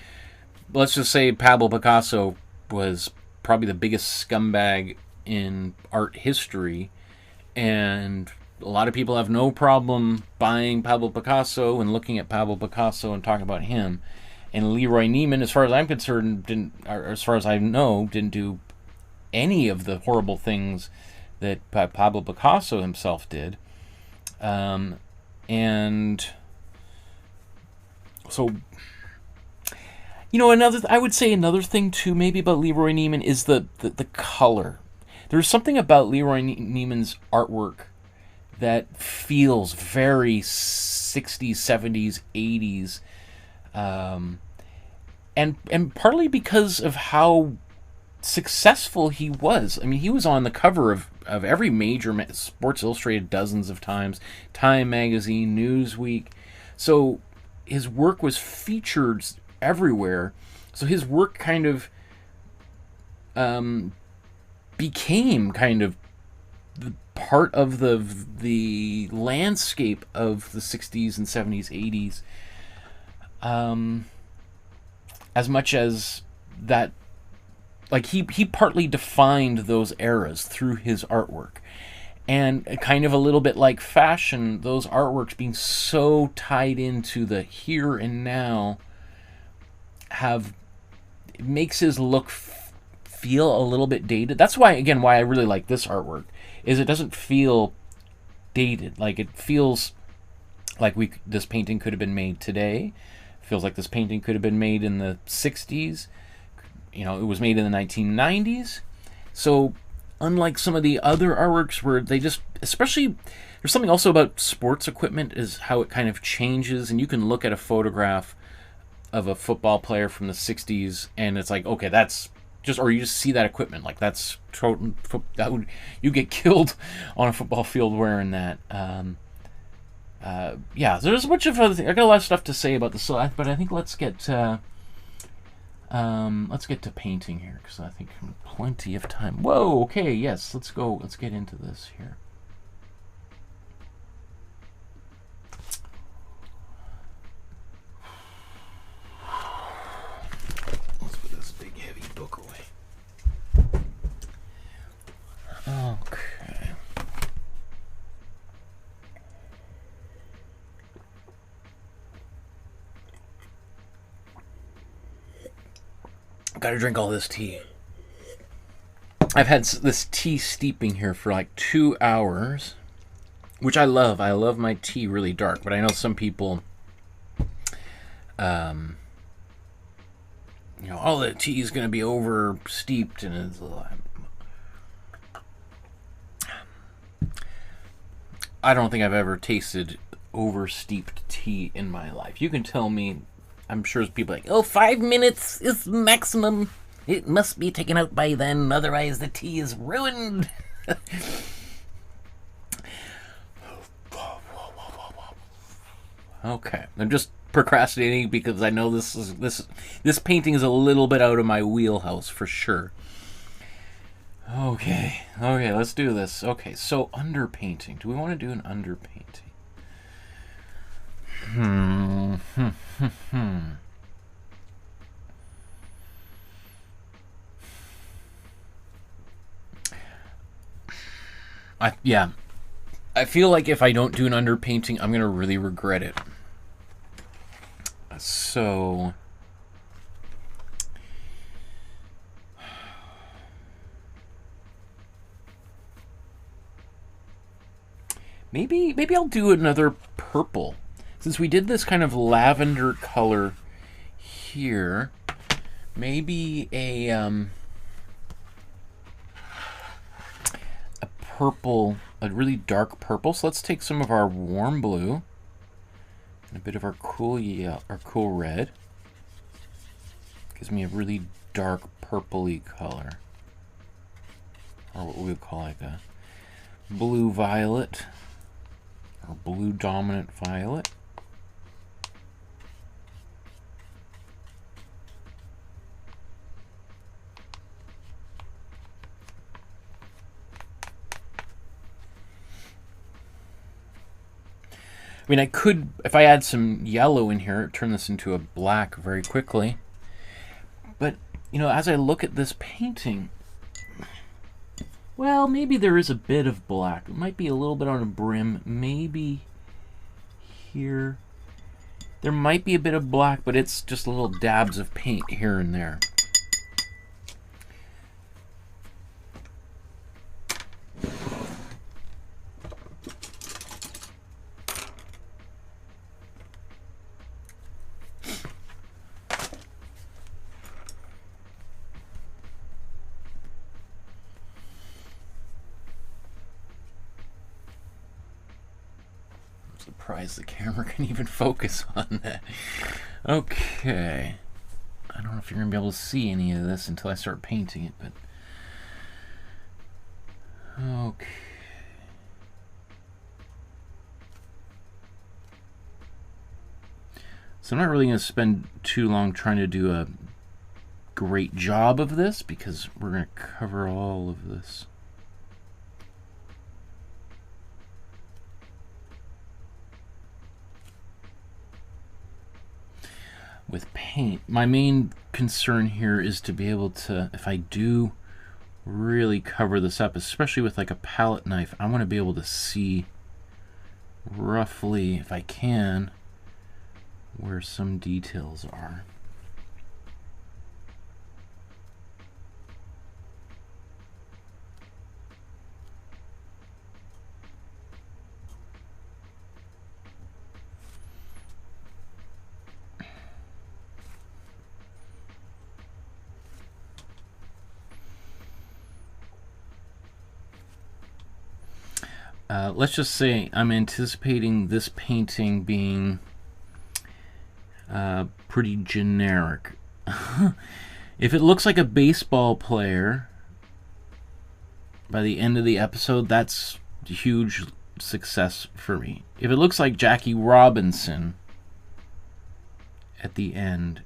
let's just say Pablo Picasso was probably the biggest scumbag in art history, and a lot of people have no problem buying Pablo Picasso and looking at Pablo Picasso and talking about him. And LeRoy Neiman, as far as I'm concerned, didn't, or as far as I know, didn't do any of the horrible things that Pablo Picasso himself did. And so, you know, I would say another thing too, maybe about LeRoy Neiman is the color. There's something about LeRoy Neiman's artwork that feels very 60s, 70s, 80s, and partly because of how successful he was. I mean, he was on the cover of every major Sports Illustrated dozens of times, Time magazine, Newsweek. So his work was featured everywhere. So his work kind of became kind of the part of the landscape of the 60s and 70s, 80s. As much as that, like, he partly defined those eras through his artwork. And kind of a little bit like fashion, those artworks being so tied into the here and now it makes his look feel a little bit dated. That's why, again, why I really like this artwork, is it doesn't feel dated. Like, it feels like this painting could have been made today. It feels like this painting could have been made in the 60s. You know, it was made in the 1990s. So unlike some of the other artworks where they just, especially, there's something also about sports equipment, is how it kind of changes. And you can look at a photograph of a football player from the 60s and it's like, okay, that's just, or you just see that equipment, like that's, you get killed on a football field wearing that. Yeah, there's a bunch of other things. I got a lot of stuff to say about this, but I think let's get to painting here, because I think I have plenty of time. Whoa, okay, yes, let's go. Let's get into this here. Let's put this big heavy book away. Okay. Gotta drink all this tea. I've had this tea steeping here for like 2 hours, which I love. I love my tea really dark, but I know some people, you know, all the tea is going to be over steeped, and it's I don't think I've ever tasted over steeped tea in my life. You can tell me. I'm sure there's people like, oh, 5 minutes is maximum. It must be taken out by then, otherwise the tea is ruined. Okay, I'm just procrastinating because I know this painting is a little bit out of my wheelhouse for sure. Okay, let's do this. Okay, so underpainting. Do we want to do an underpainting? Yeah. I feel like if I don't do an underpainting, I'm going to really regret it. So maybe I'll do another purple. Since we did this kind of lavender color here, maybe a purple, a really dark purple. So let's take some of our warm blue and a bit of our cool yellow, our cool red. Gives me a really dark purpley color, or what we would call like a blue violet, or blue dominant violet. I mean, I could, if I add some yellow in here, turn this into a black very quickly. But, you know, as I look at this painting, well, maybe there is a bit of black. It might be a little bit on a brim. Maybe here. There might be a bit of black, but it's just little dabs of paint here and there. Surprised the camera can even focus on that. Okay. I don't know if you're going to be able to see any of this until I start painting it, but... Okay. So I'm not really going to spend too long trying to do a great job of this, because we're going to cover all of this. With paint, my main concern here is to be able to, if I do really cover this up, especially with like a palette knife, I want to be able to see roughly, if I can, where some details are. Let's just say I'm anticipating this painting being pretty generic. If it looks like a baseball player by the end of the episode, that's a huge success for me. If it looks like Jackie Robinson at the end,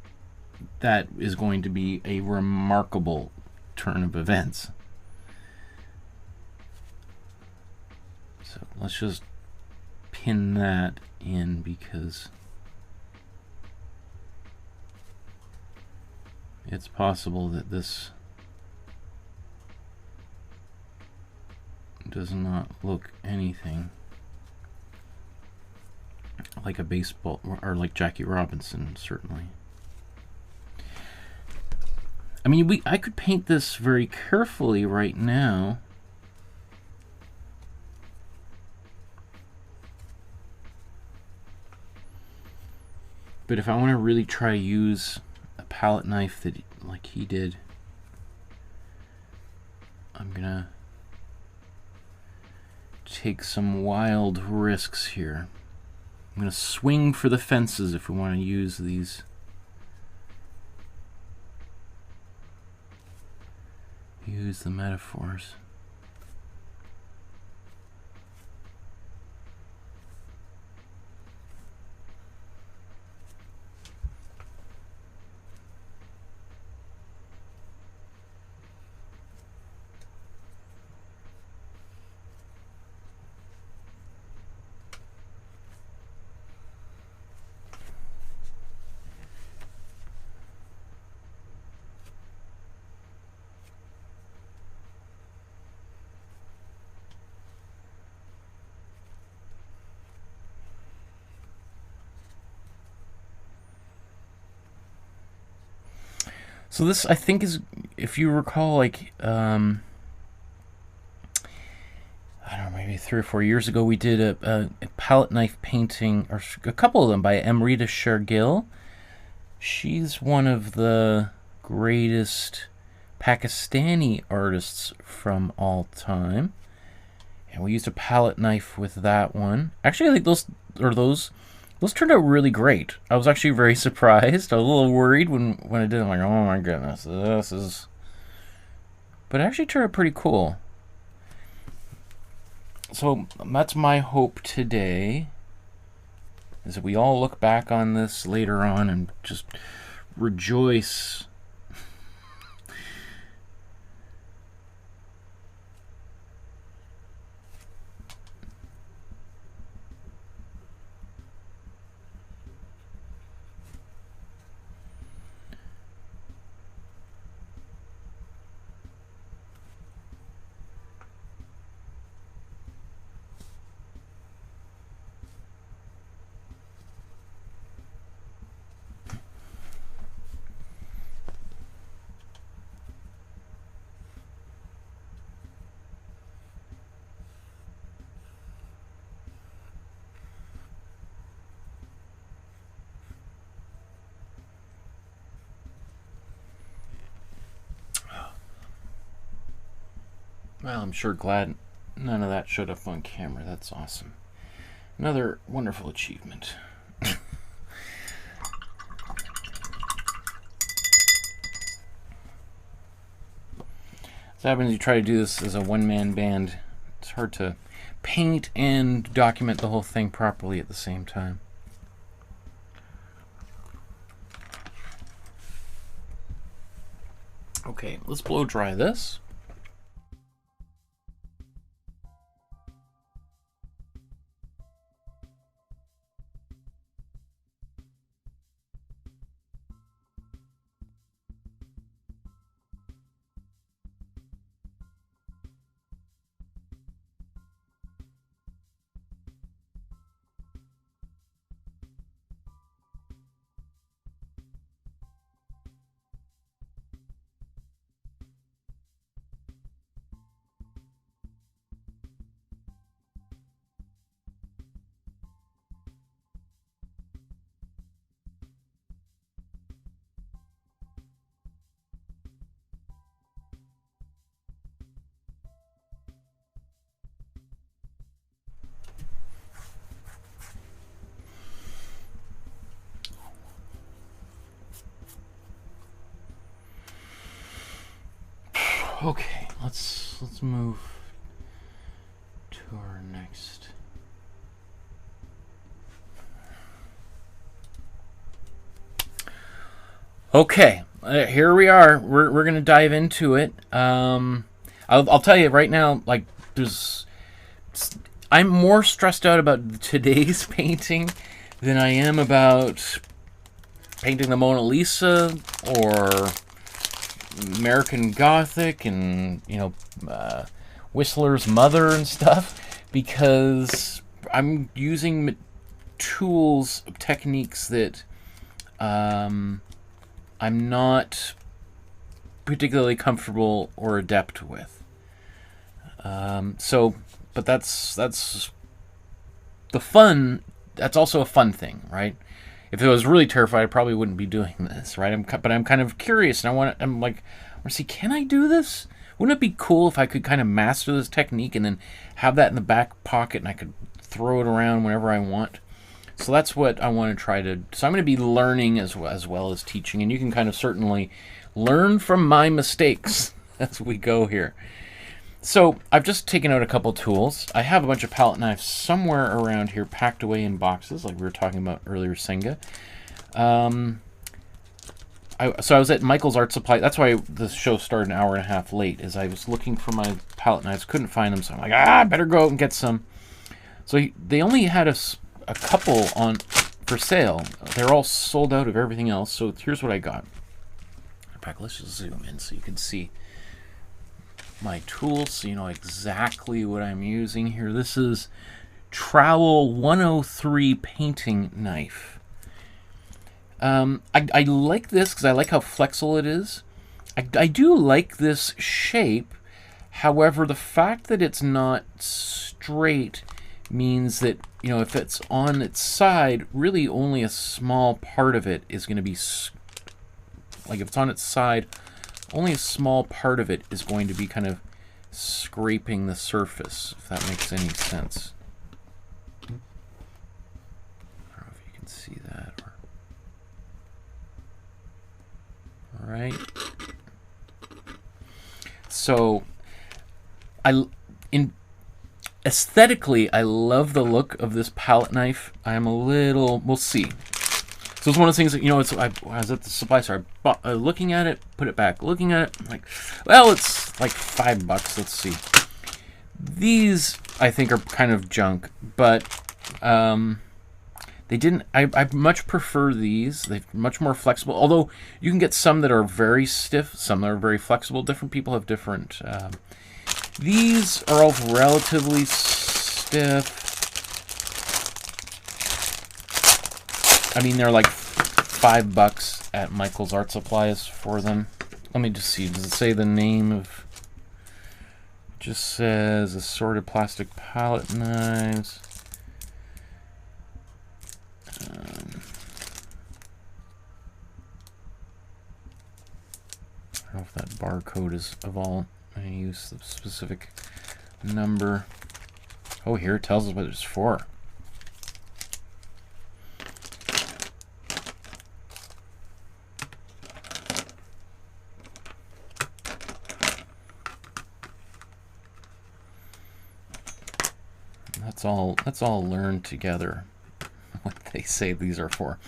that is going to be a remarkable turn of events. So let's just pin that in, because it's possible that this does not look anything like a baseball, or like Jackie Robinson, certainly. I mean, I could paint this very carefully right now. But if I want to really try to use a palette knife that, like he did, I'm gonna take some wild risks here. I'm gonna swing for the fences if we want to use these. Use the metaphors. So this, I think, is, if you recall, like, I don't know, maybe 3 or 4 years ago, we did a palette knife painting, or a couple of them, by Amrita Shergill. She's one of the greatest Pakistani artists from all time. And we used a palette knife with that one. Actually, I think those turned out really great. I was actually very surprised. I was a little worried when I did it. I'm like, oh my goodness, this is... But it actually turned out pretty cool. So that's my hope today, is that we all look back on this later on and just rejoice. Well, I'm sure glad none of that showed up on camera. That's awesome. Another wonderful achievement. So happens you try to do this as a one-man band. It's hard to paint and document the whole thing properly at the same time. Okay, let's blow dry this. Okay, let's move to our next. Okay, here we are. We're gonna dive into it. I'll tell you right now, like I'm more stressed out about today's painting than I am about painting the Mona Lisa or American Gothic and, you know, Whistler's Mother and stuff, because I'm using tools, techniques that I'm not particularly comfortable or adept with. But that's the fun. That's also a fun thing, right? If I was really terrified, I probably wouldn't be doing this, right? But I'm kind of curious, and I want to see, can I do this? Wouldn't it be cool if I could kind of master this technique and then have that in the back pocket and I could throw it around whenever I want? So that's what I want to try to. So I'm going to be learning as well as teaching, and you can kind of certainly learn from my mistakes as we go here. So I've just taken out a couple tools. I have a bunch of palette knives somewhere around here packed away in boxes, like we were talking about earlier, Senga. So I was at Michael's Art Supply. That's why the show started an hour and a half late, is I was looking for my palette knives, couldn't find them, so I'm like, I better go out and get some. So they only had a couple on for sale. They're all sold out of everything else, so here's what I got. In fact, let's just zoom in so you can see my tools, so you know exactly what I'm using here. This is Trowel 103 painting knife. I like this because I like how flexible it is. I do like this shape. However, the fact that it's not straight means that, you know, if it's on its side, really only a small part of it is going to be, like if it's on its side, only a small part of it is going to be kind of scraping the surface, if that makes any sense. I don't know if you can see that. All right. So, aesthetically, I love the look of this palette knife. I'm a little, we'll see. So it's one of those things that, you know, I was at the supply store, looking at it, put it back, looking at it, I'm like, well, it's like $5. Let's see. These, I think, are kind of junk, but they didn't. I much prefer these. They're much more flexible. Although you can get some that are very stiff, some that are very flexible. Different people have different. These are all relatively stiff. I mean, they're like $5 at Michael's Art Supplies for them. Let me just see. Does it say the name of? It just says assorted plastic palette knives. I don't know if that barcode is of all I use the specific number. Oh, here it tells us what it's for. That's all learned together. What they say these are for.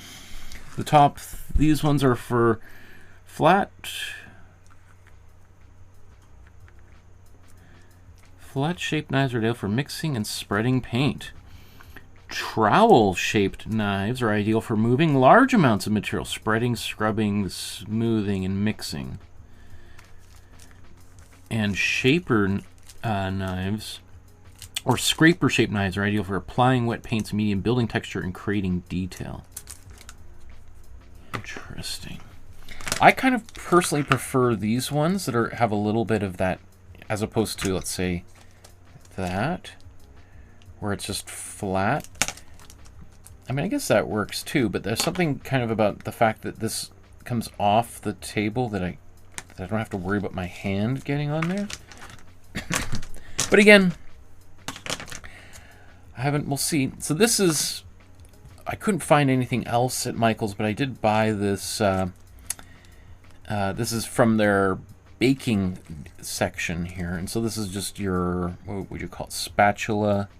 The top, these ones are for flat shaped knives are ideal for mixing and spreading paint. Trowel shaped knives are ideal for moving large amounts of material, spreading, scrubbing, smoothing, and mixing. And shaper knives, or scraper-shaped knives, are ideal for applying wet paints, medium, building texture, and creating detail. Interesting. I kind of personally prefer these ones that have a little bit of that, as opposed to, let's say, that, where it's just flat. I mean, I guess that works too, but there's something kind of about the fact that this comes off the table that I don't have to worry about my hand getting on there. But again, we'll see. So this is, I couldn't find anything else at Michael's, but I did buy this. This is from their baking section here, and so this is just your, what would you call it, spatula,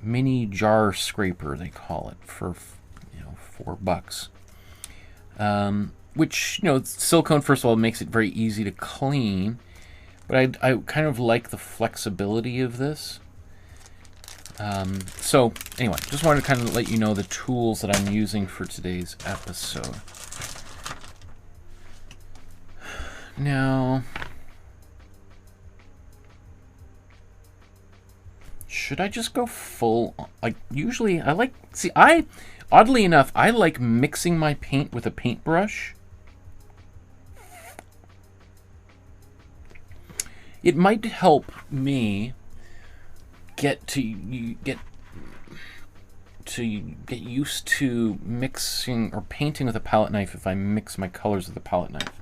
mini jar scraper, they call it, for, you know, $4. Which, you know, silicone, first of all, makes it very easy to clean, but I kind of like the flexibility of this. So anyway, just wanted to kind of let you know the tools that I'm using for today's episode. Now, should I just go full? Like, usually I like, see, oddly enough, I like mixing my paint with a paintbrush. It might help me get used to mixing or painting with a palette knife if I mix my colors with a palette knife.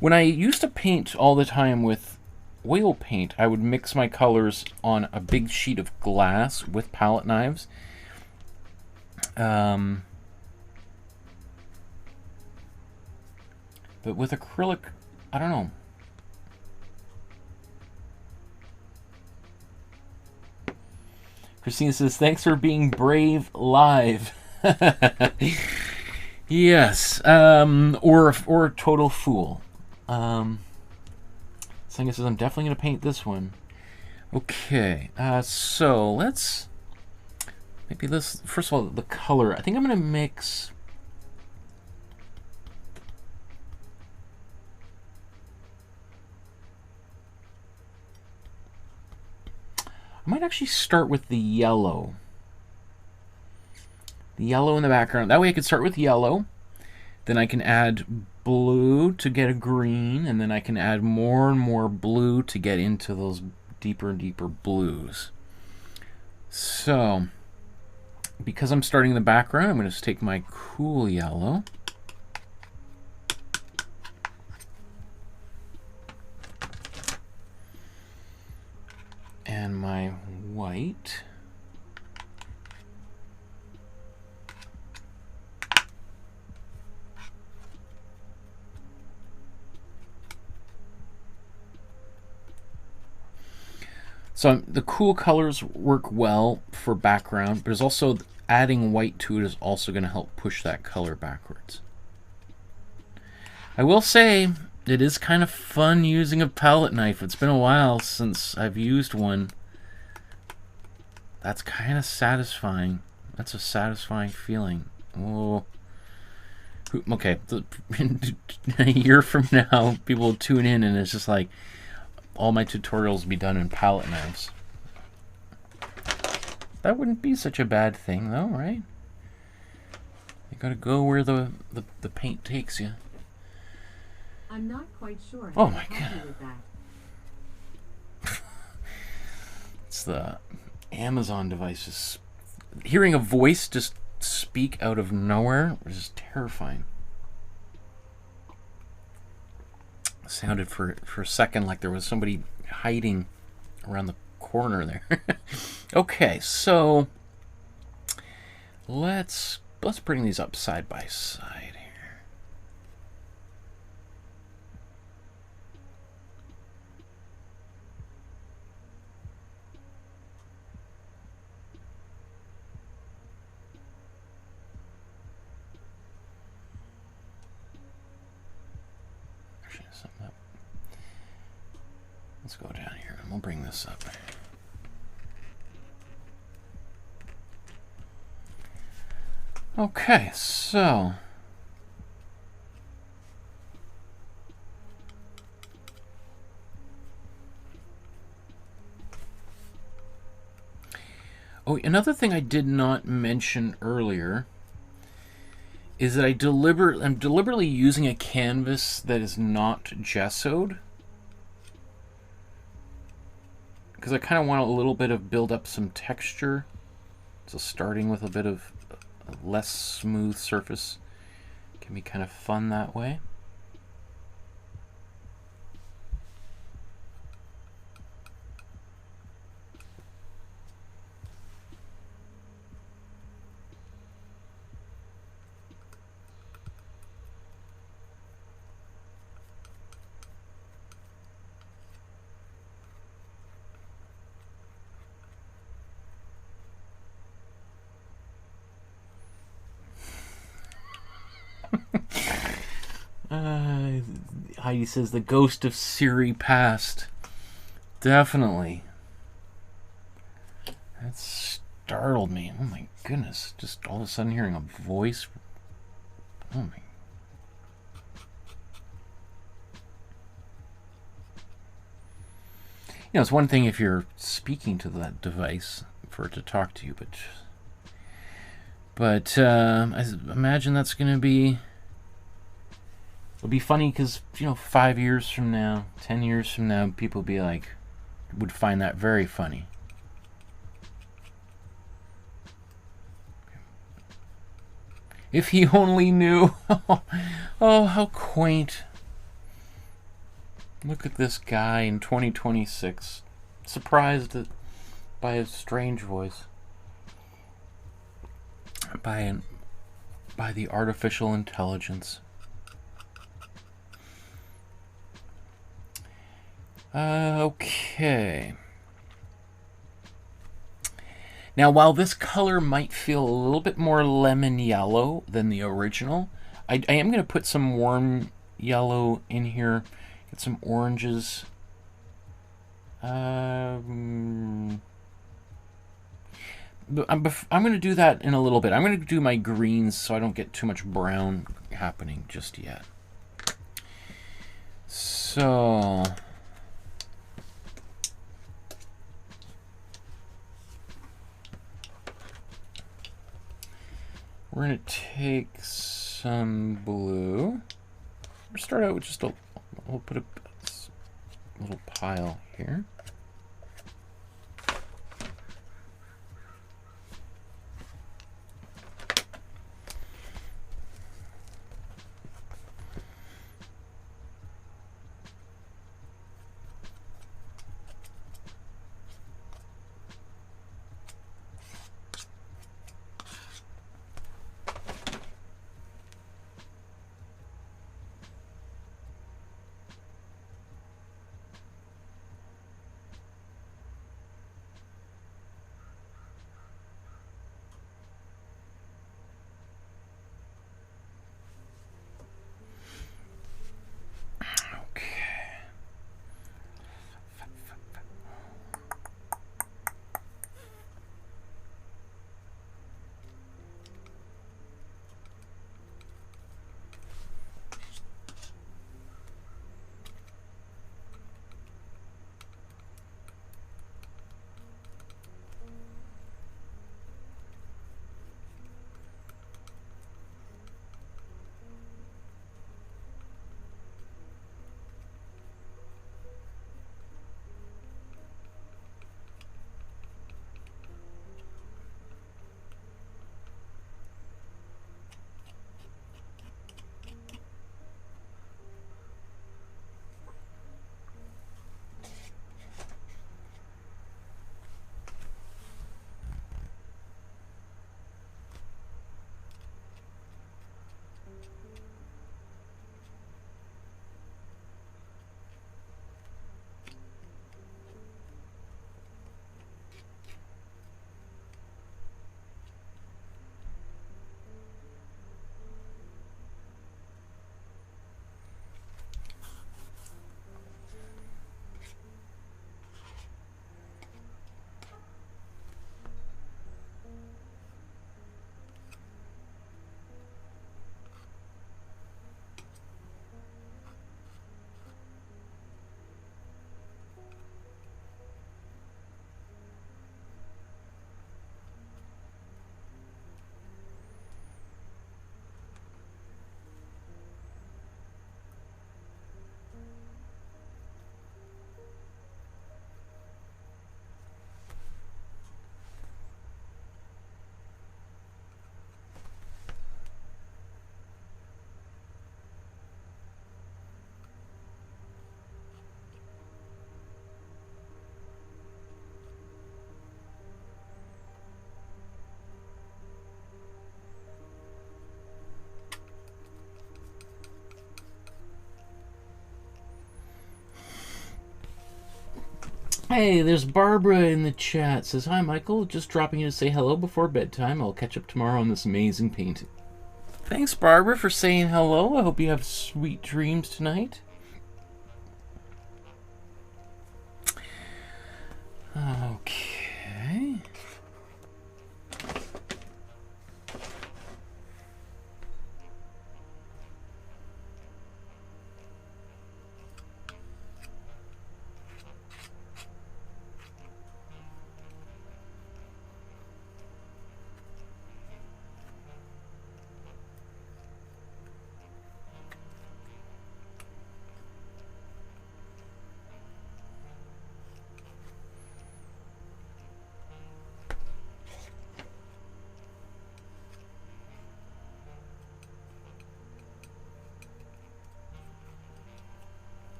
When I used to paint all the time with oil paint, I would mix my colors on a big sheet of glass with palette knives. But with acrylic, I don't know. Christina says, thanks for being brave live. Yes, or a total fool. Senga says, I'm definitely going to paint this one. Okay, so let's, maybe this, first of all, the color. I think I'm going to mix, I might actually start with the yellow. The yellow in the background. That way I can start with yellow. Then I can add blue to get a green. And then I can add more and more blue to get into those deeper and deeper blues. So, because I'm starting in the background, I'm going to just take my cool yellow. And my white. So the cool colors work well for background, but there's also adding white to it is also going to help push that color backwards. I will say it is kind of fun using a palette knife. It's been a while since I've used one. That's kind of satisfying. That's a satisfying feeling. Oh. Okay, a year from now, people will tune in and it's just like, all my tutorials will be done in palette knives. That wouldn't be such a bad thing, though, right? You gotta go where the paint takes you. I'm not quite sure. Oh my god. It's the Amazon devices. Hearing a voice just speak out of nowhere is just terrifying. Sounded for a second like there was somebody hiding around the corner there. Okay, so let's bring these up side by side here. Actually, something up. Let's go down here and we'll bring this up. Okay, so another thing I did not mention earlier is that I'm deliberately using a canvas that is not gessoed, because I kind of want a little bit of build up some texture. So starting with a bit of a less smooth surface can be kind of fun that way. Heidi says the ghost of Siri passed. Definitely. That startled me. Oh my goodness. Just all of a sudden hearing a voice. Oh my. You know, it's one thing if you're speaking to that device for it to talk to you, but I imagine that's going to be... It'll be funny because, you know, 5 years from now, 10 years from now, people be like, would find that very funny. If he only knew. Oh, how quaint. Look at this guy in 2026, surprised by his strange voice. By the artificial intelligence. Okay. Now, while this color might feel a little bit more lemon yellow than the original, I am going to put some warm yellow in here. Get some oranges. I'm going to do that in a little bit. I'm going to do my greens so I don't get too much brown happening just yet. So... we're going to take some blue. We'll start out with just we'll put a little pile here. Hi, there's Barbara in the chat. Says, hi, Michael. Just dropping in to say hello before bedtime. I'll catch up tomorrow on this amazing painting. Thanks, Barbara, for saying hello. I hope you have sweet dreams tonight. Okay.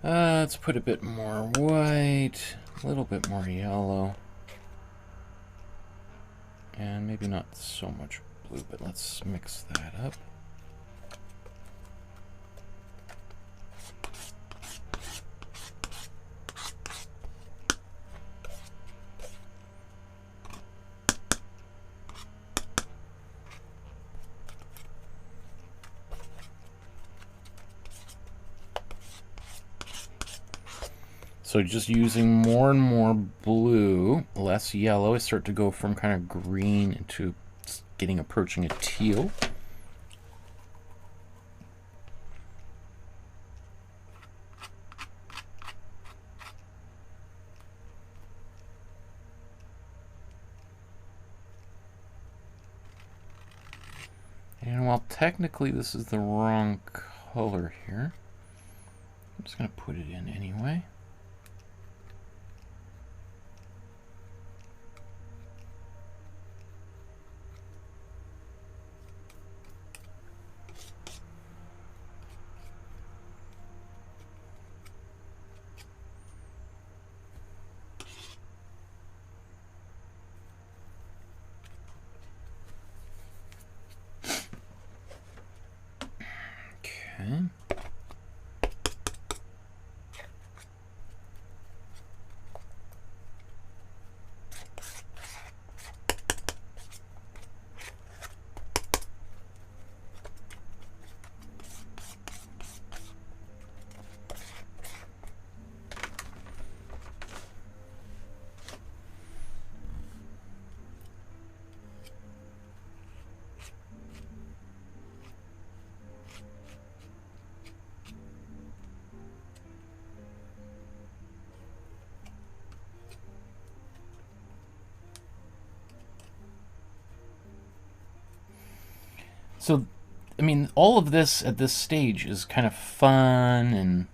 Let's put a bit more white, a little bit more yellow, and maybe not so much blue, but let's mix that up. So just using more and more blue, less yellow, I start to go from kind of green into approaching a teal. And while technically this is the wrong color here, I'm just going to put it in anyway. Okay. So, I mean, all of this at this stage is kind of fun, and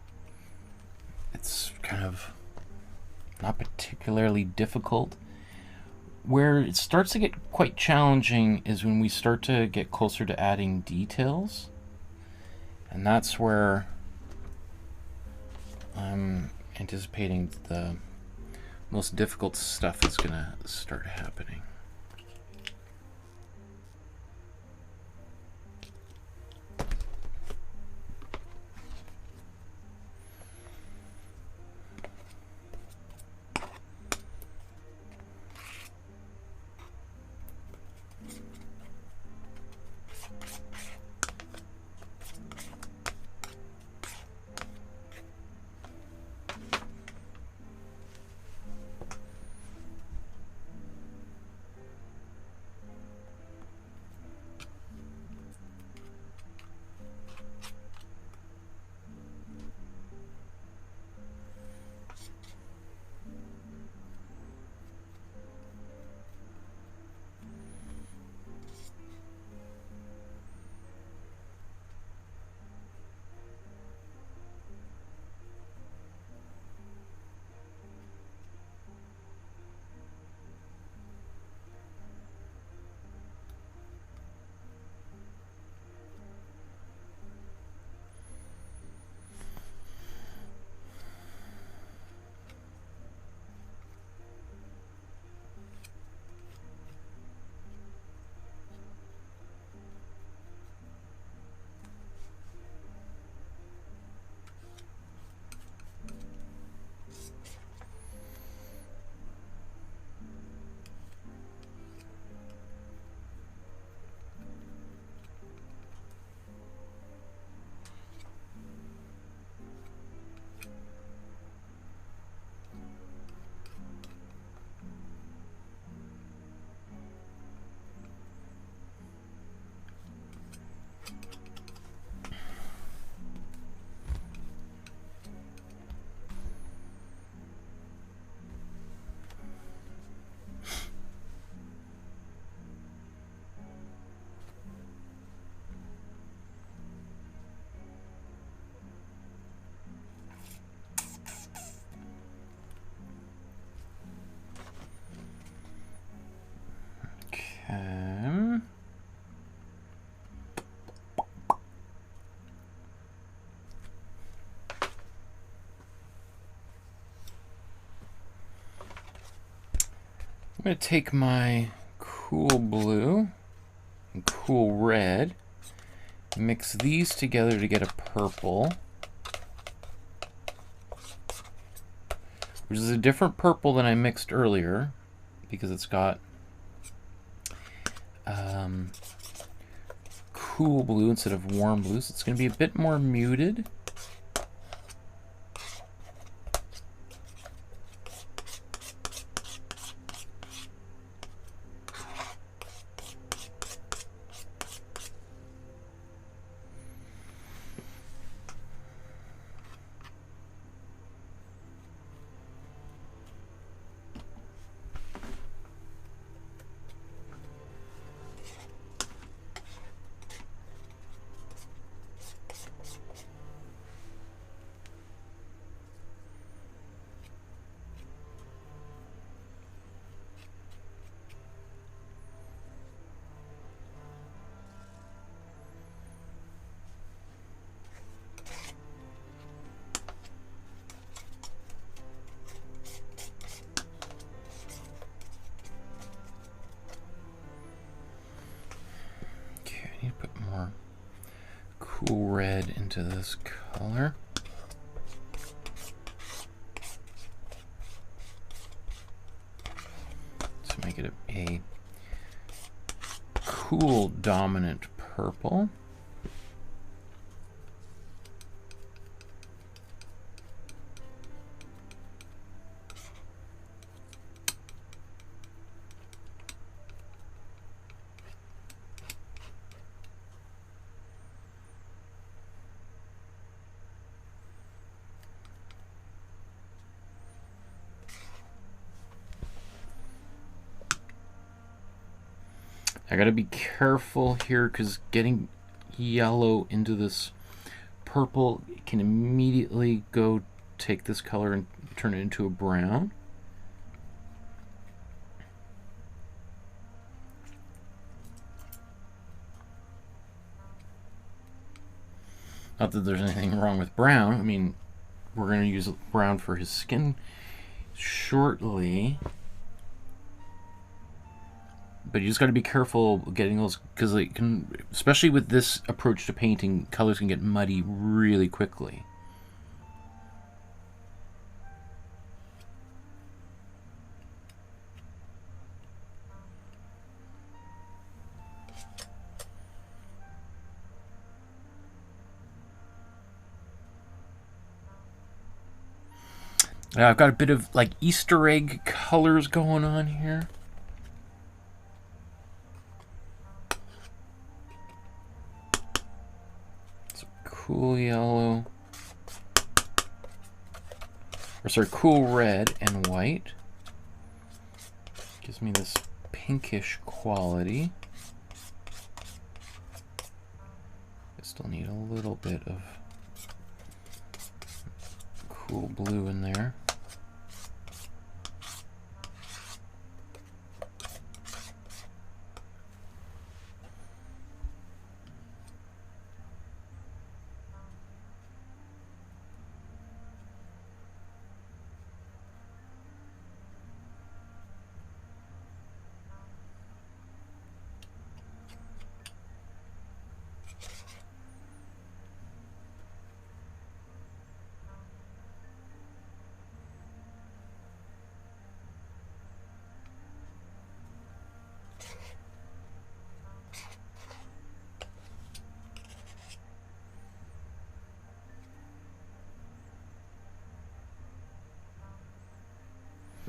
it's kind of not particularly difficult. Where it starts to get quite challenging is when we start to get closer to adding details. And that's where I'm anticipating the most difficult stuff is going to start happening. Okay. I'm going to take my cool blue and cool red, mix these together to get a purple, which is a different purple than I mixed earlier because it's got cool blue instead of warm blue, so it's going to be a bit more muted. Cool red into this color. To make it a cool dominant purple. I gotta be careful here because getting yellow into this purple can immediately go take this color and turn it into a brown. Not that there's anything wrong with brown. I mean, we're going to use brown for his skin shortly. But you just got to be careful getting those, because they can, especially with this approach to painting, colors can get muddy really quickly. I've got a bit of like Easter egg colors going on here. It's cool yellow. Or sorry, cool red and white. Gives me this pinkish quality. I still need a little bit of cool blue in there.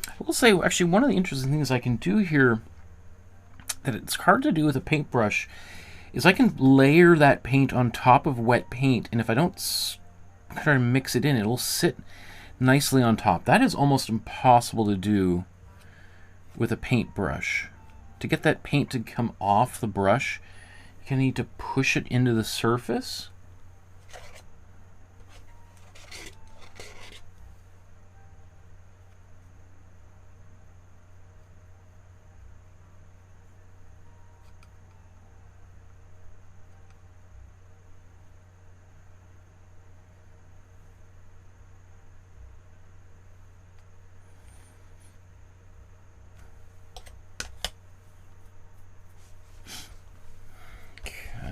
I will say, actually, one of the interesting things I can do here that it's hard to do with a paintbrush is I can layer that paint on top of wet paint, and if I don't try to mix it in, it'll sit nicely on top. That is almost impossible to do with a paintbrush. To get that paint to come off the brush, you need to push it into the surface.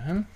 again.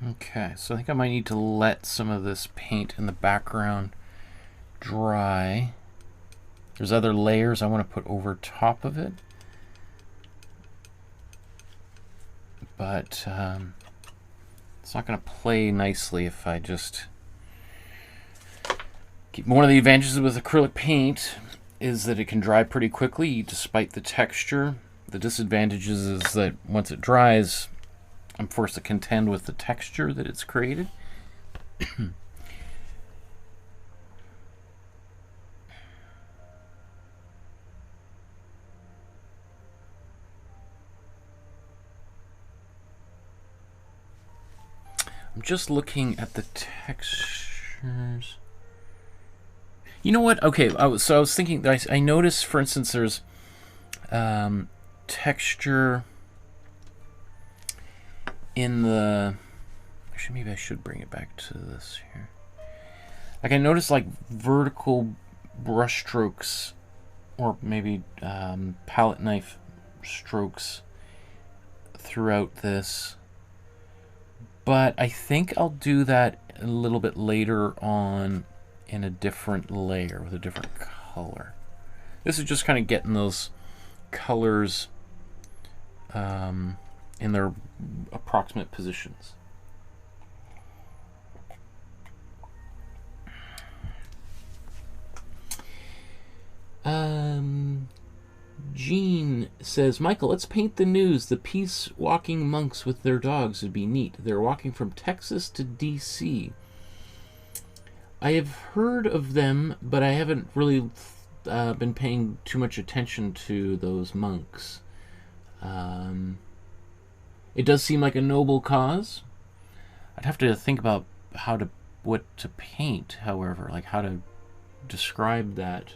Okay, so I think I might need to let some of this paint in the background dry. There's other layers I want to put over top of it. But it's not going to play nicely if I just keep. One of the advantages with acrylic paint is that it can dry pretty quickly despite the texture. The disadvantages is that once it dries, I'm forced to contend with the texture that it's created. I'm just looking at the textures. You know what? Okay, so I was thinking, I noticed, for instance, there's texture in the... Actually, maybe I should bring it back to this here. Like, I noticed, like, vertical brush strokes, or maybe palette knife strokes throughout this. But I think I'll do that a little bit later on in a different layer with a different color. This is just kind of getting those colors in their approximate positions. Jean says, Michael, let's paint the news. The peace walking monks with their dogs would be neat. They're walking from Texas to DC. I have heard of them, but I haven't really been paying too much attention to those monks. It does seem like a noble cause. I'd have to think about what to paint, however, like how to describe that.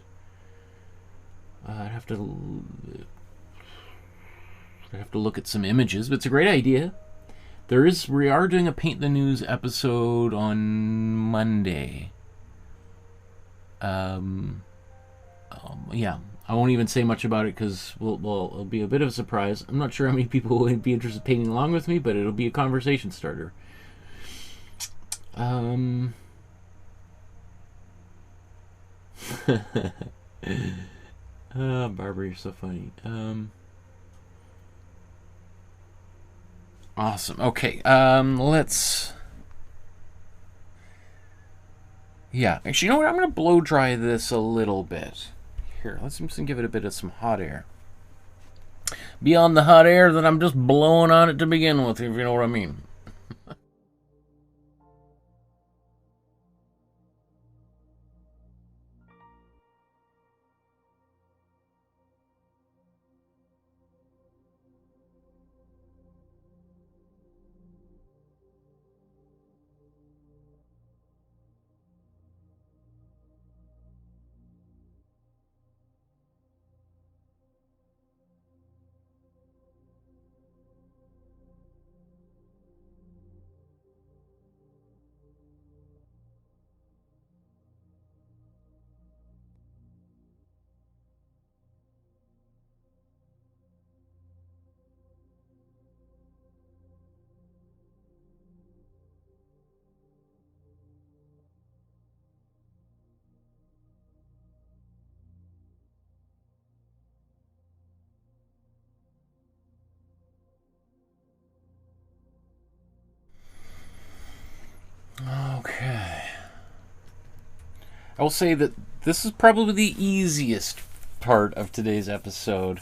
I'd have to look at some images, but it's a great idea. We are doing a Paint the News episode on Monday. Yeah, I won't even say much about it because it'll be a bit of a surprise. I'm not sure how many people will be interested in painting along with me, but it'll be a conversation starter. Barbara, you're so funny. Awesome. Okay, let's Yeah, actually, you know what? I'm going to blow dry this a little bit. Here, let's just give it a bit of some hot air. Beyond the hot air that I'm just blowing on it to begin with, if you know what I mean. Okay. I will say that this is probably the easiest part of today's episode.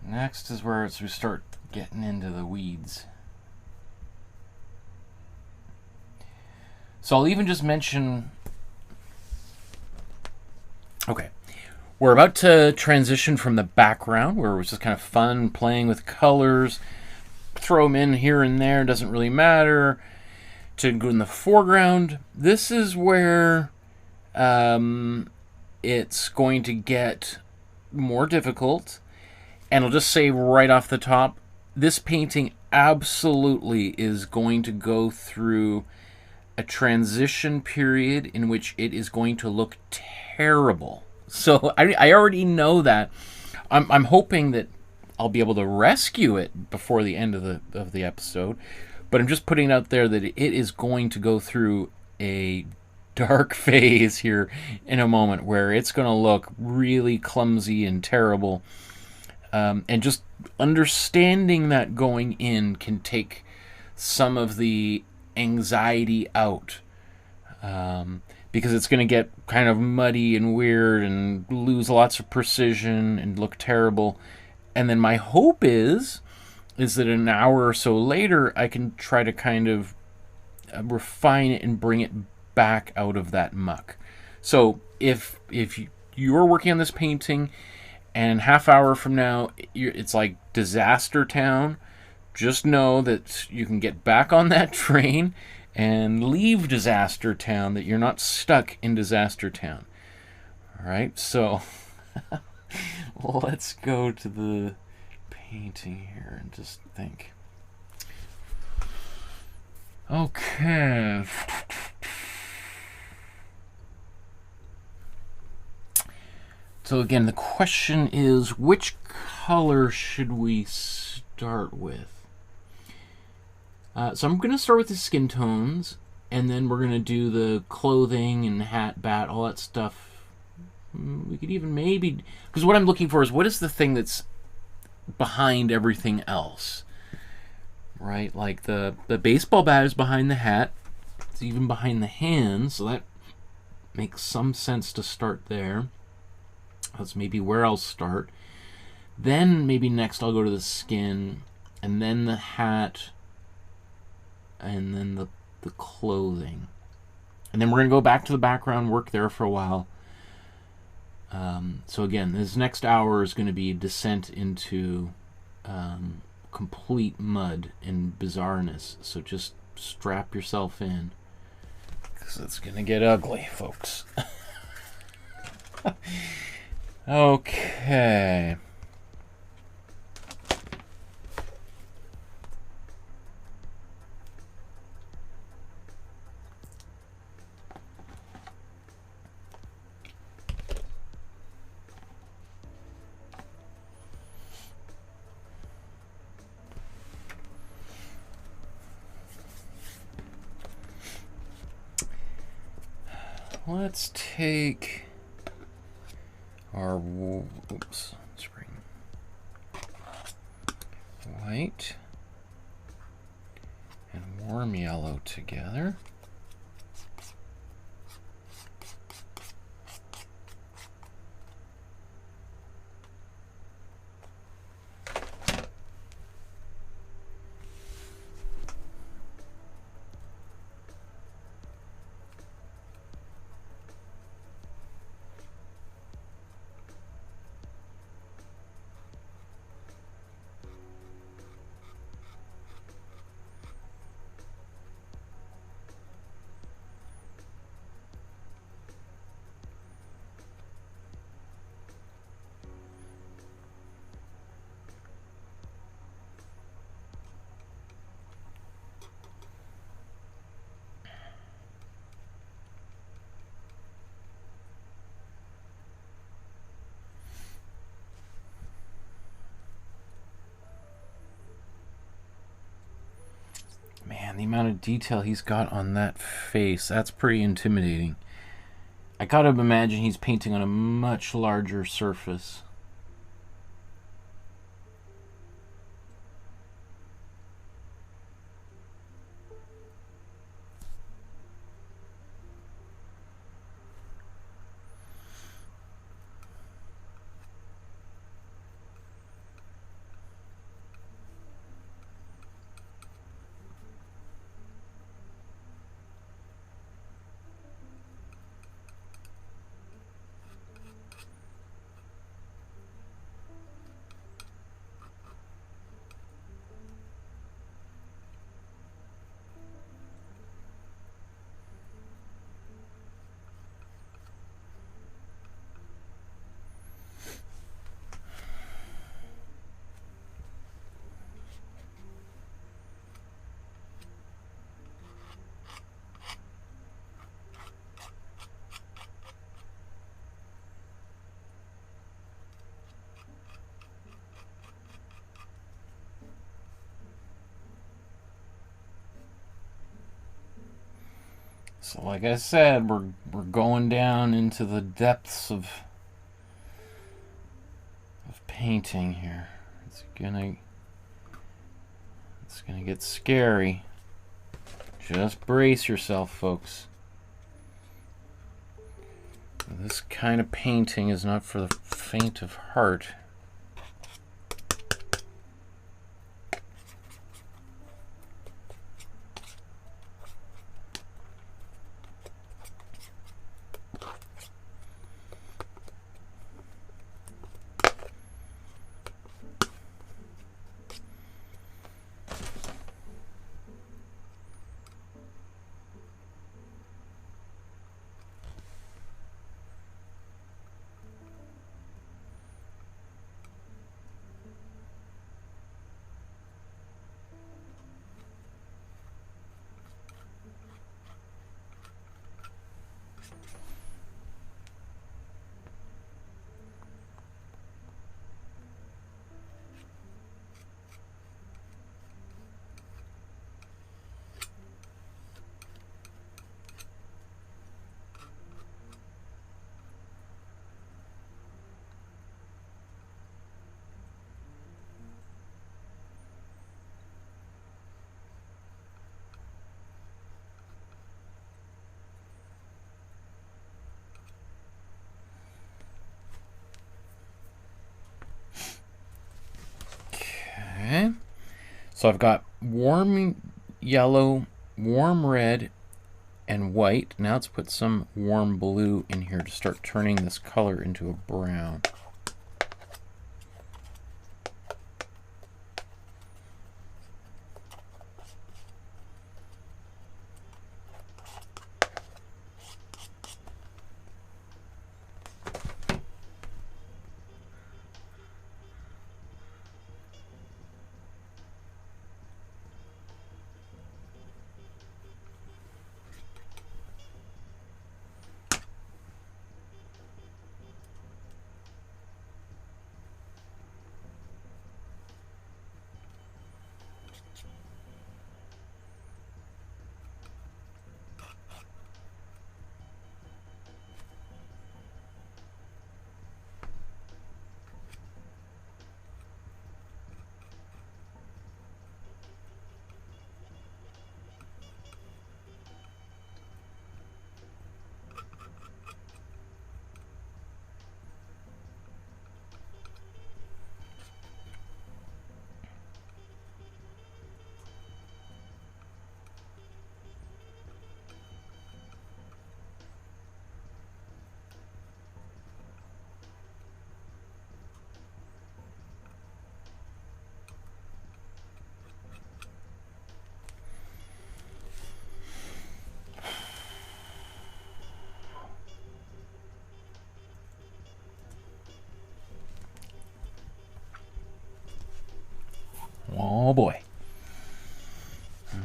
Next is where we start getting into the weeds. So I'll even just mention... Okay. We're about to transition from the background, where it was just kind of fun playing with colors, throw them in here and there, doesn't really matter, to go in the foreground. This is where it's going to get more difficult. And I'll just say right off the top, this painting absolutely is going to go through a transition period in which it is going to look terrible. So I already know that. I'm hoping that I'll be able to rescue it before the end of the episode, but I'm just putting it out there that it is going to go through a dark phase here in a moment where it's going to look really clumsy and terrible. And just understanding that going in can take some of the anxiety out. Because it's going to get kind of muddy and weird and lose lots of precision and look terrible. And then my hope is that an hour or so later, I can try to kind of refine it and bring it back out of that muck. So if you're working on this painting and half hour from now, it's like Disaster Town, just know that you can get back on that train and leave Disaster Town, that you're not stuck in Disaster Town. All right, so let's go to the painting here and just think. Okay. So again, the question is, which color should we start with? So I'm going to start with the skin tones, and then we're going to do the clothing and hat, bat, all that stuff. We could even maybe... Because what I'm looking for is, what is the thing that's behind everything else? Right? Like the baseball bat is behind the hat. It's even behind the hands, so that makes some sense to start there. That's maybe where I'll start. Then maybe next I'll go to the skin, and then the hat, and then the clothing. And then we're going to go back to the background, work there for a while. So again, this next hour is going to be descent into complete mud and bizarreness. So just strap yourself in, because it's going to get ugly, folks. Okay. Let's take our, oops, let's bring white and warm yellow together. Man, the amount of detail he's got on that face, that's pretty intimidating. I gotta imagine he's painting on a much larger surface. So like I said, we're going down into the depths of painting here. It's gonna get scary. Just brace yourself, folks. This kind of painting is not for the faint of heart. Okay, so I've got warm yellow, warm red, and white. Now let's put some warm blue in here to start turning this color into a brown. Oh boy.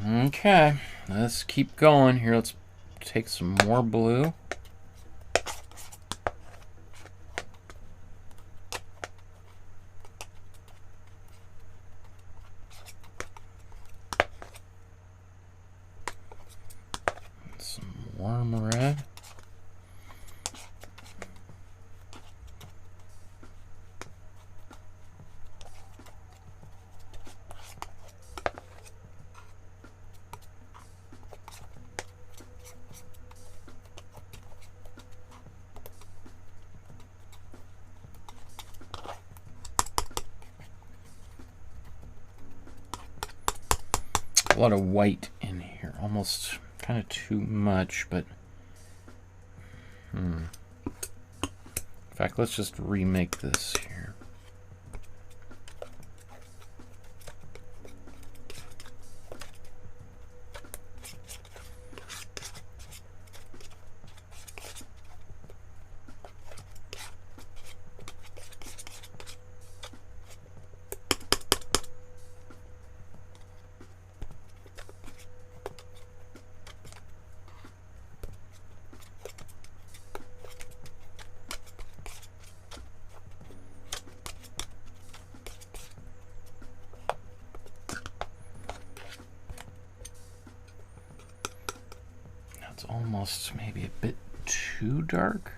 Okay, let's keep going here. Let's take some more blue. Some warm red. A lot of white in here, almost kind of too much, but in fact, let's just remake this here. It's almost maybe a bit too dark.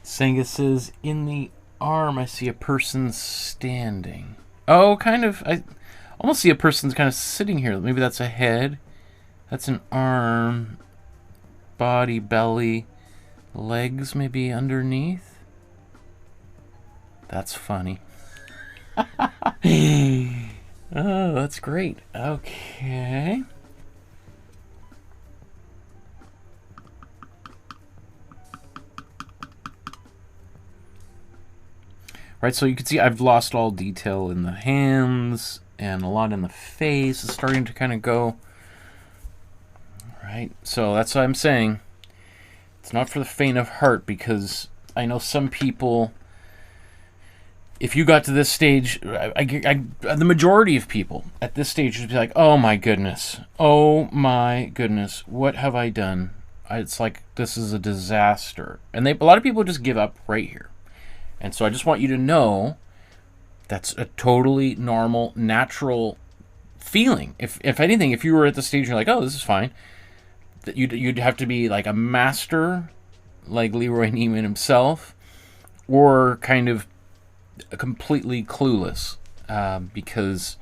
Senga says, in the arm, I see a person standing. Oh, kind of. I almost see a person's kind of sitting here. Maybe that's a head. That's an arm. Body, belly. Legs maybe underneath. That's funny. Oh, that's great. Okay. Right, so you can see I've lost all detail in the hands and a lot in the face. It's starting to kind of go. Right, so that's what I'm saying. It's not for the faint of heart, because I know some people, if you got to this stage, the majority of people at this stage would be like, oh my goodness, what have I done? It's like, this is a disaster. And a lot of people just give up right here. And so I just want you to know that's a totally normal, natural feeling. If anything, if you were at the stage you're like, oh, this is fine, that you'd have to be like a master, like LeRoy Neiman himself, or kind of completely clueless because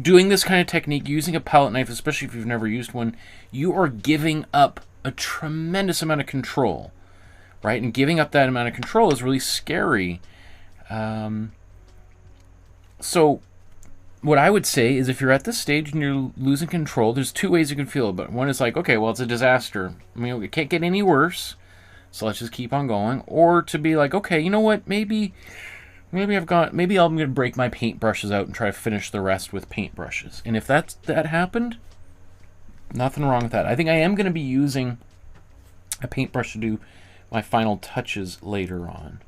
doing this kind of technique, using a palette knife, especially if you've never used one, you are giving up a tremendous amount of control, right? And giving up that amount of control is really scary. So what I would say is if you're at this stage and you're losing control, there's two ways you can feel about it. One is like, okay, well, it's a disaster. I mean, it can't get any worse, so let's just keep on going. Or to be like, okay, you know what, maybe I'm going to break my paintbrushes out and try to finish the rest with paintbrushes. And if that happened, nothing wrong with that. I think I am going to be using a paintbrush to do my final touches later on.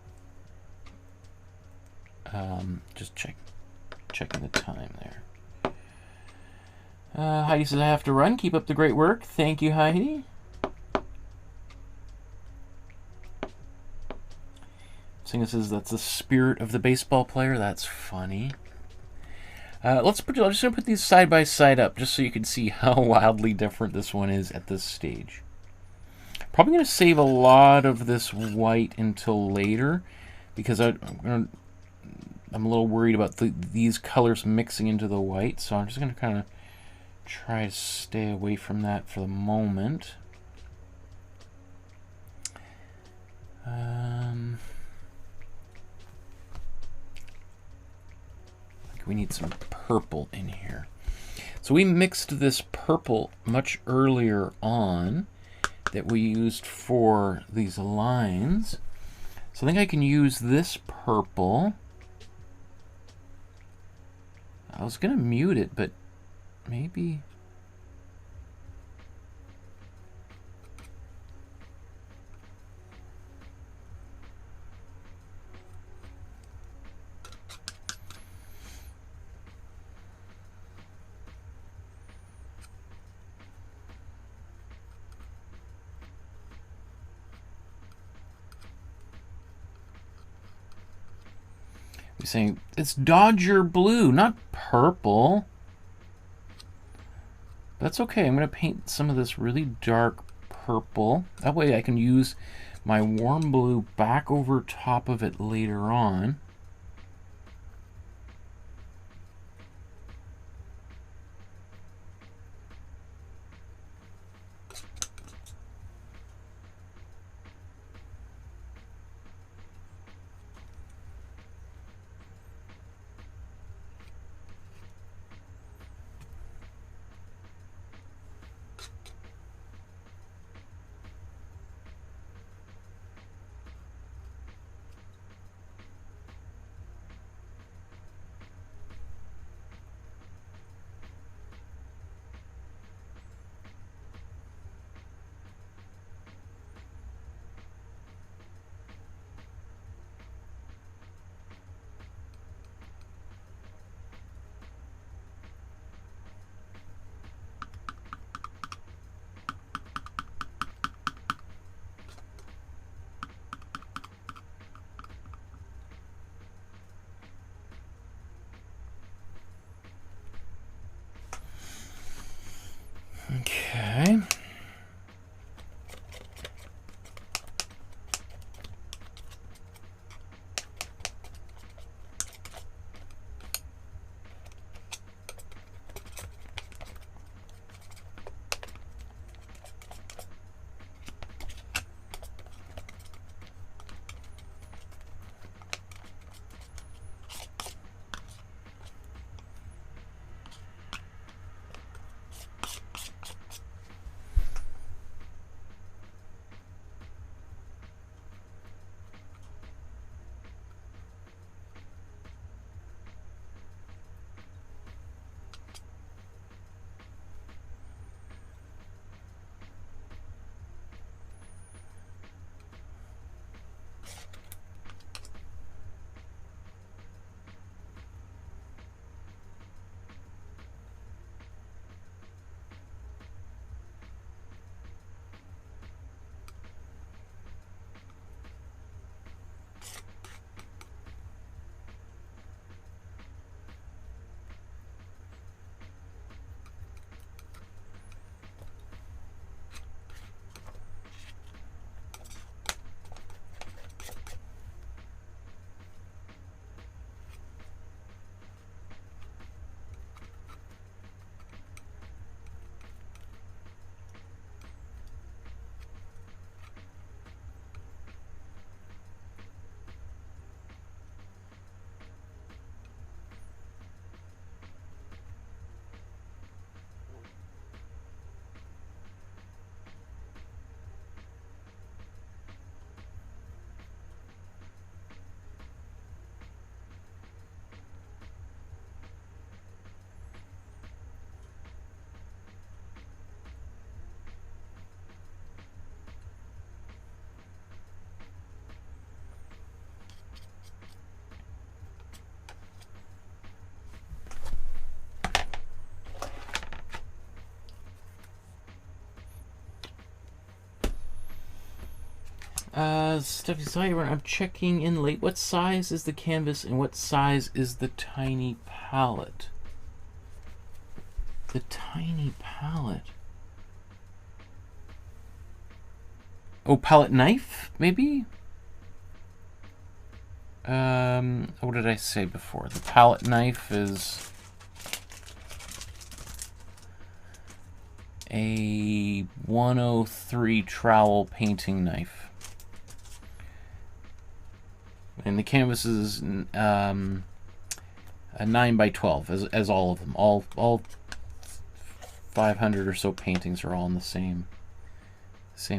Just checking the time there. Heidi says I have to run. Keep up the great work. Thank you, Heidi. Singa says that's the spirit of the baseball player. That's funny. I'm just going to put these side by side up just so you can see how wildly different this one is at this stage. Probably going to save a lot of this white until later because I'm a little worried about these colors mixing into the white, so I'm just going to kind of try to stay away from that for the moment. We need some purple in here. So we mixed this purple much earlier on that we used for these lines. So I think I can use this purple. I was going to mute it, but maybe... He's saying, it's Dodger blue, not purple. That's okay. I'm going to paint some of this really dark purple. That way I can use my warm blue back over top of it later on. Stephanie Simon, I'm checking in late. What size is the canvas and what size is the tiny palette? The tiny palette. Oh, palette knife, maybe? What did I say before? The palette knife is a 103 trowel painting knife. And the canvas is a 9 by 12, as all of them. All 500 or so paintings are all in the same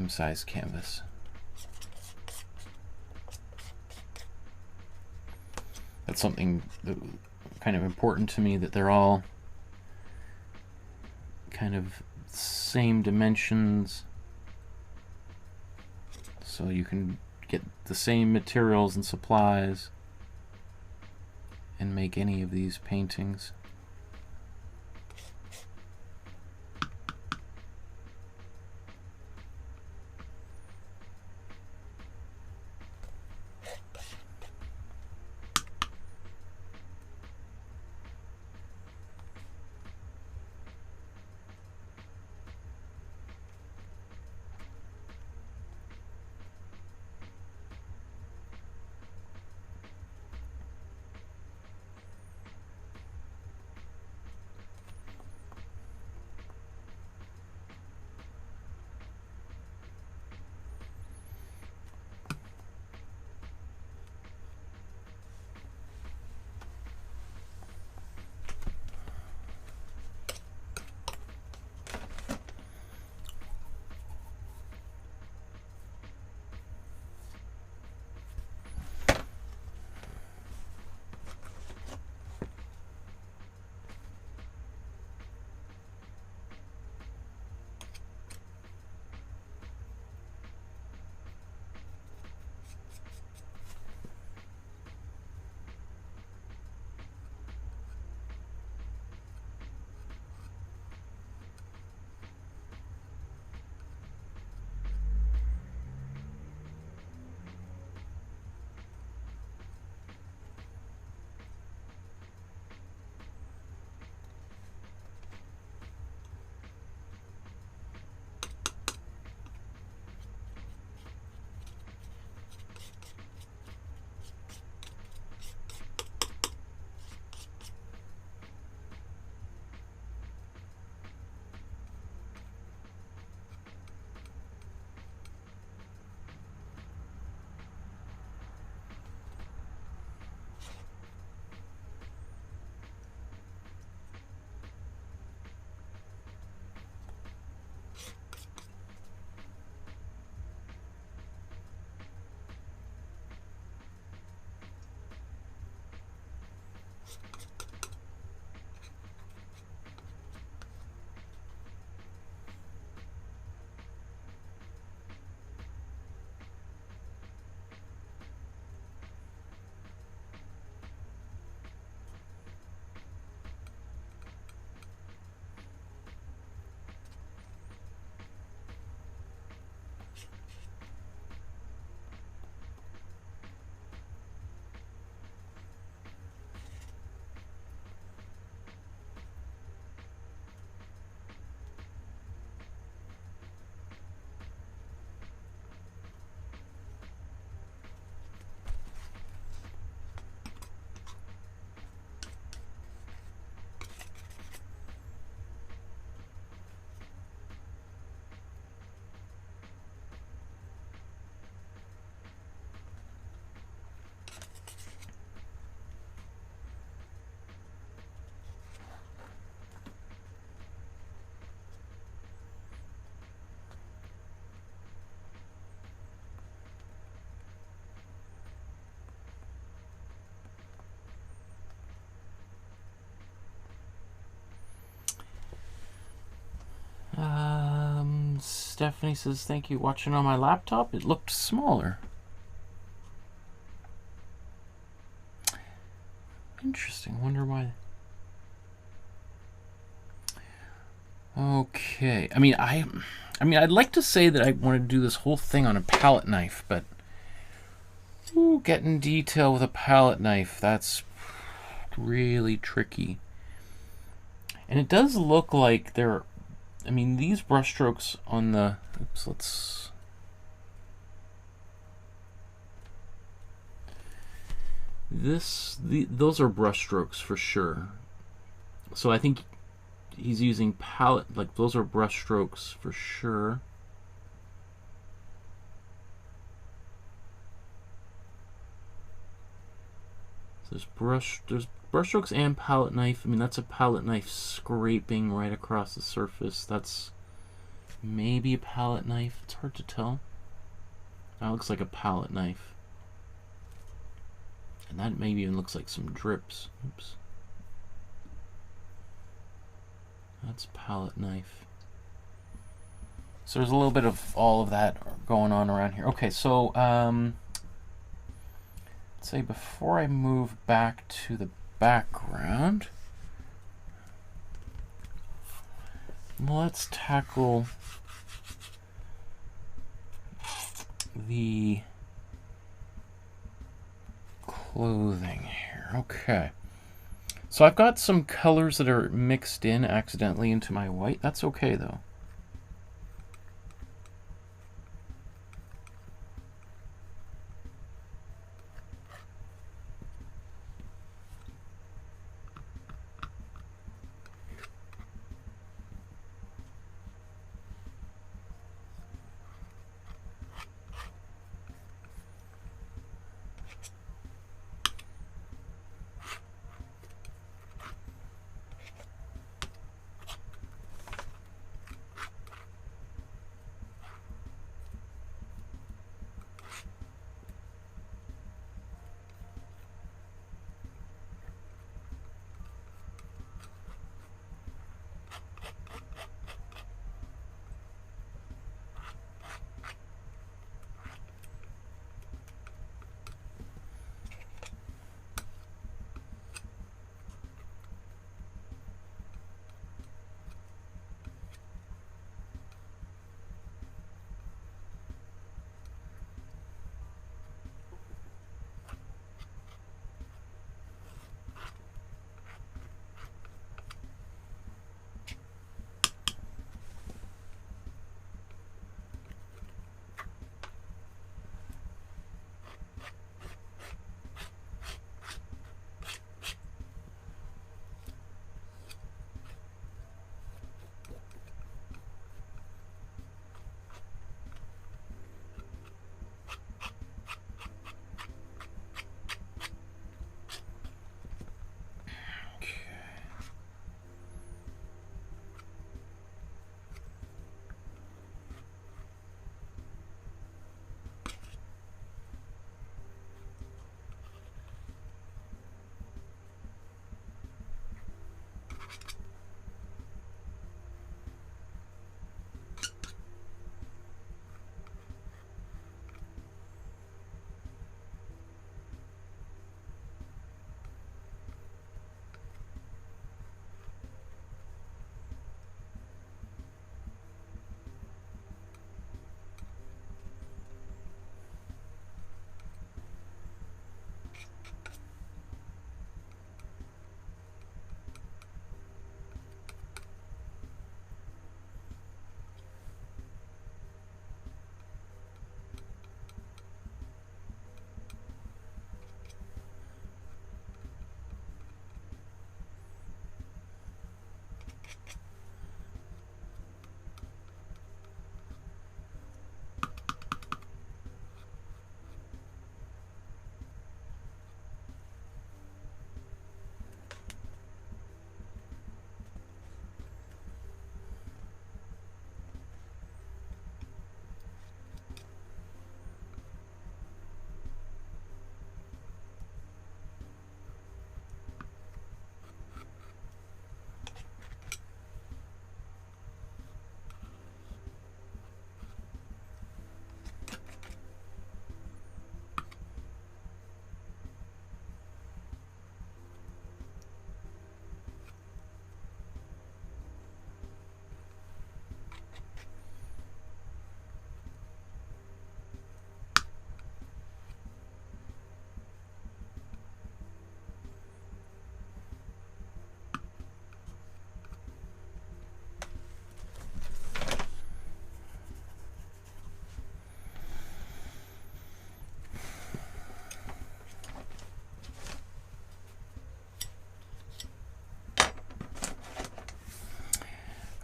size canvas. That's something that kind of important to me, that they're all kind of same dimensions, so you can get the same materials and supplies and make any of these paintings. Stephanie says, thank you. Watching on my laptop, it looked smaller. Interesting. Wonder why. Okay. I mean, I'd like to say that I want to do this whole thing on a palette knife, but Ooh, getting detail with a palette knife. That's really tricky. And it does look like there, I mean, these brushstrokes on the, oops, let's, those are brushstrokes for sure. So I think he's using palette, like those are brushstrokes for sure. So there's brushstrokes and palette knife. I mean, that's a palette knife scraping right across the surface. That's maybe a palette knife. It's hard to tell. That looks like a palette knife. And that maybe even looks like some drips. Oops. That's palette knife. So there's a little bit of all of that going on around here. Okay, so let's say before I move back to the background, let's tackle the clothing here. Okay. So I've got some colors that are mixed in accidentally into my white. That's okay though.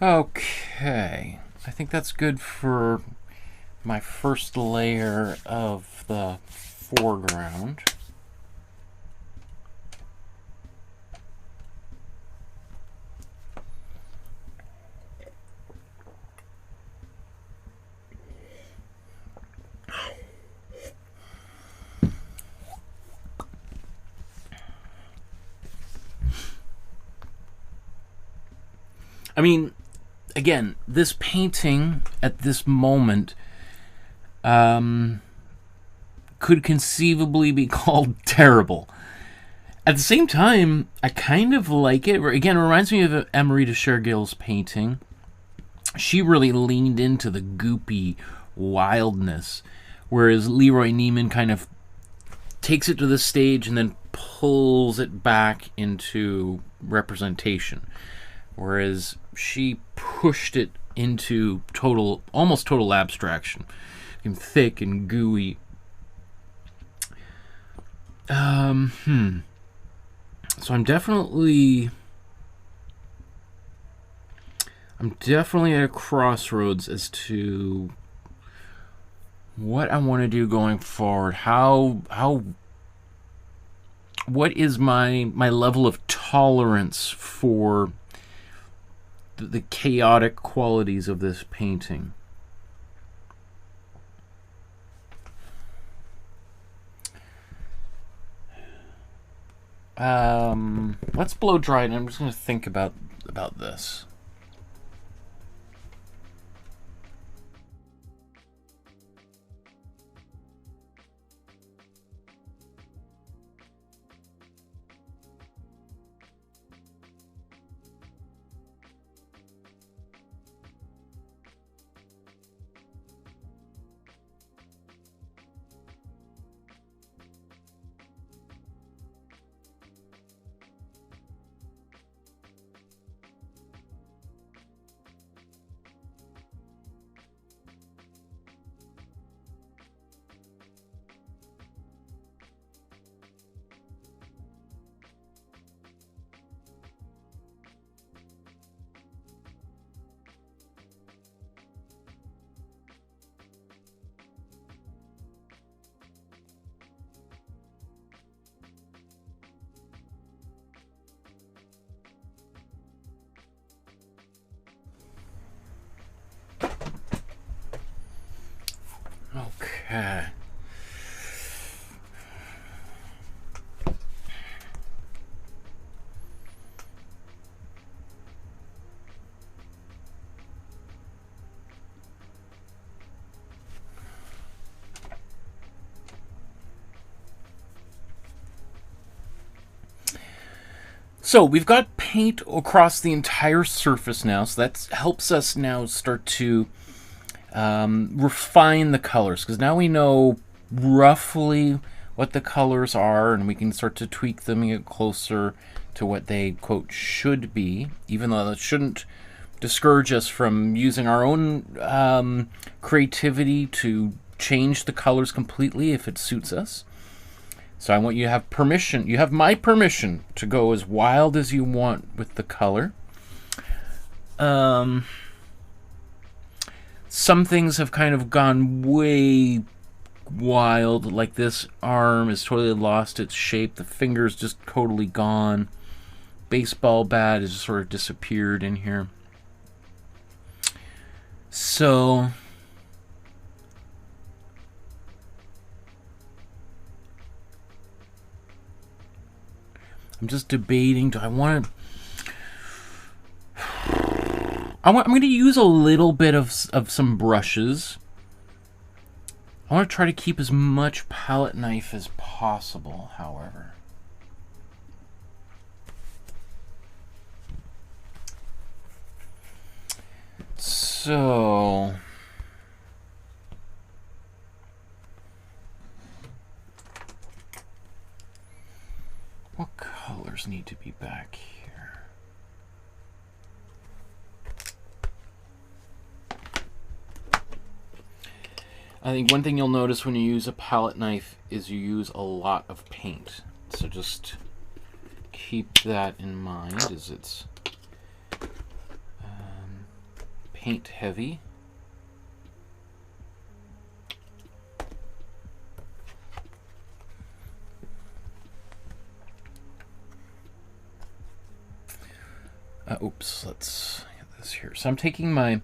Okay, I think that's good for my first layer of the foreground. I mean, again, this painting at this moment could conceivably be called terrible. At the same time, I kind of like it. Again, it reminds me of Emery de Chergill's painting. She really leaned into the goopy wildness, whereas LeRoy Neiman kind of takes it to the stage and then pulls it back into representation. Whereas she pushed it into almost total abstraction. And thick and gooey. So I'm definitely at a crossroads as to what I want to do going forward. What is my level of tolerance for the chaotic qualities of this painting? Let's blow dry, and I'm just going to think about this. Okay. So we've got paint across the entire surface now, so that helps us now start to refine the colors, because now we know roughly what the colors are, and we can start to tweak them and get closer to what they, quote, should be, even though that shouldn't discourage us from using our own creativity to change the colors completely if it suits us. So I want you to have permission. You have my permission to go as wild as you want with the color. Some things have kind of gone way wild, like this arm has totally lost its shape. The finger's just totally gone. Baseball bat has sort of disappeared in here. So I'm just debating, do I want to... I'm going to use a little bit of some brushes. I want to try to keep as much palette knife as possible, however. So... what colors need to be back here? I think one thing you'll notice when you use a palette knife is you use a lot of paint. So just keep that in mind as it's... paint heavy. Oops, let's get this here. So I'm taking my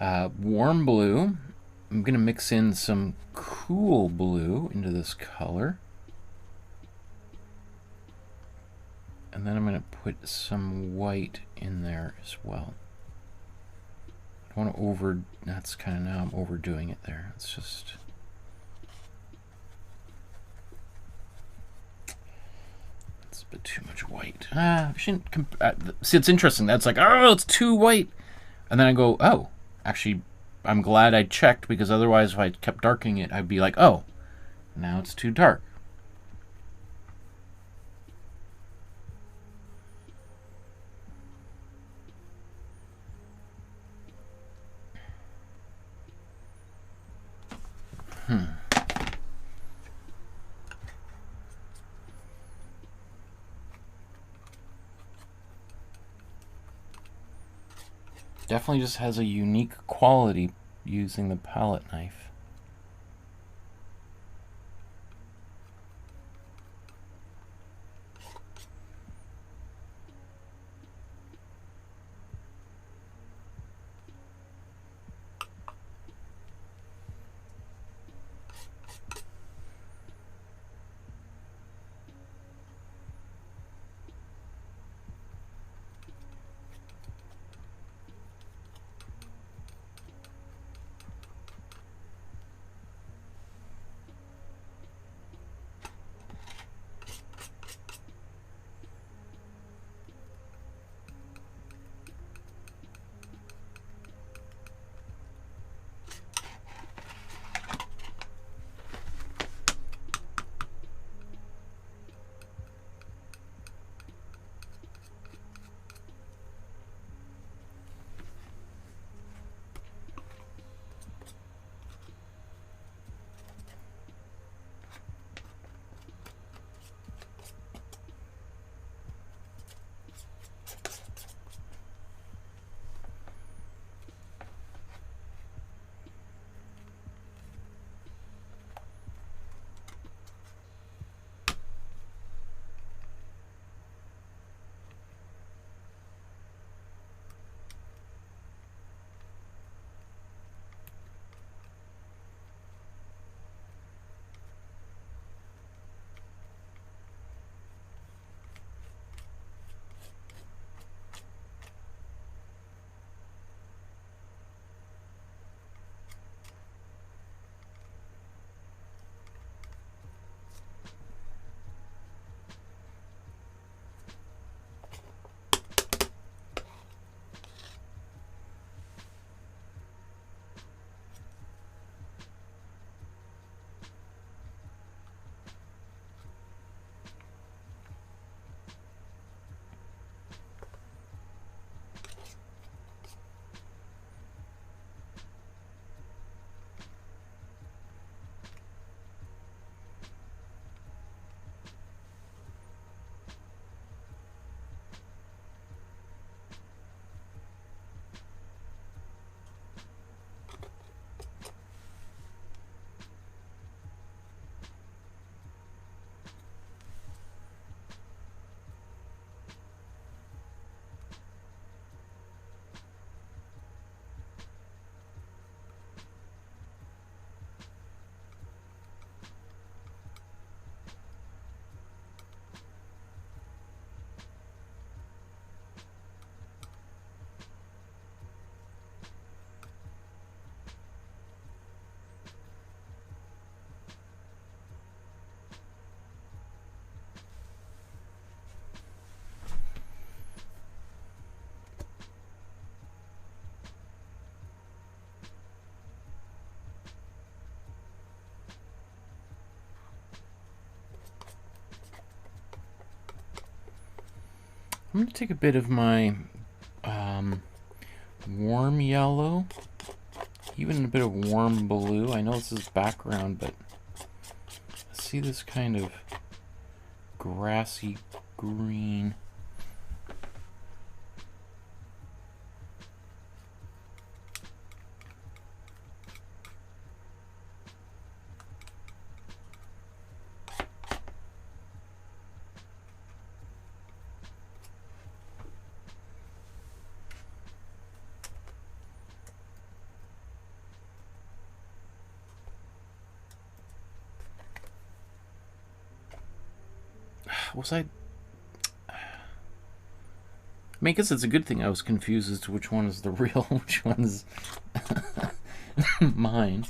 warm blue. I'm going to mix in some cool blue into this color. And then I'm going to put some white in there as well. I don't want to that's kind of, now I'm overdoing it there. It's just... it's a bit too much white. I shouldn't... see, it's interesting. That's like, oh, it's too white. And then I go, oh, actually, I'm glad I checked, because otherwise if I kept darkening it, I'd be like, oh, now it's too dark. Definitely just has a unique quality using the palette knife. I'm going to take a bit of my warm yellow, even a bit of warm blue. I know this is background, but see this kind of grassy green. Was I mean, I guess it's a good thing I was confused as to which one is the real, which one's mine.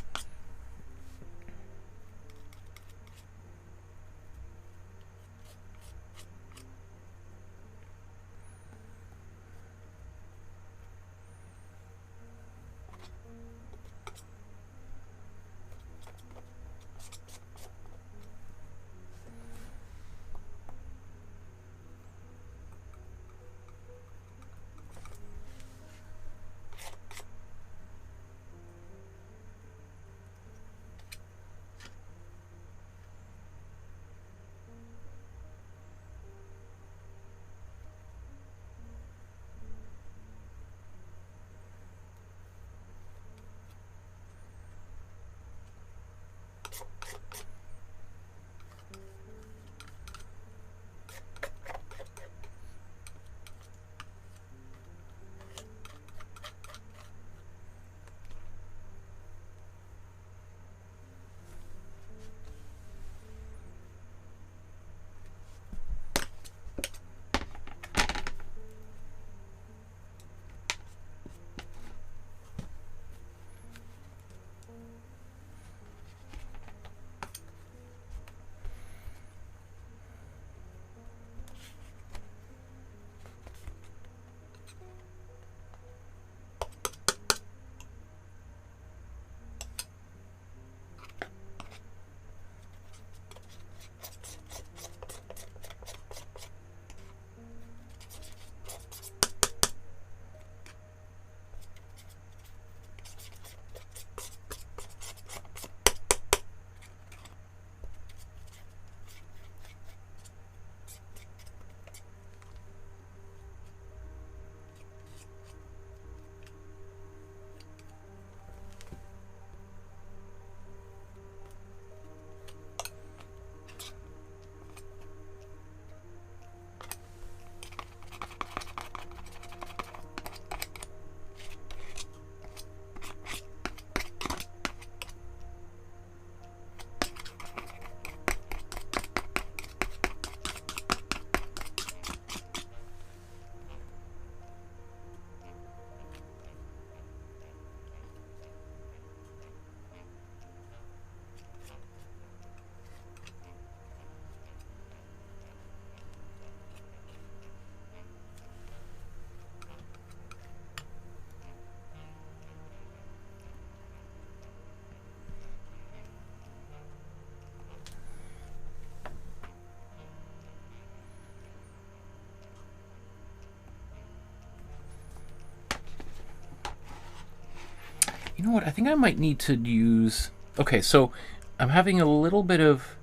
You know what? I think I might need to use... Okay, so I'm having a little bit of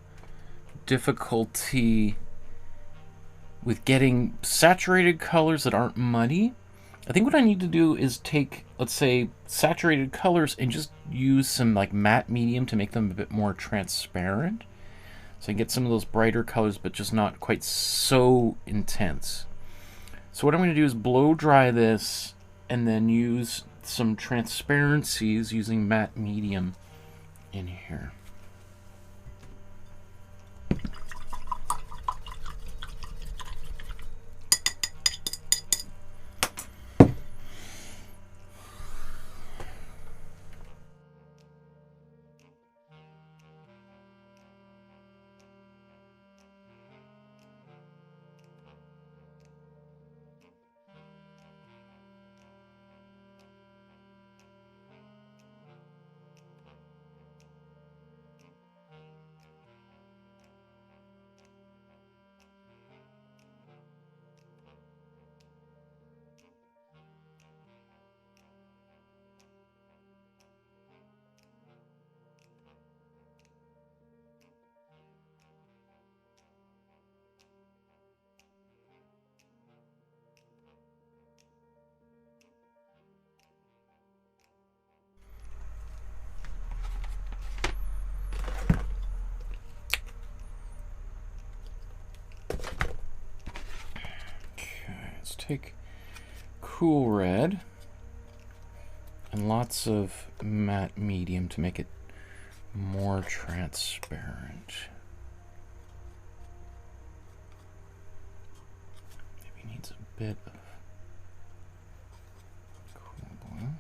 difficulty with getting saturated colors that aren't muddy. I think what I need to do is take, let's say, saturated colors and just use some like matte medium to make them a bit more transparent. So I can get some of those brighter colors, but just not quite so intense. So what I'm going to do is blow dry this and then use some transparencies using matte medium in here. Take cool red and lots of matte medium to make it more transparent. bit of cooling.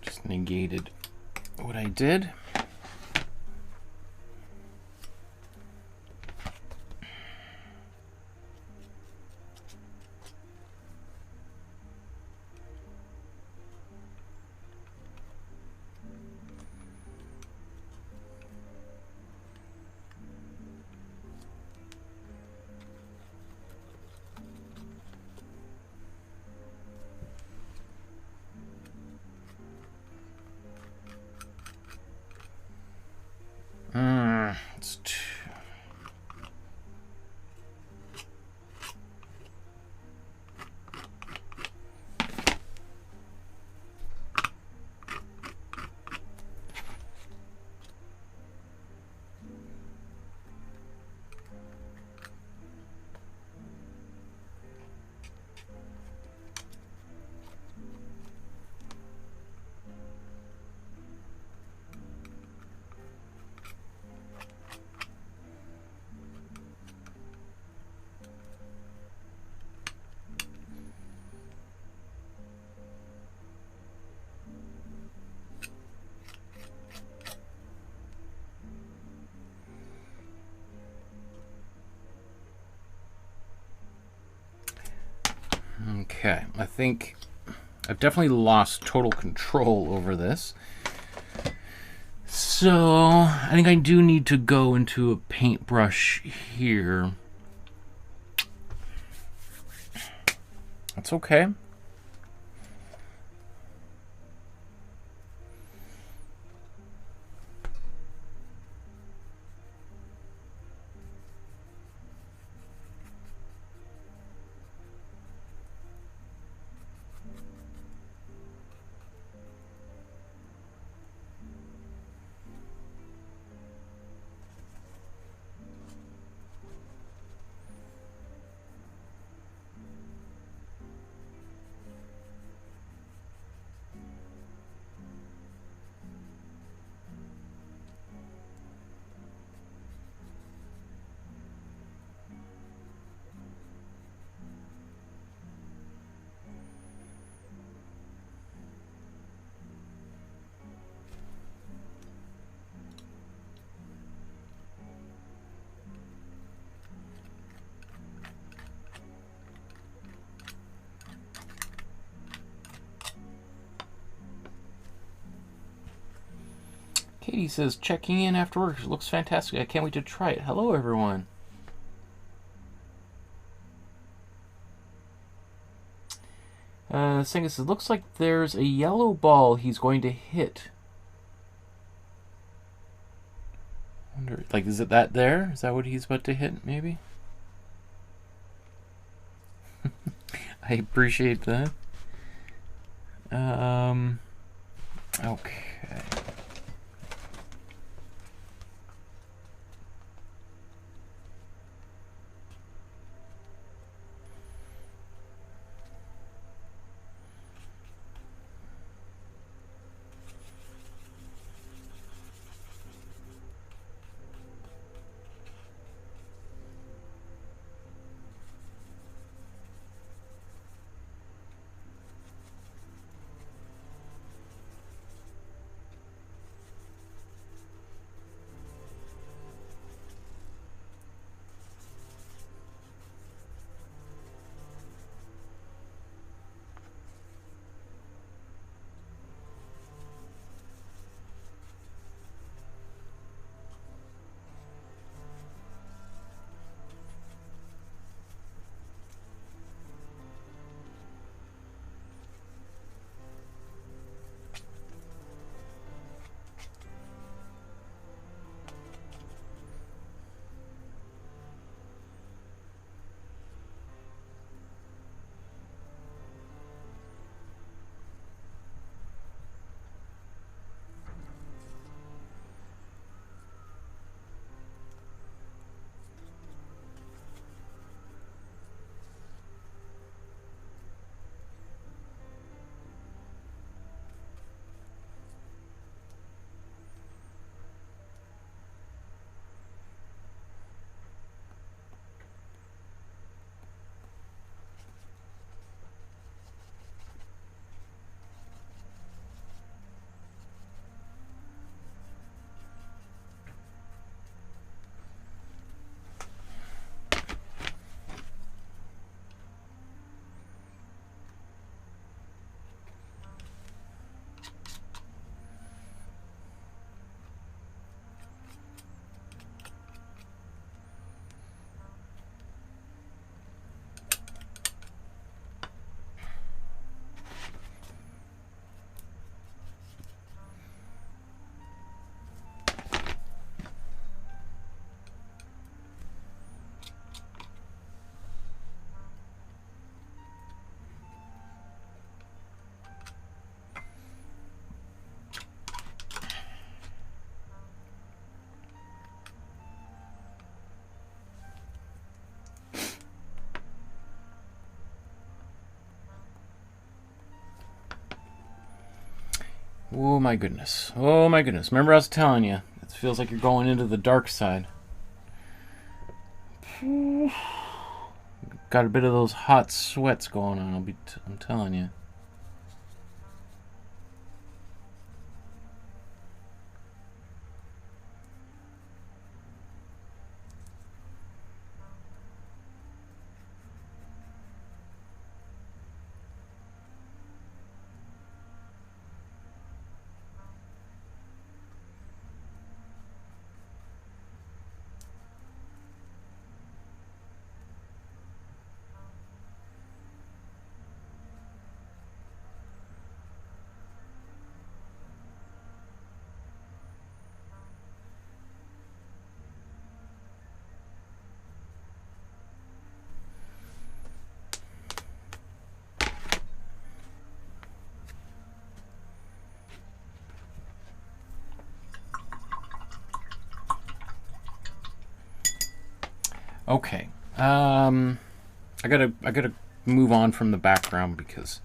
Just negated what I did. It's okay. I think I've definitely lost total control over this. So I think I do need to go into a paintbrush here. That's okay. Katie says, checking in after work. It looks fantastic. I can't wait to try it. Hello, everyone. Singa says, looks like there's a yellow ball he's going to hit. Wonder, like, is it that there? Is that what he's about to hit, maybe? I appreciate that. Okay. Oh my goodness. Oh my goodness. Remember I was telling you, it feels like you're going into the dark side. Got a bit of those hot sweats going on, I'm telling you. Okay, I gotta move on from the background because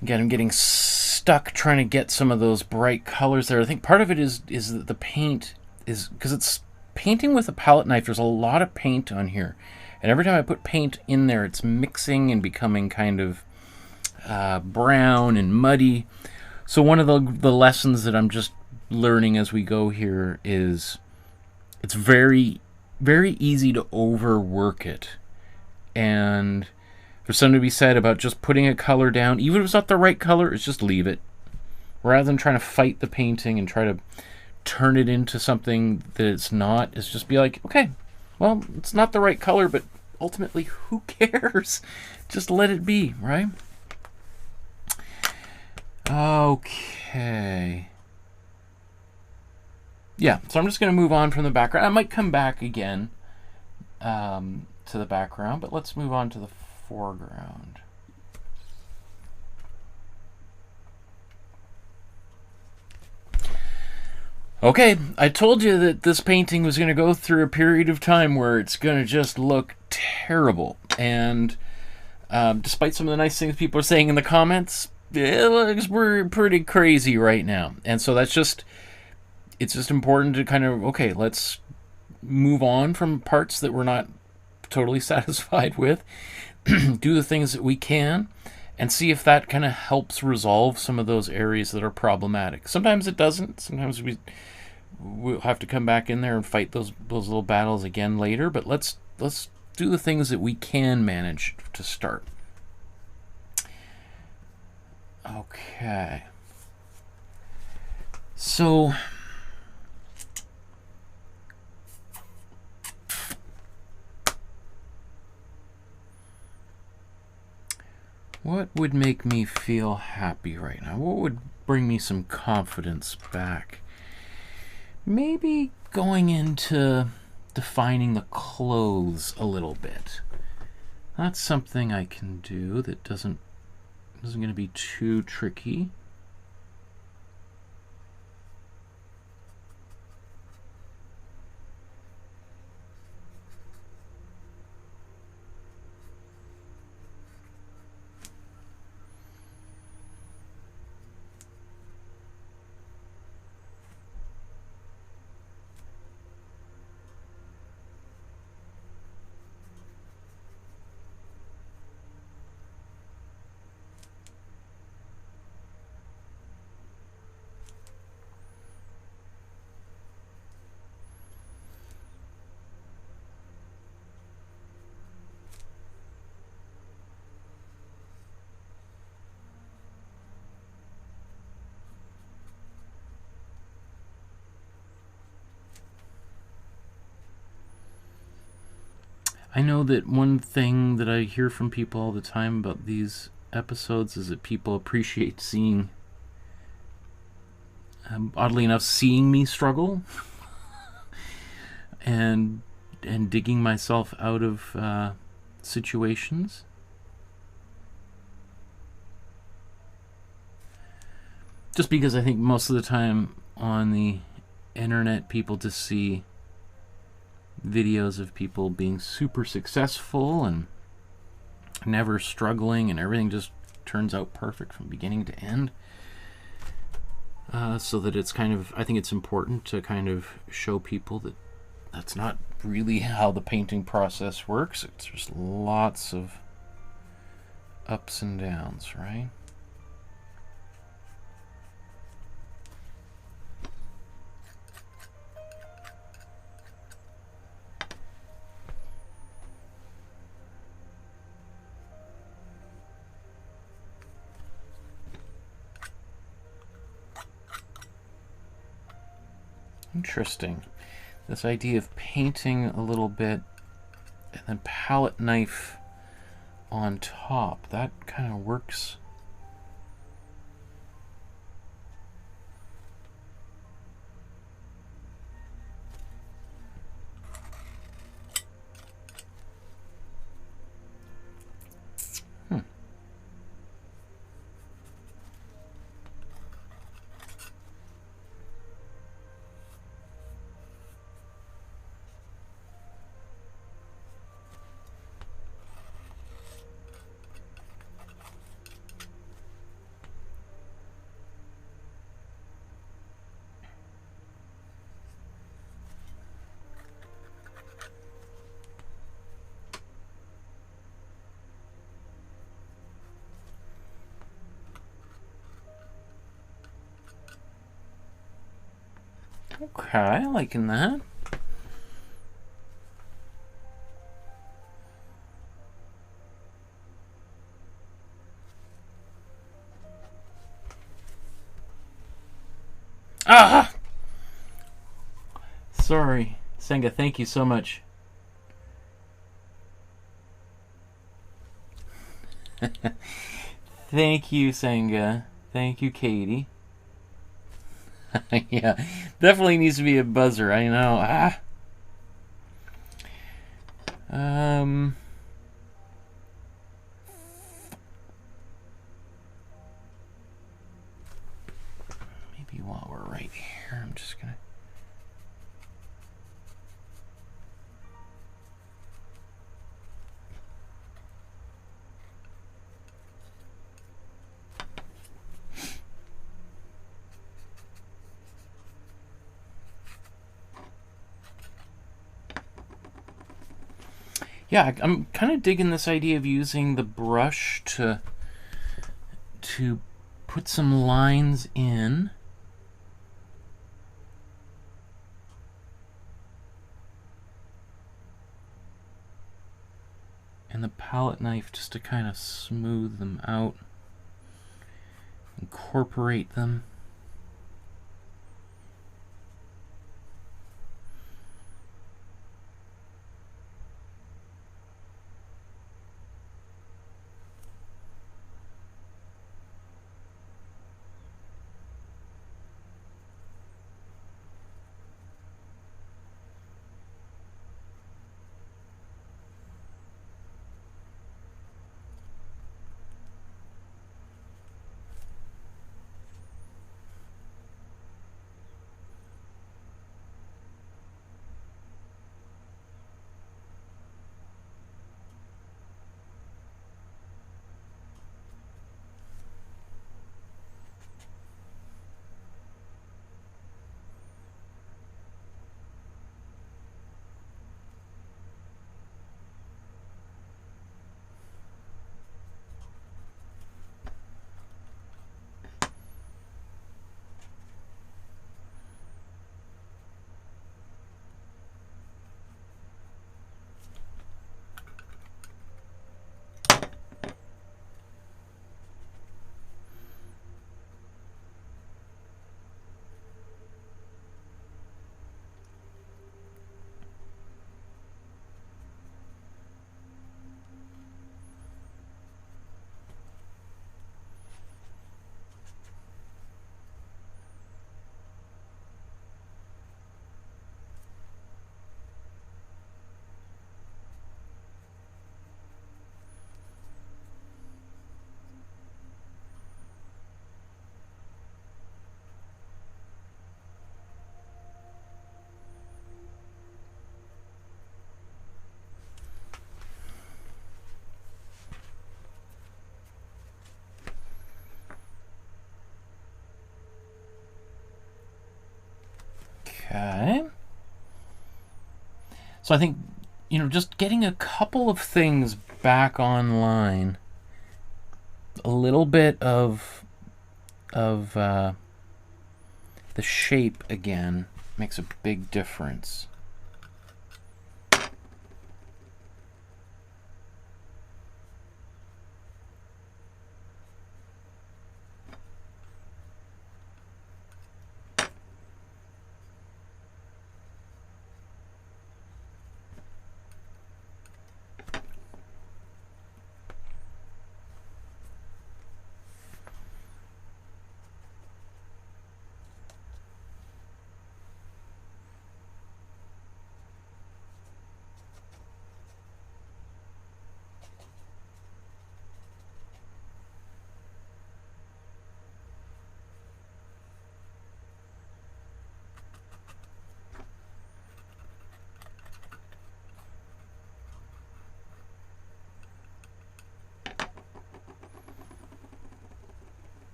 again I'm getting stuck trying to get some of those bright colors there. I think part of it is that the paint is, because it's painting with a palette knife, there's a lot of paint on here, and every time I put paint in there it's mixing and becoming kind of brown and muddy. So one of the lessons that I'm just learning as we go here is it's very easy to overwork it, and there's something to be said about just putting a color down, even if it's not the right color, it's just leave it, rather than trying to fight the painting and try to turn it into something that it's not. It's just be like, okay, well, it's not the right color, but ultimately who cares? Just let it be, right? Okay. Yeah, so I'm just going to move on from the background. I might come back again to the background, but let's move on to the foreground. Okay, I told you that this painting was going to go through a period of time where it's going to just look terrible. And despite some of the nice things people are saying in the comments, it looks pretty crazy right now. And so that's just... it's just important to kind of, okay, let's move on from parts that we're not totally satisfied with, do the things that we can, and see if that kind of helps resolve some of those areas that are problematic. Sometimes it doesn't. Sometimes we'll have to come back in there and fight those little battles again later, but let's do the things that we can manage to start. Okay. So... what would make me feel happy right now? What would bring me some confidence back? Maybe going into defining the clothes a little bit. That's something I can do that isn't going to be too tricky. I know that one thing that I hear from people all the time about these episodes is that people appreciate seeing, oddly enough, seeing me struggle and digging myself out of situations. Just because I think most of the time on the internet people just see videos of people being super successful and never struggling and everything just turns out perfect from beginning to end. so that it's kind of, I think it's important to kind of show people that that's not really how the painting process works. It's just lots of ups and downs, right? Interesting. This idea of painting a little bit and then palette knife on top, that kind of works. Okay, liking that. Ah! Sorry, Senga, thank you so much. Thank you, Senga. Thank you, Katie. Yeah, definitely needs to be a buzzer, I know. Ah! Maybe while we're right here, I'm just gonna... Yeah, I'm kind of digging this idea of using the brush to put some lines in. And the palette knife just to kind of smooth them out, incorporate them. Okay. So I think, you know, just getting a couple of things back online, a little bit of the shape again makes a big difference.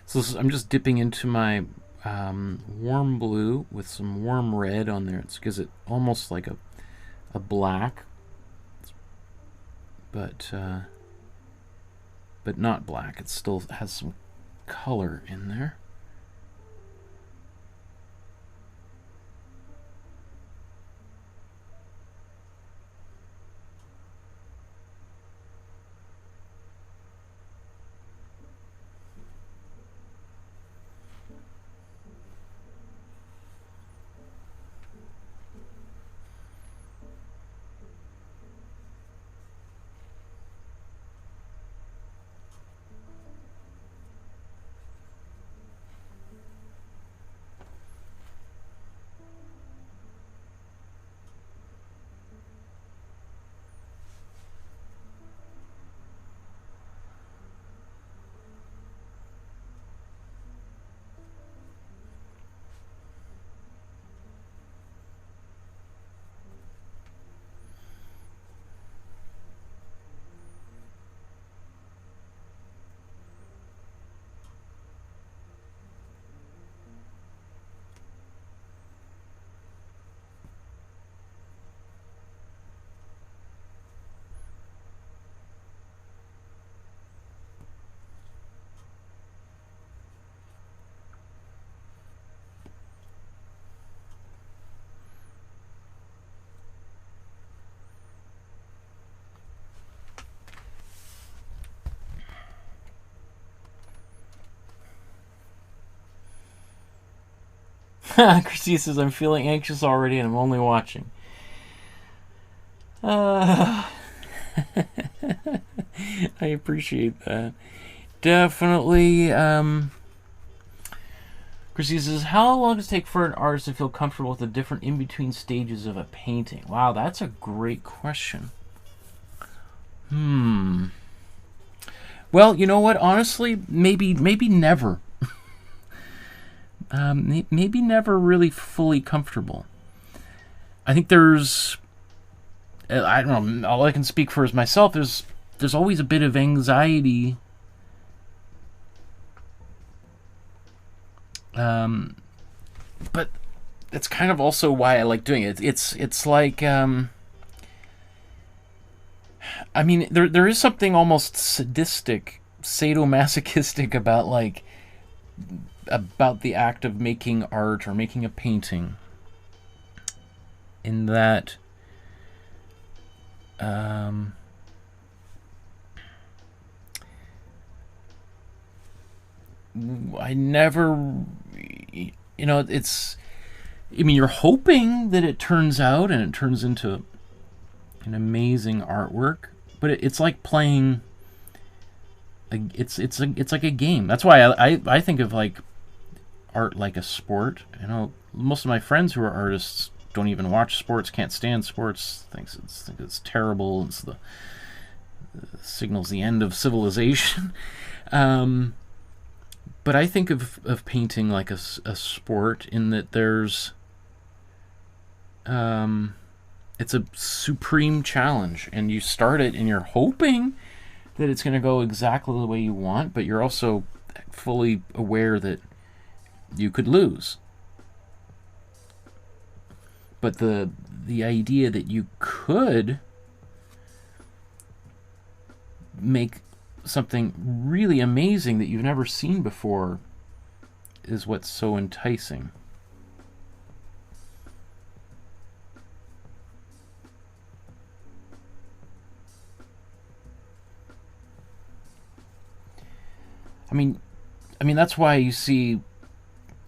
So I'm just dipping into my warm blue with some warm red on there. It gives it almost like a black, but not black. It still has some color in there. Christy says, I'm feeling anxious already and I'm only watching. I appreciate that. Definitely. Christy says, how long does it take for an artist to feel comfortable with the different in-between stages of a painting? Wow, that's a great question. Well, you know what? Honestly, maybe never. Maybe never really fully comfortable. I think there's, I don't know, all I can speak for is myself. There's always a bit of anxiety. But that's kind of also why I like doing it. It's like, I mean, there is something almost sadistic, sadomasochistic about the act of making art or making a painting. In that, I never, you know, it's, I mean, you're hoping that it turns out and it turns into an amazing artwork, but it's like playing, it's like a game. That's why I think of like art like a sport. You know, most of my friends who are artists don't even watch sports, can't stand sports, think it's terrible, it's signals the end of civilization. But I think of painting like a sport in that there's, it's a supreme challenge, and you start it and you're hoping that it's going to go exactly the way you want, but you're also fully aware that you could lose. But the idea that you could make something really amazing that you've never seen before is what's so enticing. I mean that's why you see,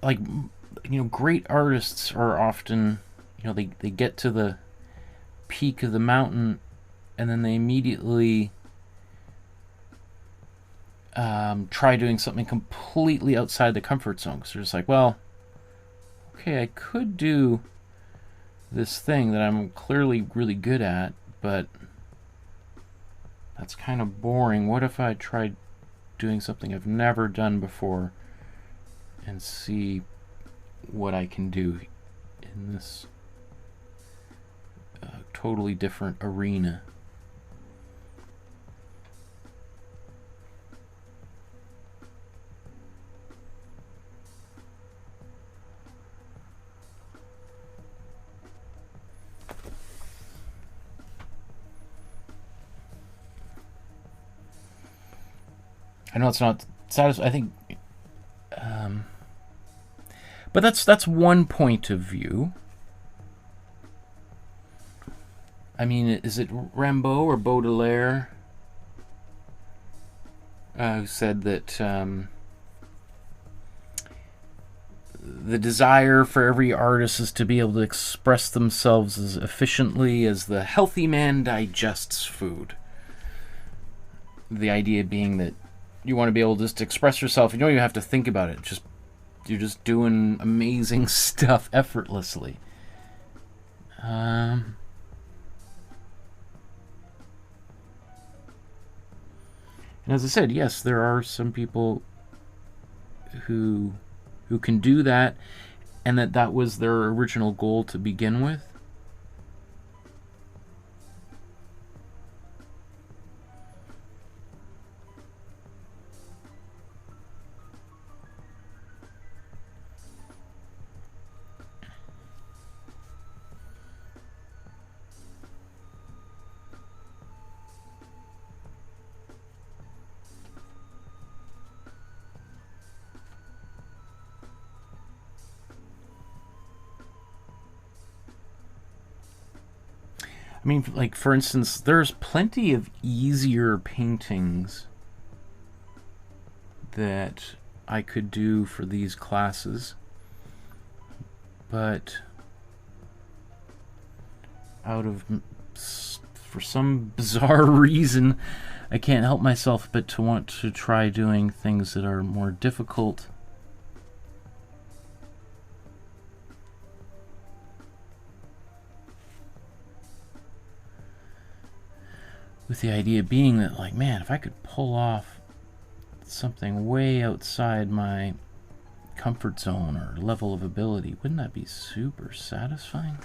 like, you know, great artists are often, you know, they get to the peak of the mountain and then they immediately try doing something completely outside the comfort zone, because they're just like, well, okay, I could do this thing that I'm clearly really good at, but that's kind of boring. What if I tried doing something I've never done before and see what I can do in this totally different arena? I know it's not satisfying. I think, but that's one point of view. I mean, is it Rimbaud or Baudelaire who said that the desire for every artist is to be able to express themselves as efficiently as the healthy man digests food? The idea being that you want to be able to just express yourself. You don't even have to think about it. You're just doing amazing stuff effortlessly. And as I said, yes, there are some people who can do that, and that was their original goal to begin with. I mean, like, for instance, there's plenty of easier paintings that I could do for these classes. but for some bizarre reason, I can't help myself but to want to try doing things that are more difficult. With the idea being that, like, man, if I could pull off something way outside my comfort zone or level of ability, wouldn't that be super satisfying?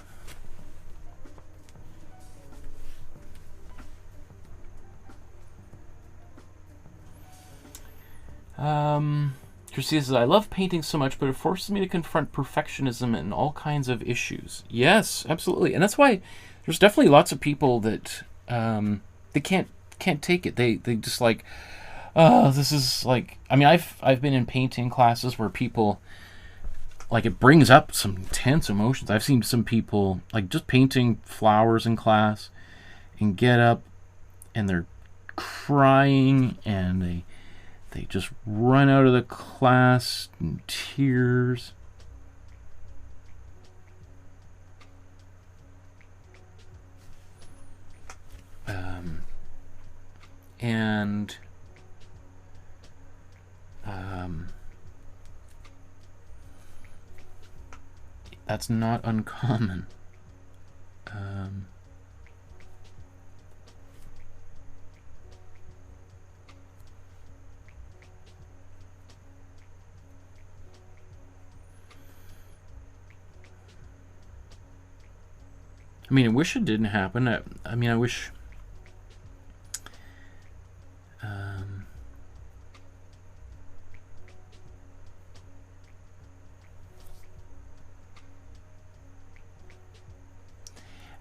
Christina says, I love painting so much, but it forces me to confront perfectionism and all kinds of issues. Yes, absolutely. And that's why there's definitely lots of people that they can't take it. They just like, oh, this is like, I mean, I've been in painting classes where people, like, it brings up some intense emotions. I've seen some people like just painting flowers in class and get up and they're crying and they just run out of the class in tears. That's not uncommon. I mean, I wish it didn't happen. I mean, I wish...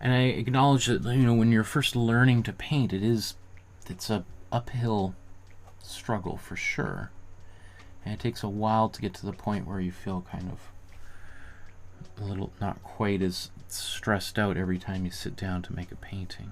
and I acknowledge that, you know, when you're first learning to paint, it's a uphill struggle for sure. And it takes a while to get to the point where you feel kind of a little, not quite as stressed out every time you sit down to make a painting.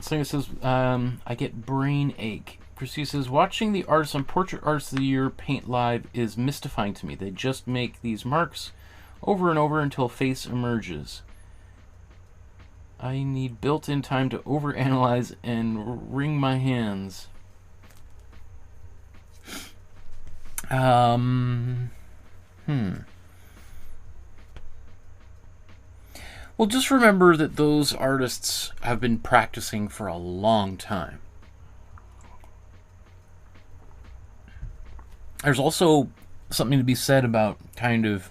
Singer says, I get brain ache. Christy says, watching the artists on Portrait Artists of the Year paint live is mystifying to me. They just make these marks over and over until face emerges. I need built-in time to overanalyze and wring my hands. Well, just remember that those artists have been practicing for a long time. There's also something to be said about kind of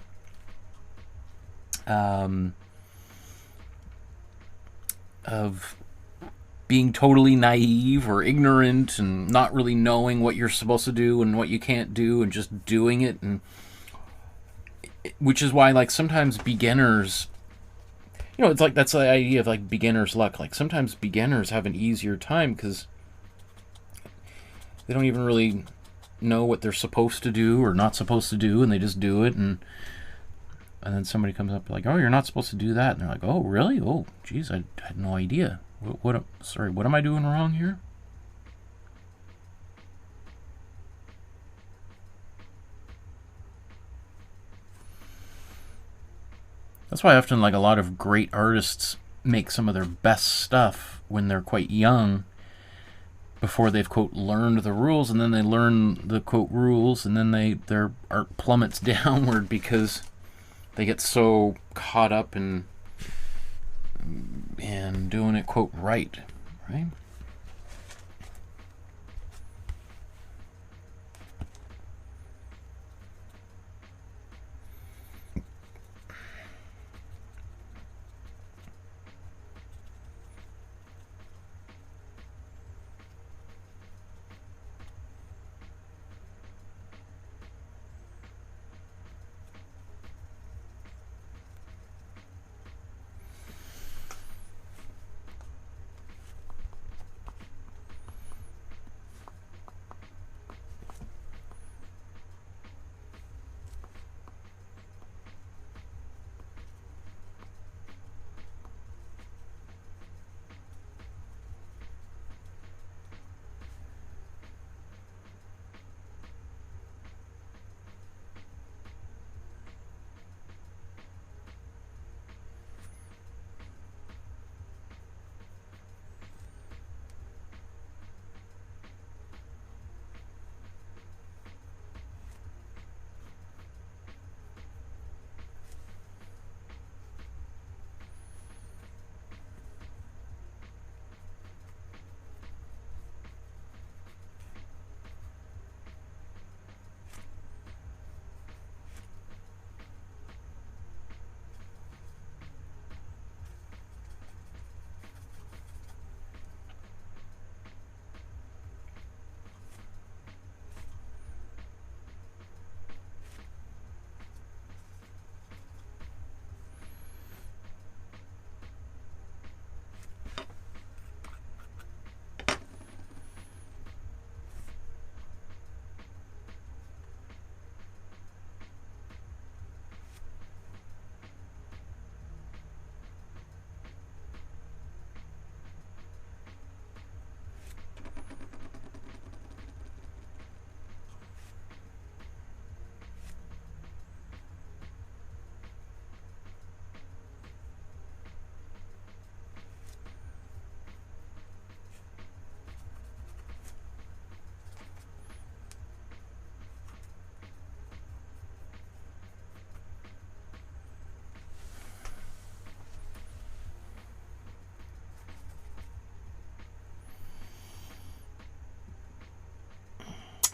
being totally naive or ignorant and not really knowing what you're supposed to do and what you can't do and just doing it, and which is why, like, sometimes beginners, you know, it's like, that's the idea of like beginner's luck. Like, sometimes beginners have an easier time because they don't even really know what they're supposed to do or not supposed to do, and they just do it. And And then somebody comes up like, oh, you're not supposed to do that. And they're like, oh, really? Oh, geez, I had no idea. Sorry, what am I doing wrong here? That's why often, like, a lot of great artists make some of their best stuff when they're quite young, before they've, quote, learned the rules, and then they learn the, quote, rules, and then their art plummets downward because they get so caught up in doing it, quote, right?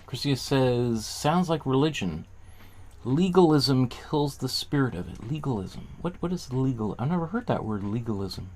Christina says, sounds like religion. Legalism kills the spirit of it. Legalism. What is legal? I've never heard that word, legalism.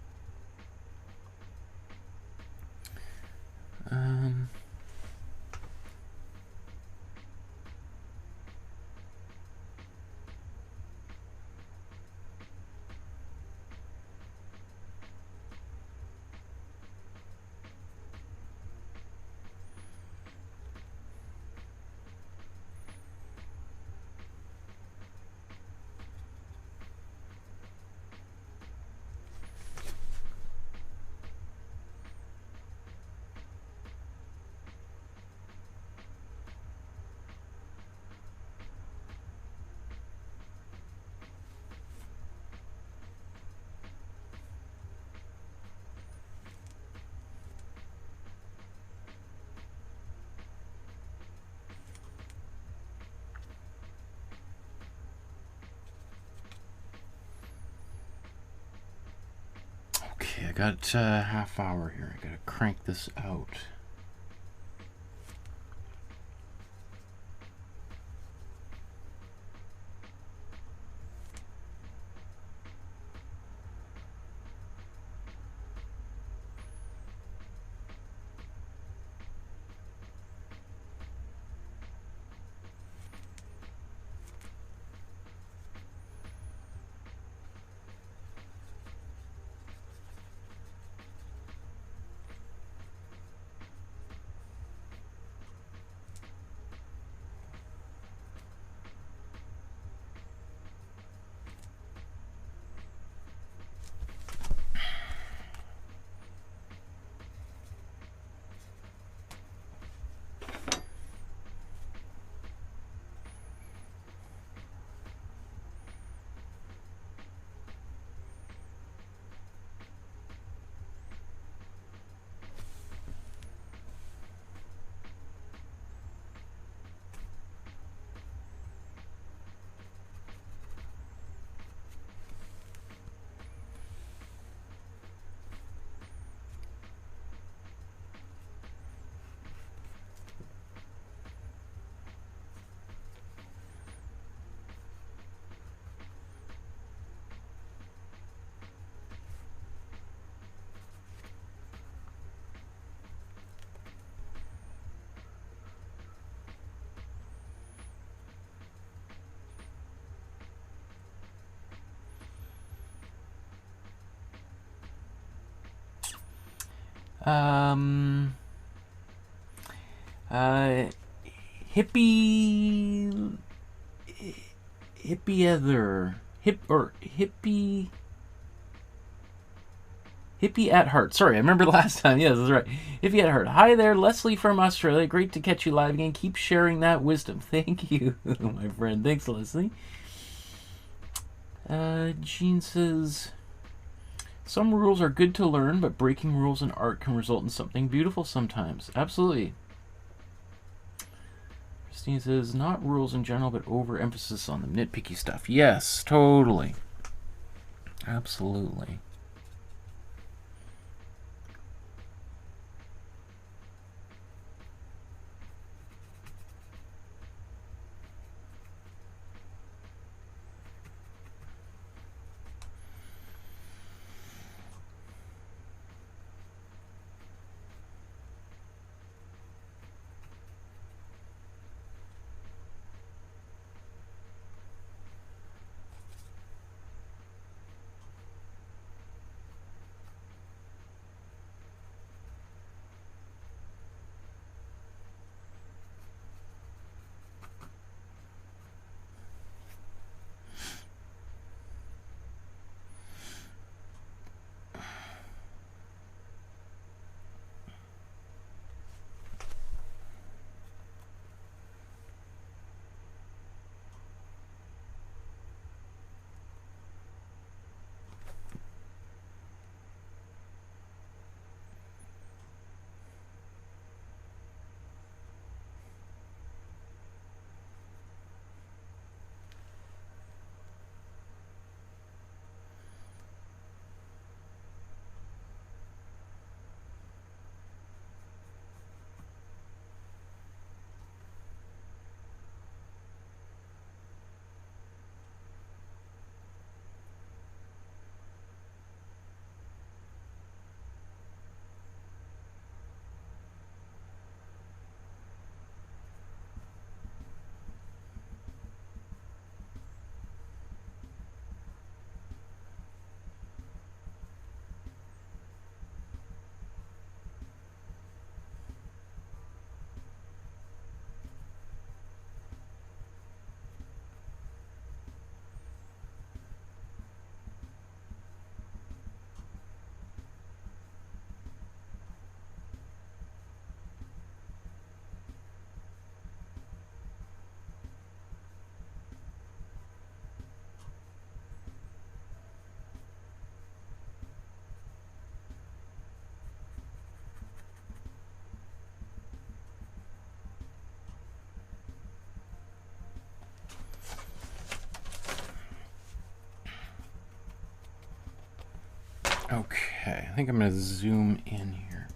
Okay, I got a half hour here. I gotta crank this out. Um, uh, hippie, hippie other, hippie. Hippie at Heart. Sorry, I remember last time. Yes, that's right. Hippie at Heart. Hi there, Leslie from Australia. Great to catch you live again. Keep sharing that wisdom. Thank you, my friend. Thanks, Leslie. Jean says, some rules are good to learn, but breaking rules in art can result in something beautiful sometimes. Absolutely. Christine says, not rules in general, but overemphasis on the nitpicky stuff. Yes, totally. Absolutely. Okay, I think I'm going to zoom in here.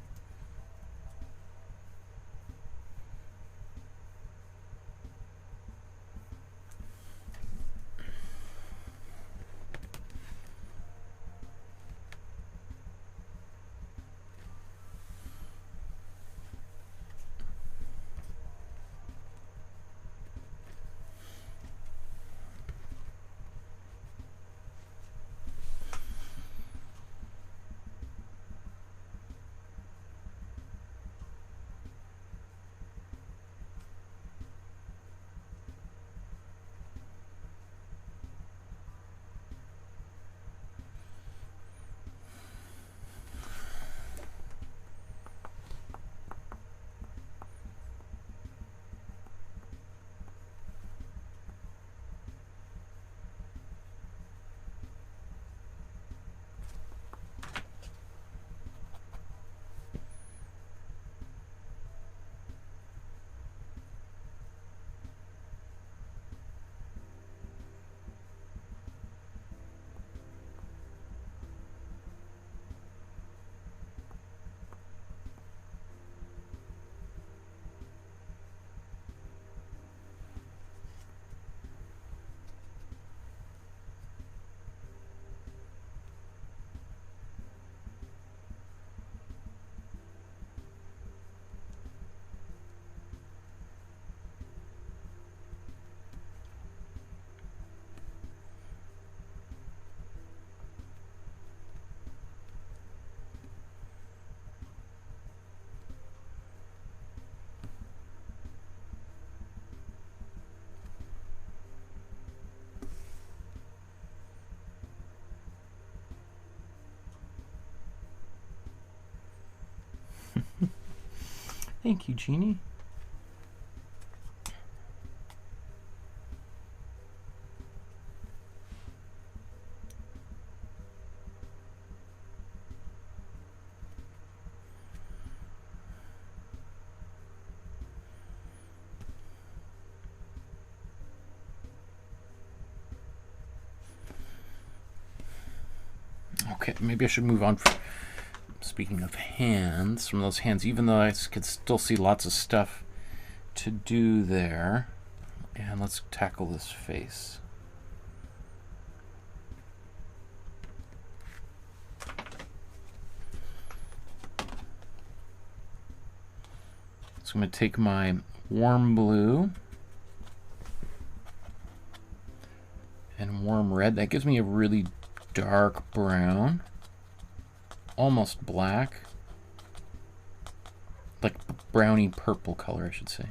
Thank you, Jeannie. Okay, maybe I should move on. Speaking of hands, from those hands, even though I could still see lots of stuff to do there. And let's tackle this face. So I'm going to take my warm blue and warm red. That gives me a really dark brown, almost black, like browny purple color, I should say.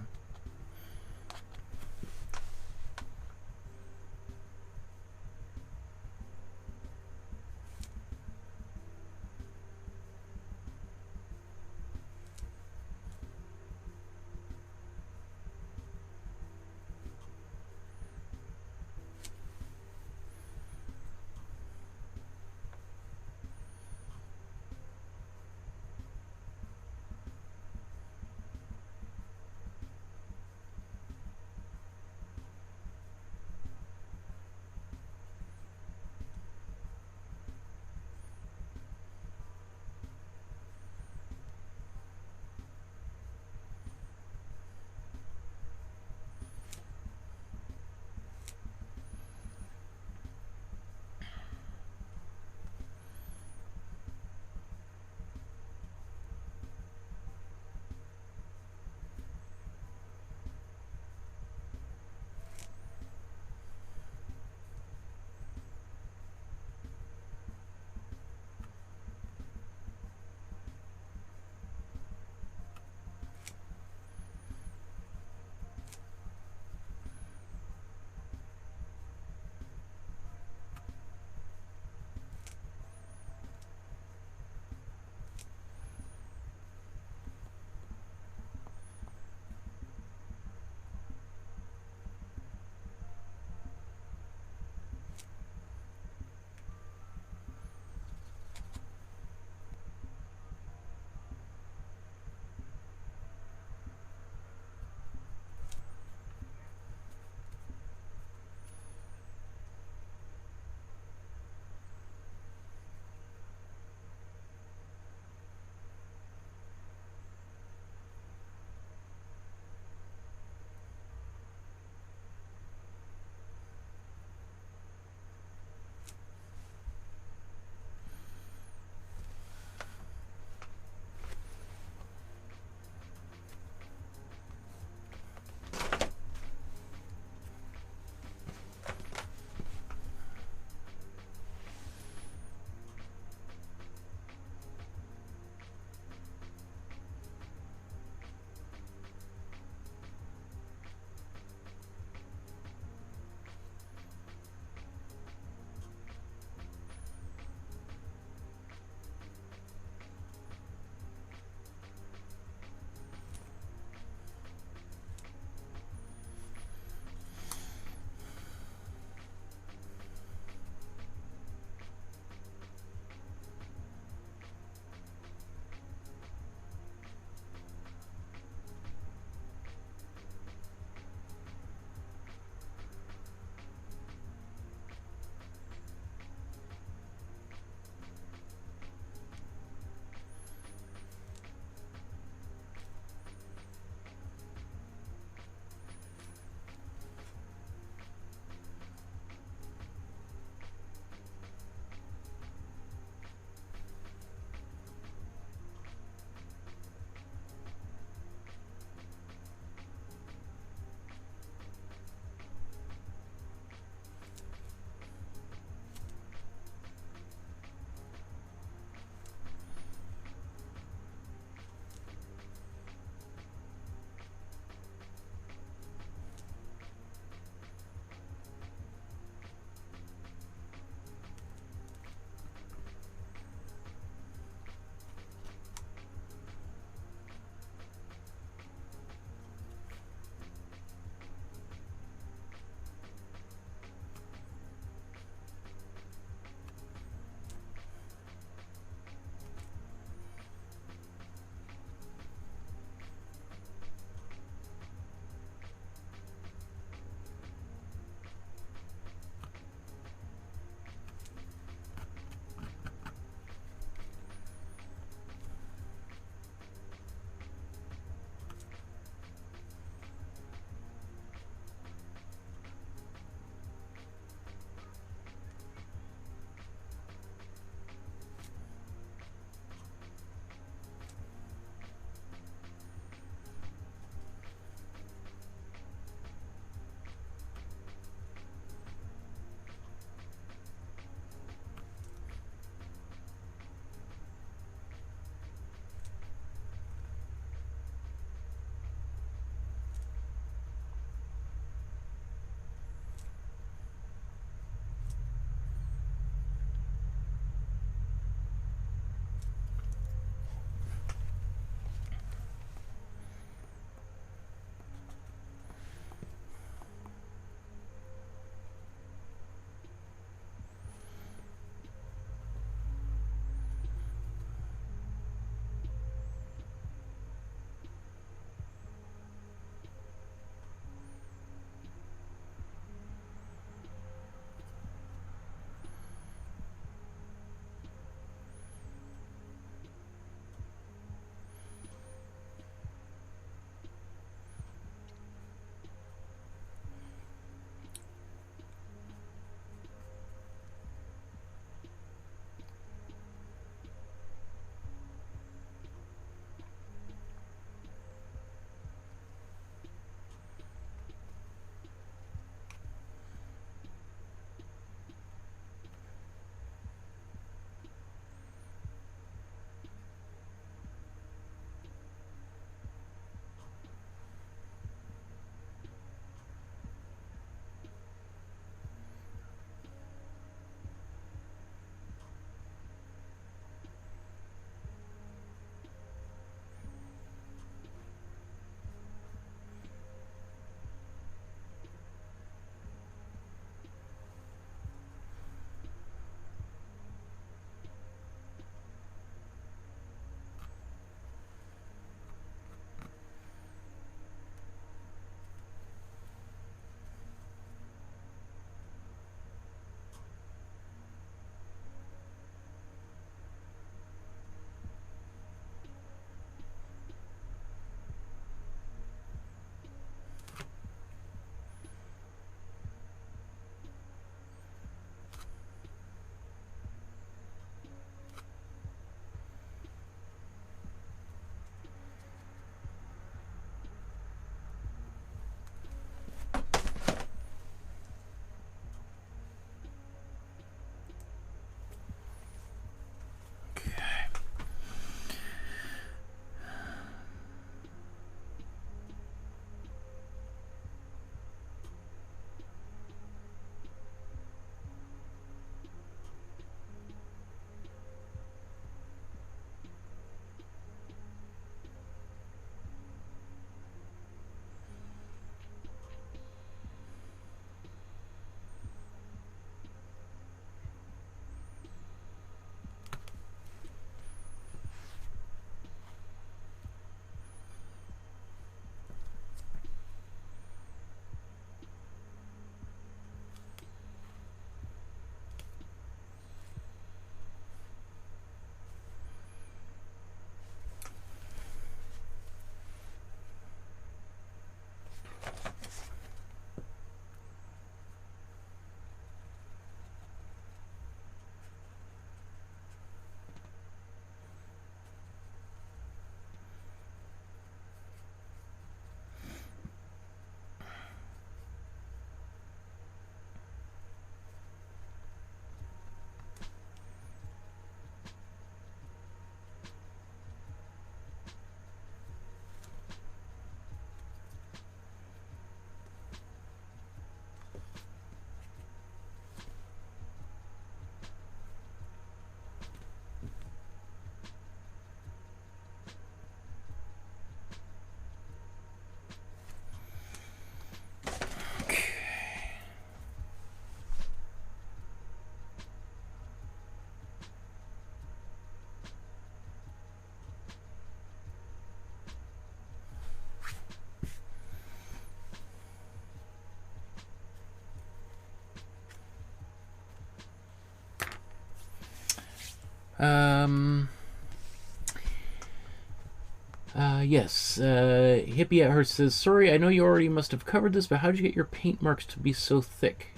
Yes. Hippie at Heart says, sorry, I know you already must have covered this, but how did you get your paint marks to be so thick?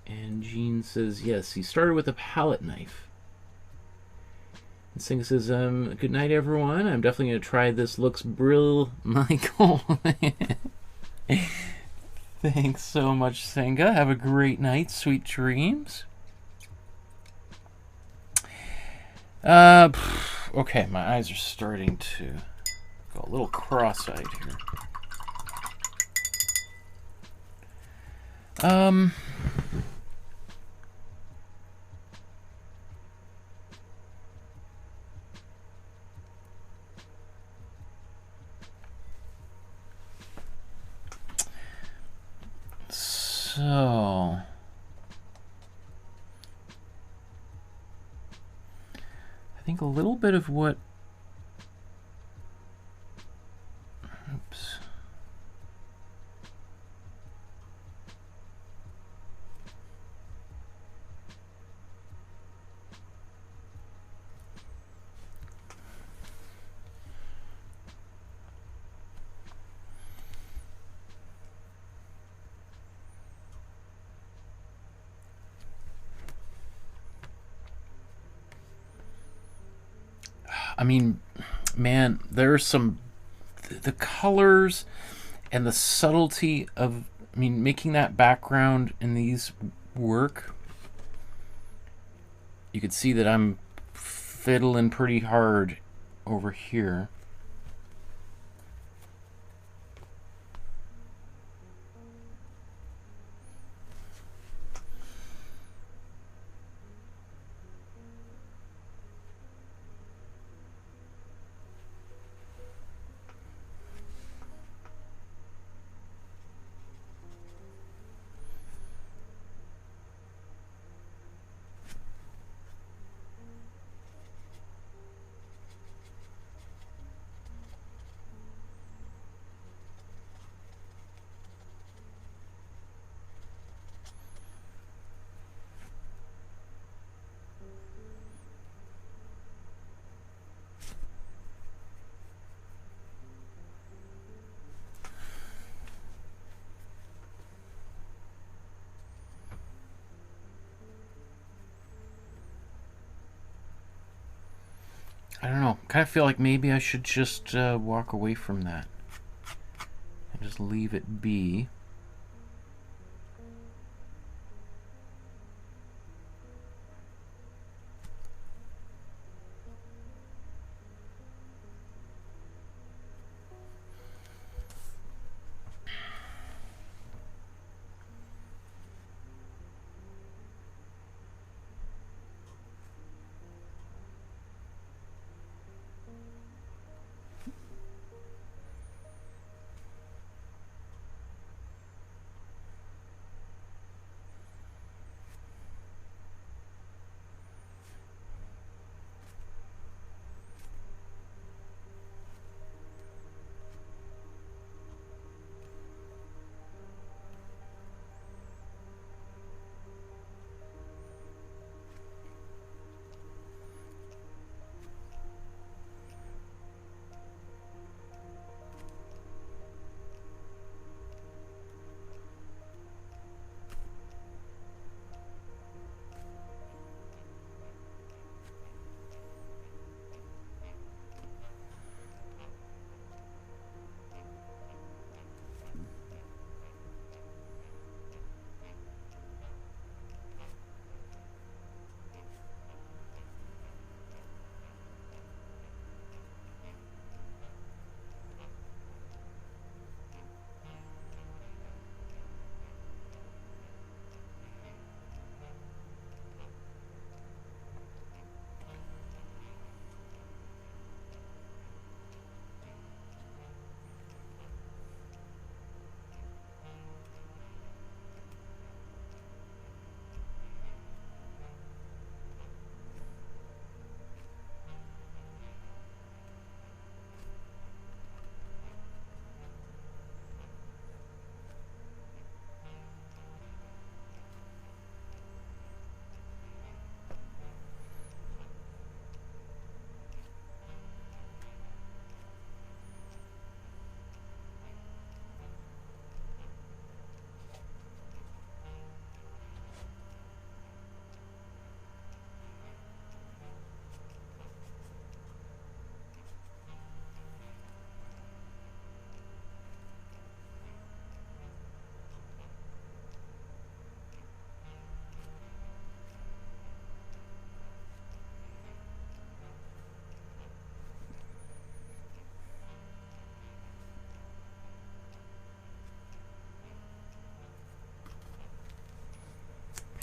And Jean says, yes, he started with a palette knife. And Singh says, good night, everyone. I'm definitely going to try this. Looks brill, Michael. Thanks so much, Senga. Have a great night. Sweet dreams. Okay, my eyes are starting to go a little cross-eyed here. So I think a little bit of what, oops. I mean, man, there's some, the colors and the subtlety of, I mean, making that background in these work. You could see that I'm fiddling pretty hard over here. I don't know. Kind of feel like maybe I should just walk away from that and just leave it be.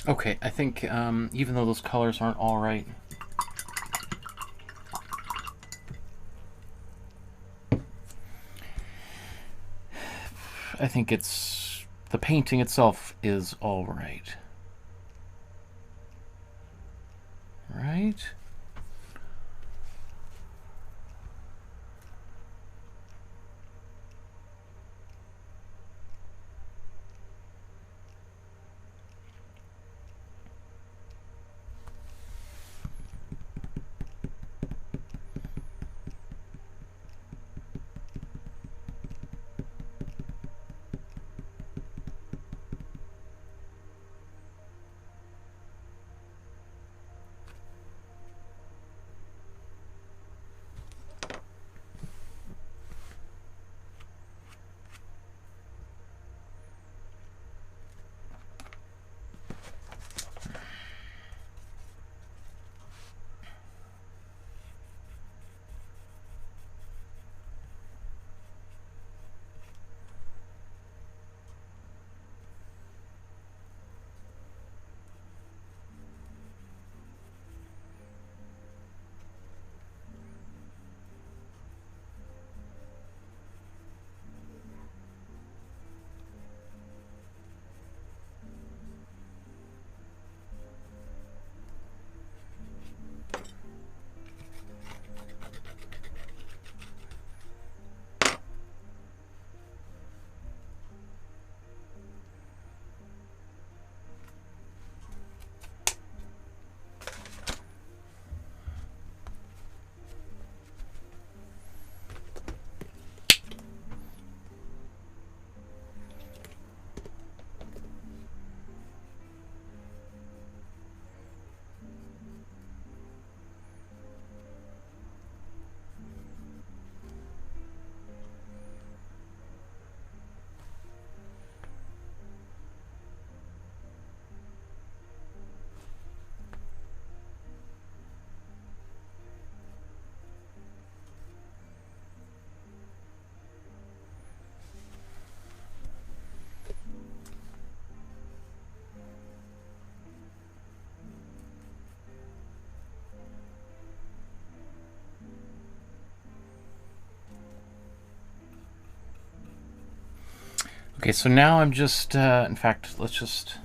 Okay, I think even though those colors aren't all right, I think it's the painting itself is all right. Right? Okay, so now I'm just, in fact, let's just...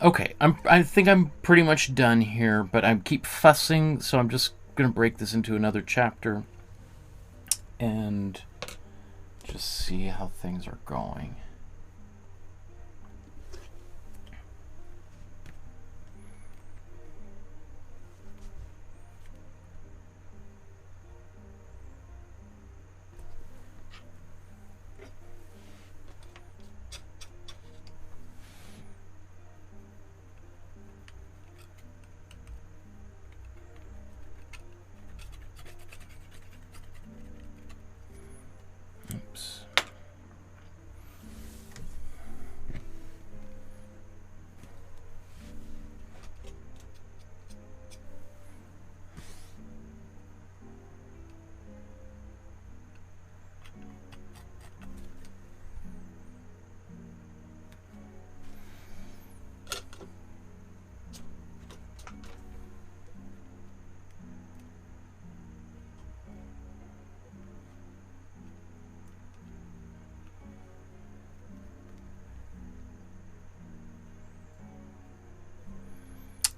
Okay, I think I'm pretty much done here, but I keep fussing, so I'm just going to break this into another chapter and just see how things are going.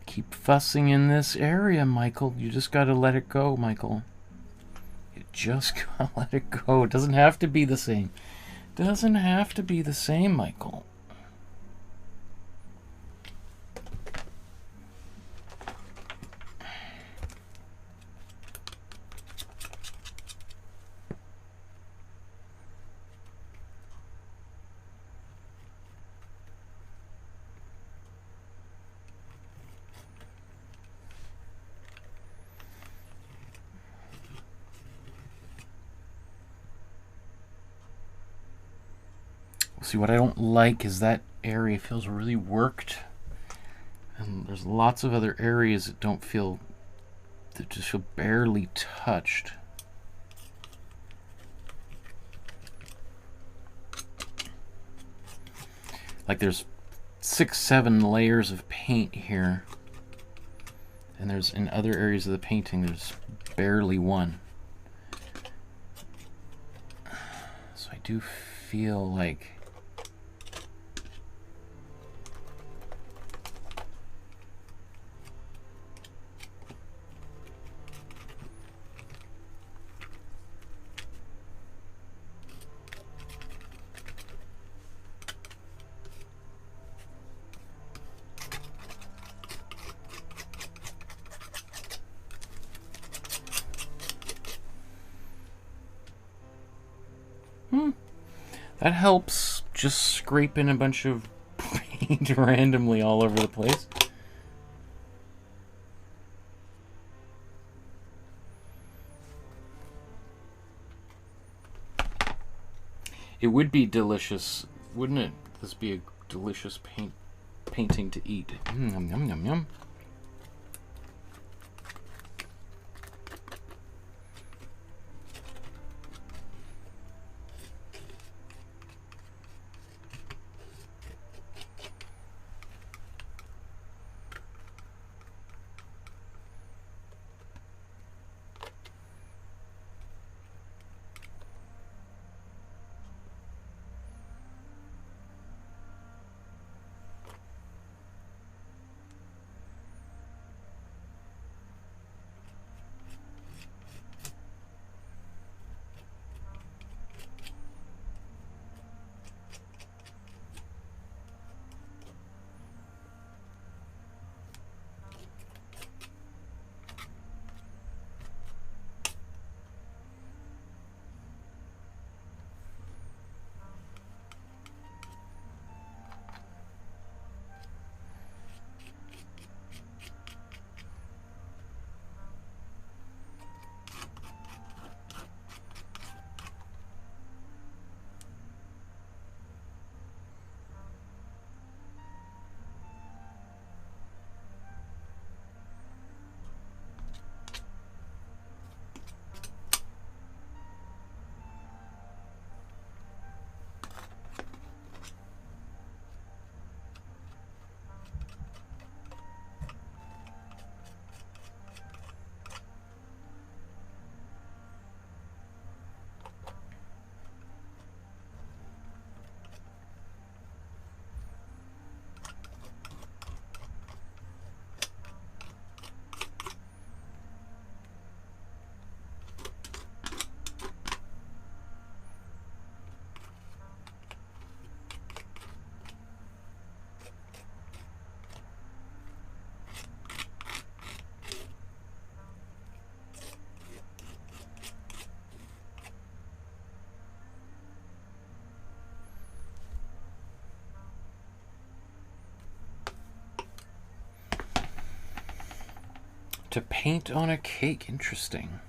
Keep fussing in this area, Michael. You just gotta let it go, Michael. You just gotta let it go. It doesn't have to be the same. Doesn't have to be the same, Michael. See, what I don't like is that area feels really worked. And there's lots of other areas that don't feel, that just feel barely touched. Like there's 6, 7 layers of paint here. And there's, in other areas of the painting, there's barely one. So I do feel like that helps, just scraping a bunch of paint randomly all over the place. It would be delicious, wouldn't it? This be a delicious painting to eat. Yum, yum, yum, yum. To paint on a cake, interesting.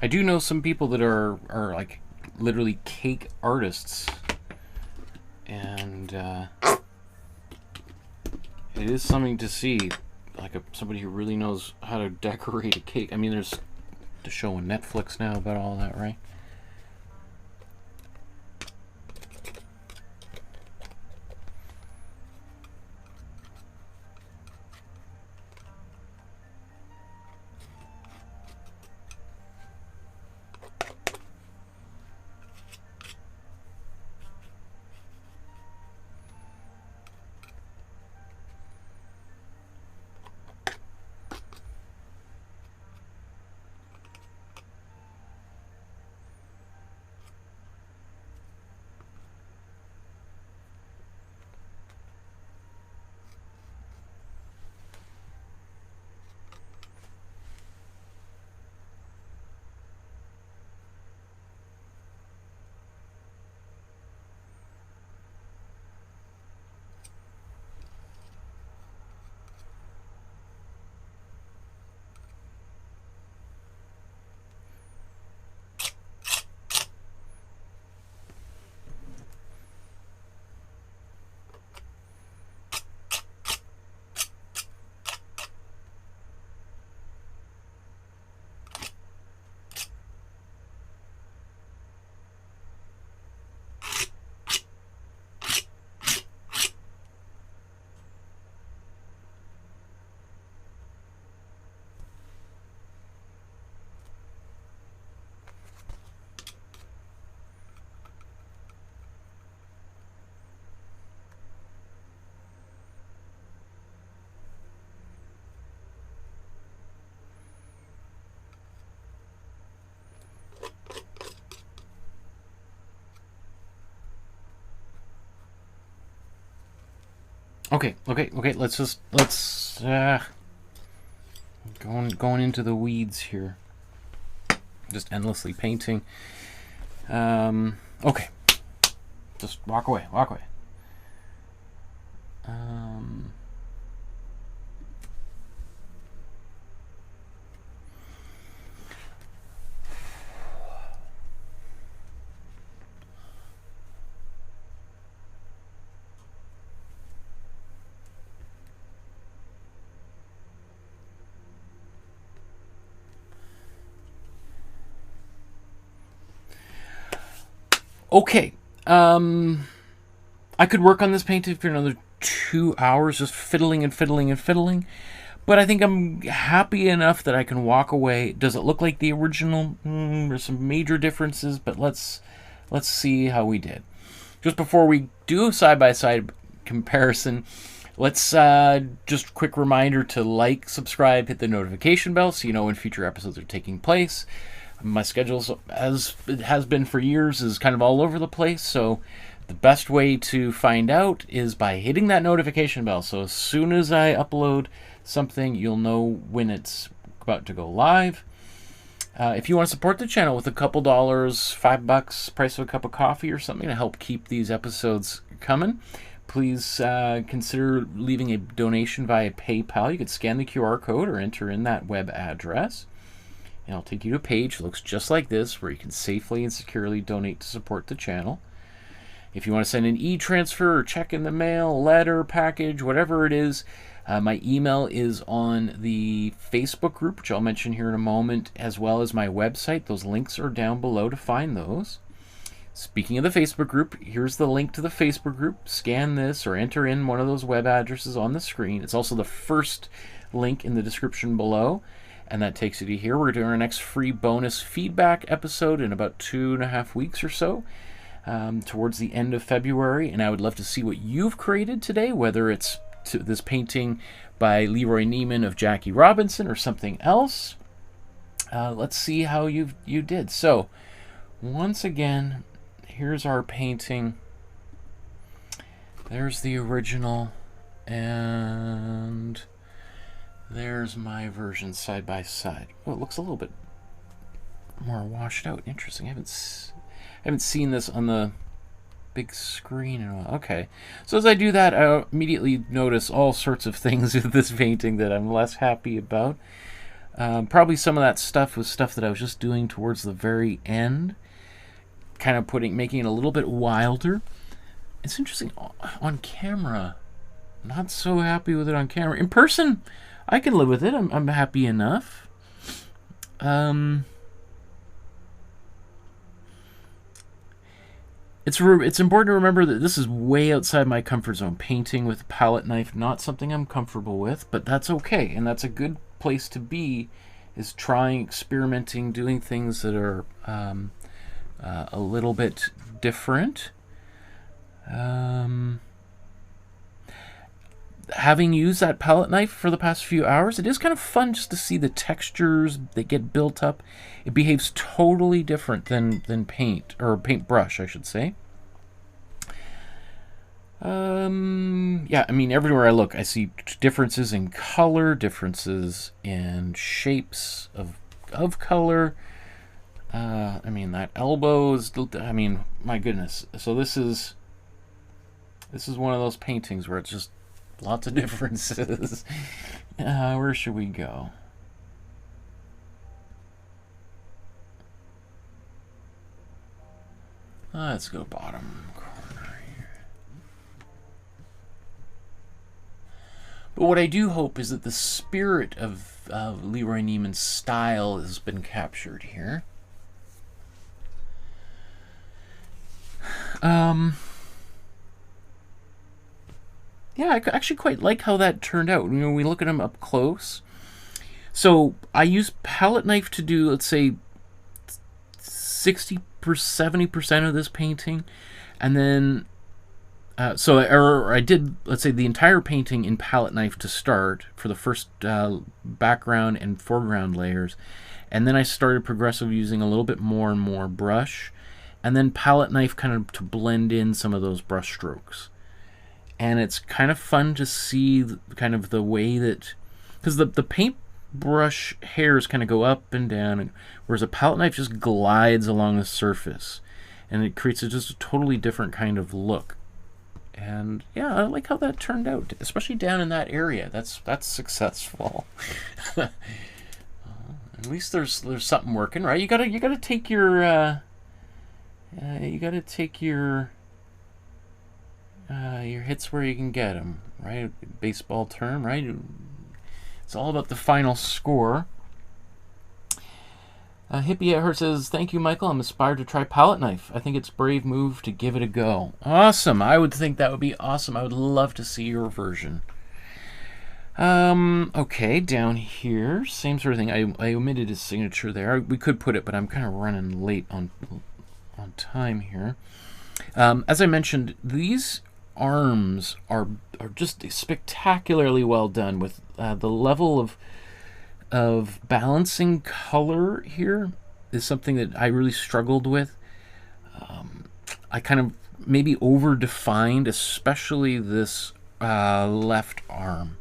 I do know some people that are like literally cake artists, and it is something to see, like somebody who really knows how to decorate a cake. I mean, there's the show on Netflix now about all that, right? Okay. Let's going into the weeds here. Just endlessly painting. Okay. Just walk away. Okay. I could work on this painting for another 2 hours, just fiddling and fiddling and fiddling. But I think I'm happy enough that I can walk away. Does it look like the original? There's some major differences, but let's see how we did. Just before we do a side-by-side comparison, let's just a quick reminder to like, subscribe, hit the notification bell so you know when future episodes are taking place. My schedule, as it has been for years, is kind of all over the place, so the best way to find out is by hitting that notification bell. So as soon as I upload something, you'll know when it's about to go live. If you want to support the channel with a couple dollars, $5, price of a cup of coffee or something to help keep these episodes coming, please consider leaving a donation via PayPal. You could scan the QR code or enter in that web address. And it'll take you to a page that looks just like this where you can safely and securely donate to support the channel. If you want to send an e-transfer or check in the mail, letter, package, whatever it is, my email is on the Facebook group, which I'll mention here in a moment, as well as my website. Those links are down below to find those. Speaking of the Facebook group, here's the link to the Facebook group. Scan this or enter in one of those web addresses on the screen. It's also the first link in the description below. And that takes you to here. We're doing our next free bonus feedback episode in about 2.5 weeks or so, towards the end of February. And I would love to see what you've created today, whether it's this painting by LeRoy Neiman of Jackie Robinson or something else. Let's see how you did. So, once again, here's our painting. There's the original, and there's my version side by side. Oh, it looks a little bit more washed out. Interesting. I haven't seen this on the big screen in a while. Okay. So as I do that, I immediately notice all sorts of things with this painting that I'm less happy about. Probably some of that stuff was stuff that I was just doing towards the very end, kind of making it a little bit wilder. It's interesting on camera. Not so happy with it on camera. In person, I can live with it. I'm happy enough. It's important to remember that this is way outside my comfort zone. Painting with a palette knife, not something I'm comfortable with, but that's okay, and that's a good place to be. Is trying, experimenting, doing things that are a little bit different. Having used that palette knife for the past few hours, it is kind of fun just to see the textures that get built up. It behaves totally different than paint, or paintbrush, I should say. Yeah, I mean, everywhere I look, I see differences in color, differences in shapes of color. I mean, that elbow is, I mean, my goodness. So this is one of those paintings where it's just lots of differences. Where should we go? Let's go bottom corner here. But what I do hope is that the spirit of LeRoy Neiman's style has been captured here. Yeah, I actually quite like how that turned out. You know, we look at them up close. So I use palette knife to do, let's say, 70% of this painting, and then I did, let's say, the entire painting in palette knife to start for the first background and foreground layers, and then I started progressively using a little bit more and more brush, and then palette knife kind of to blend in some of those brush strokes. and it's kind of fun to see kind of the way that, because the paintbrush hairs kind of go up and down, whereas a palette knife just glides along the surface, and it creates just a totally different kind of look. And yeah, I like how that turned out, especially down in that area. That's successful. At least there's something working, right? You gotta take your your hits where you can get them, right? Baseball term, right? It's all about the final score. Hippie at her says, "Thank you, Michael. I'm inspired to try palette knife. I think it's a brave move to give it a go." Awesome. I would think that would be awesome. I would love to see your version. Okay, down here, same sort of thing. I omitted his signature there. We could put it, but I'm kind of running late on time here. As I mentioned, these arms are just spectacularly well done with the level of balancing color here is something that I really struggled with. I kind of maybe over-defined, especially this left arm.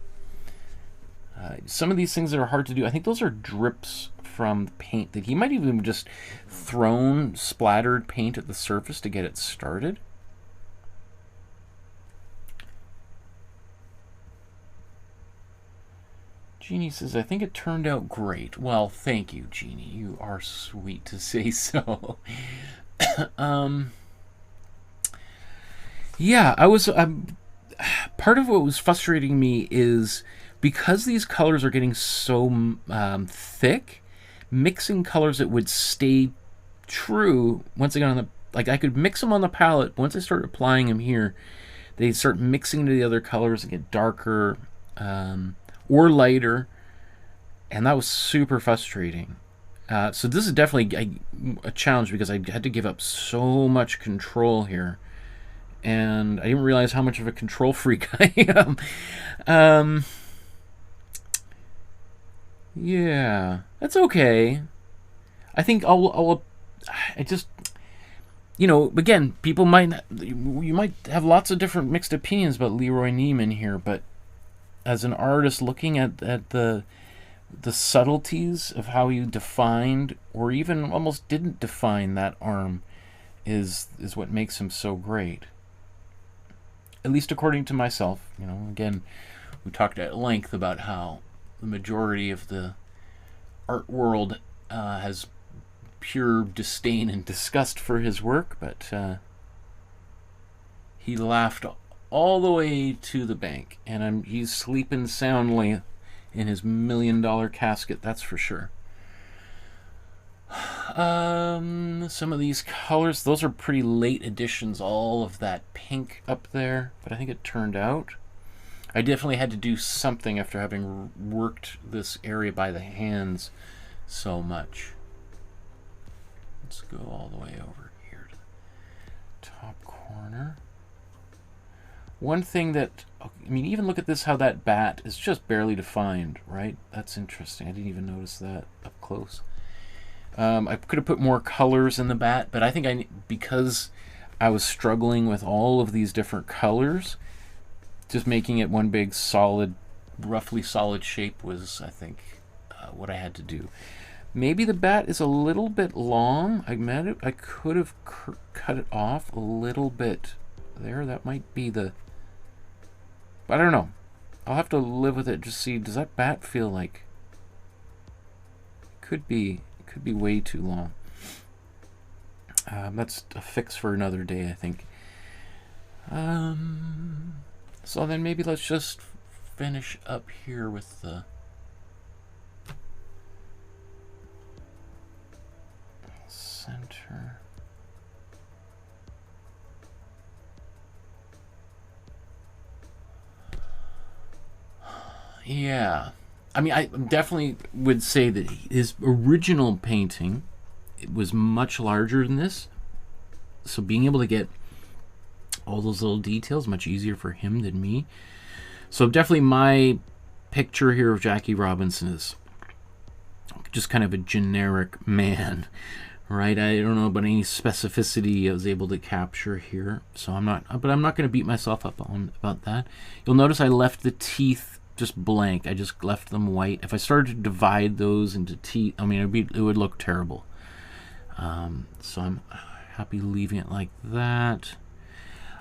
Some of these things that are hard to do, I think those are drips from paint that he might even just thrown splattered paint at the surface to get it started. Jeannie says, "I think it turned out great." Well, thank you, Jeannie. You are sweet to say so. Yeah, I was... part of what was frustrating me is because these colors are getting so thick, mixing colors that would stay true once I got on the... Like, I could mix them on the palette. Once I start applying them here, they start mixing into the other colors and get darker or lighter, and that was super frustrating. So this is definitely a challenge because I had to give up so much control here, and I didn't realize how much of a control freak I am. Yeah, that's okay. I think I just, you know, again, you might have lots of different mixed opinions about LeRoy Neiman here, but as an artist looking at the subtleties of how he defined or even almost didn't define that arm is what makes him so great. At least according to myself. You know, again, we talked at length about how the majority of the art world has pure disdain and disgust for his work, but he laughed all the way to the bank, and he's sleeping soundly in his $1 million casket, that's for sure. Some of these colors, those are pretty late additions, all of that pink up there, but I think it turned out. I definitely had to do something after having worked this area by the hands so much. Let's go all the way over here to the top corner. One thing that, I mean, even look at this, how that bat is just barely defined, right? That's interesting. I didn't even notice that up close. I could have put more colors in the bat, but I think because I was struggling with all of these different colors, just making it one big solid, roughly solid shape was, I think, what I had to do. Maybe the bat is a little bit long. I could have cut it off a little bit there. That might be the... I don't know. I'll have to live with it. Just see, does that bat feel like... Could be way too long. That's a fix for another day, I think. So then maybe let's just finish up here with the center. Yeah, I mean, I definitely would say that his original painting, it was much larger than this, so being able to get all those little details much easier for him than me. So definitely my picture here of Jackie Robinson is just kind of a generic man, right? I don't know about any specificity I was able to capture here, so I'm not going to beat myself up on about that. You'll notice I left the teeth just blank. I just left them white. If I started to divide those into teeth, I mean, it would look terrible. So I'm happy leaving it like that.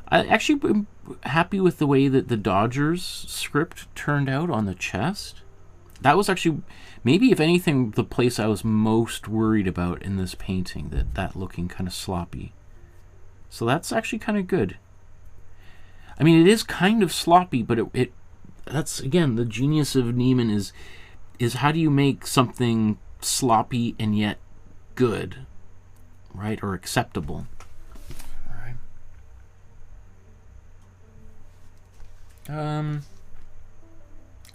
I actually am happy with the way that the Dodgers script turned out on the chest. That was actually, maybe if anything, the place I was most worried about in this painting, that looking kind of sloppy. So that's actually kind of good. I mean, it is kind of sloppy, but that's, again, the genius of Neiman is how do you make something sloppy and yet good, right, or acceptable. All right.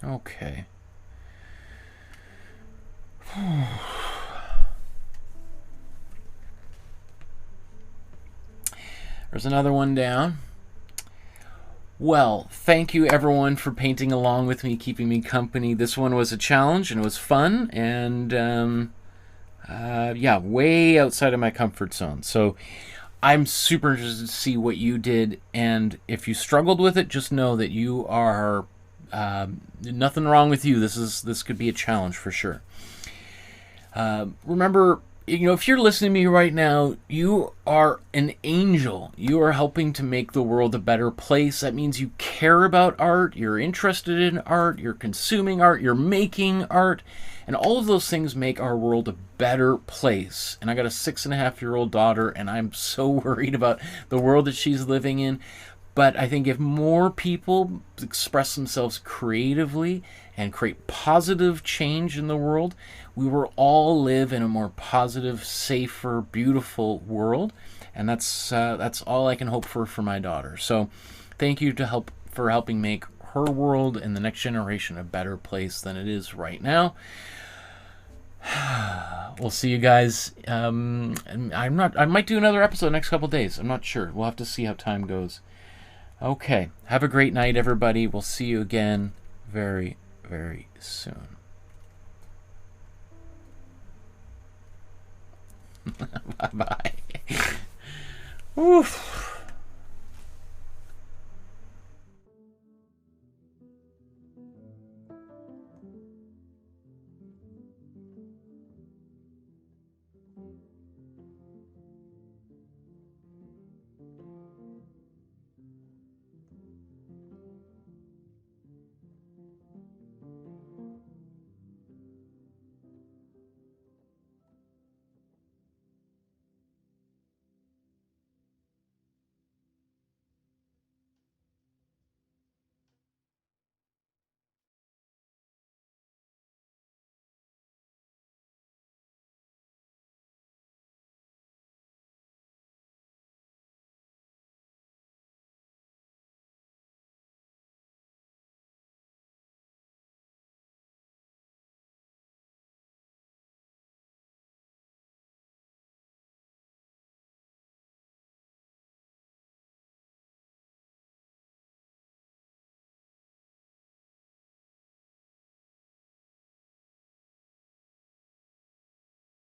Okay. There's another one down. Well, thank you everyone for painting along with me, keeping me company. This one was a challenge and it was fun, and yeah, way outside of my comfort zone. So I'm super interested to see what you did, and if you struggled with it, just know that you are nothing wrong with you. This could be a challenge for sure. Remember, you know, if you're listening to me right now, you are an angel. You are helping to make the world a better place. That means you care about art, you're interested in art, you're consuming art, you're making art, and all of those things make our world a better place. And I got a 6.5-year-old daughter, and I'm so worried about the world that she's living in. But I think if more people express themselves creatively and create positive change in the world, we will all live in a more positive, safer, beautiful world. And that's all I can hope for my daughter. So thank you for helping make her world and the next generation a better place than it is right now. We'll see you guys. I might do another episode next couple days. I'm not sure. We'll have to see how time goes. Okay. Have a great night, everybody. We'll see you again very, very soon. Bye-bye. Oof.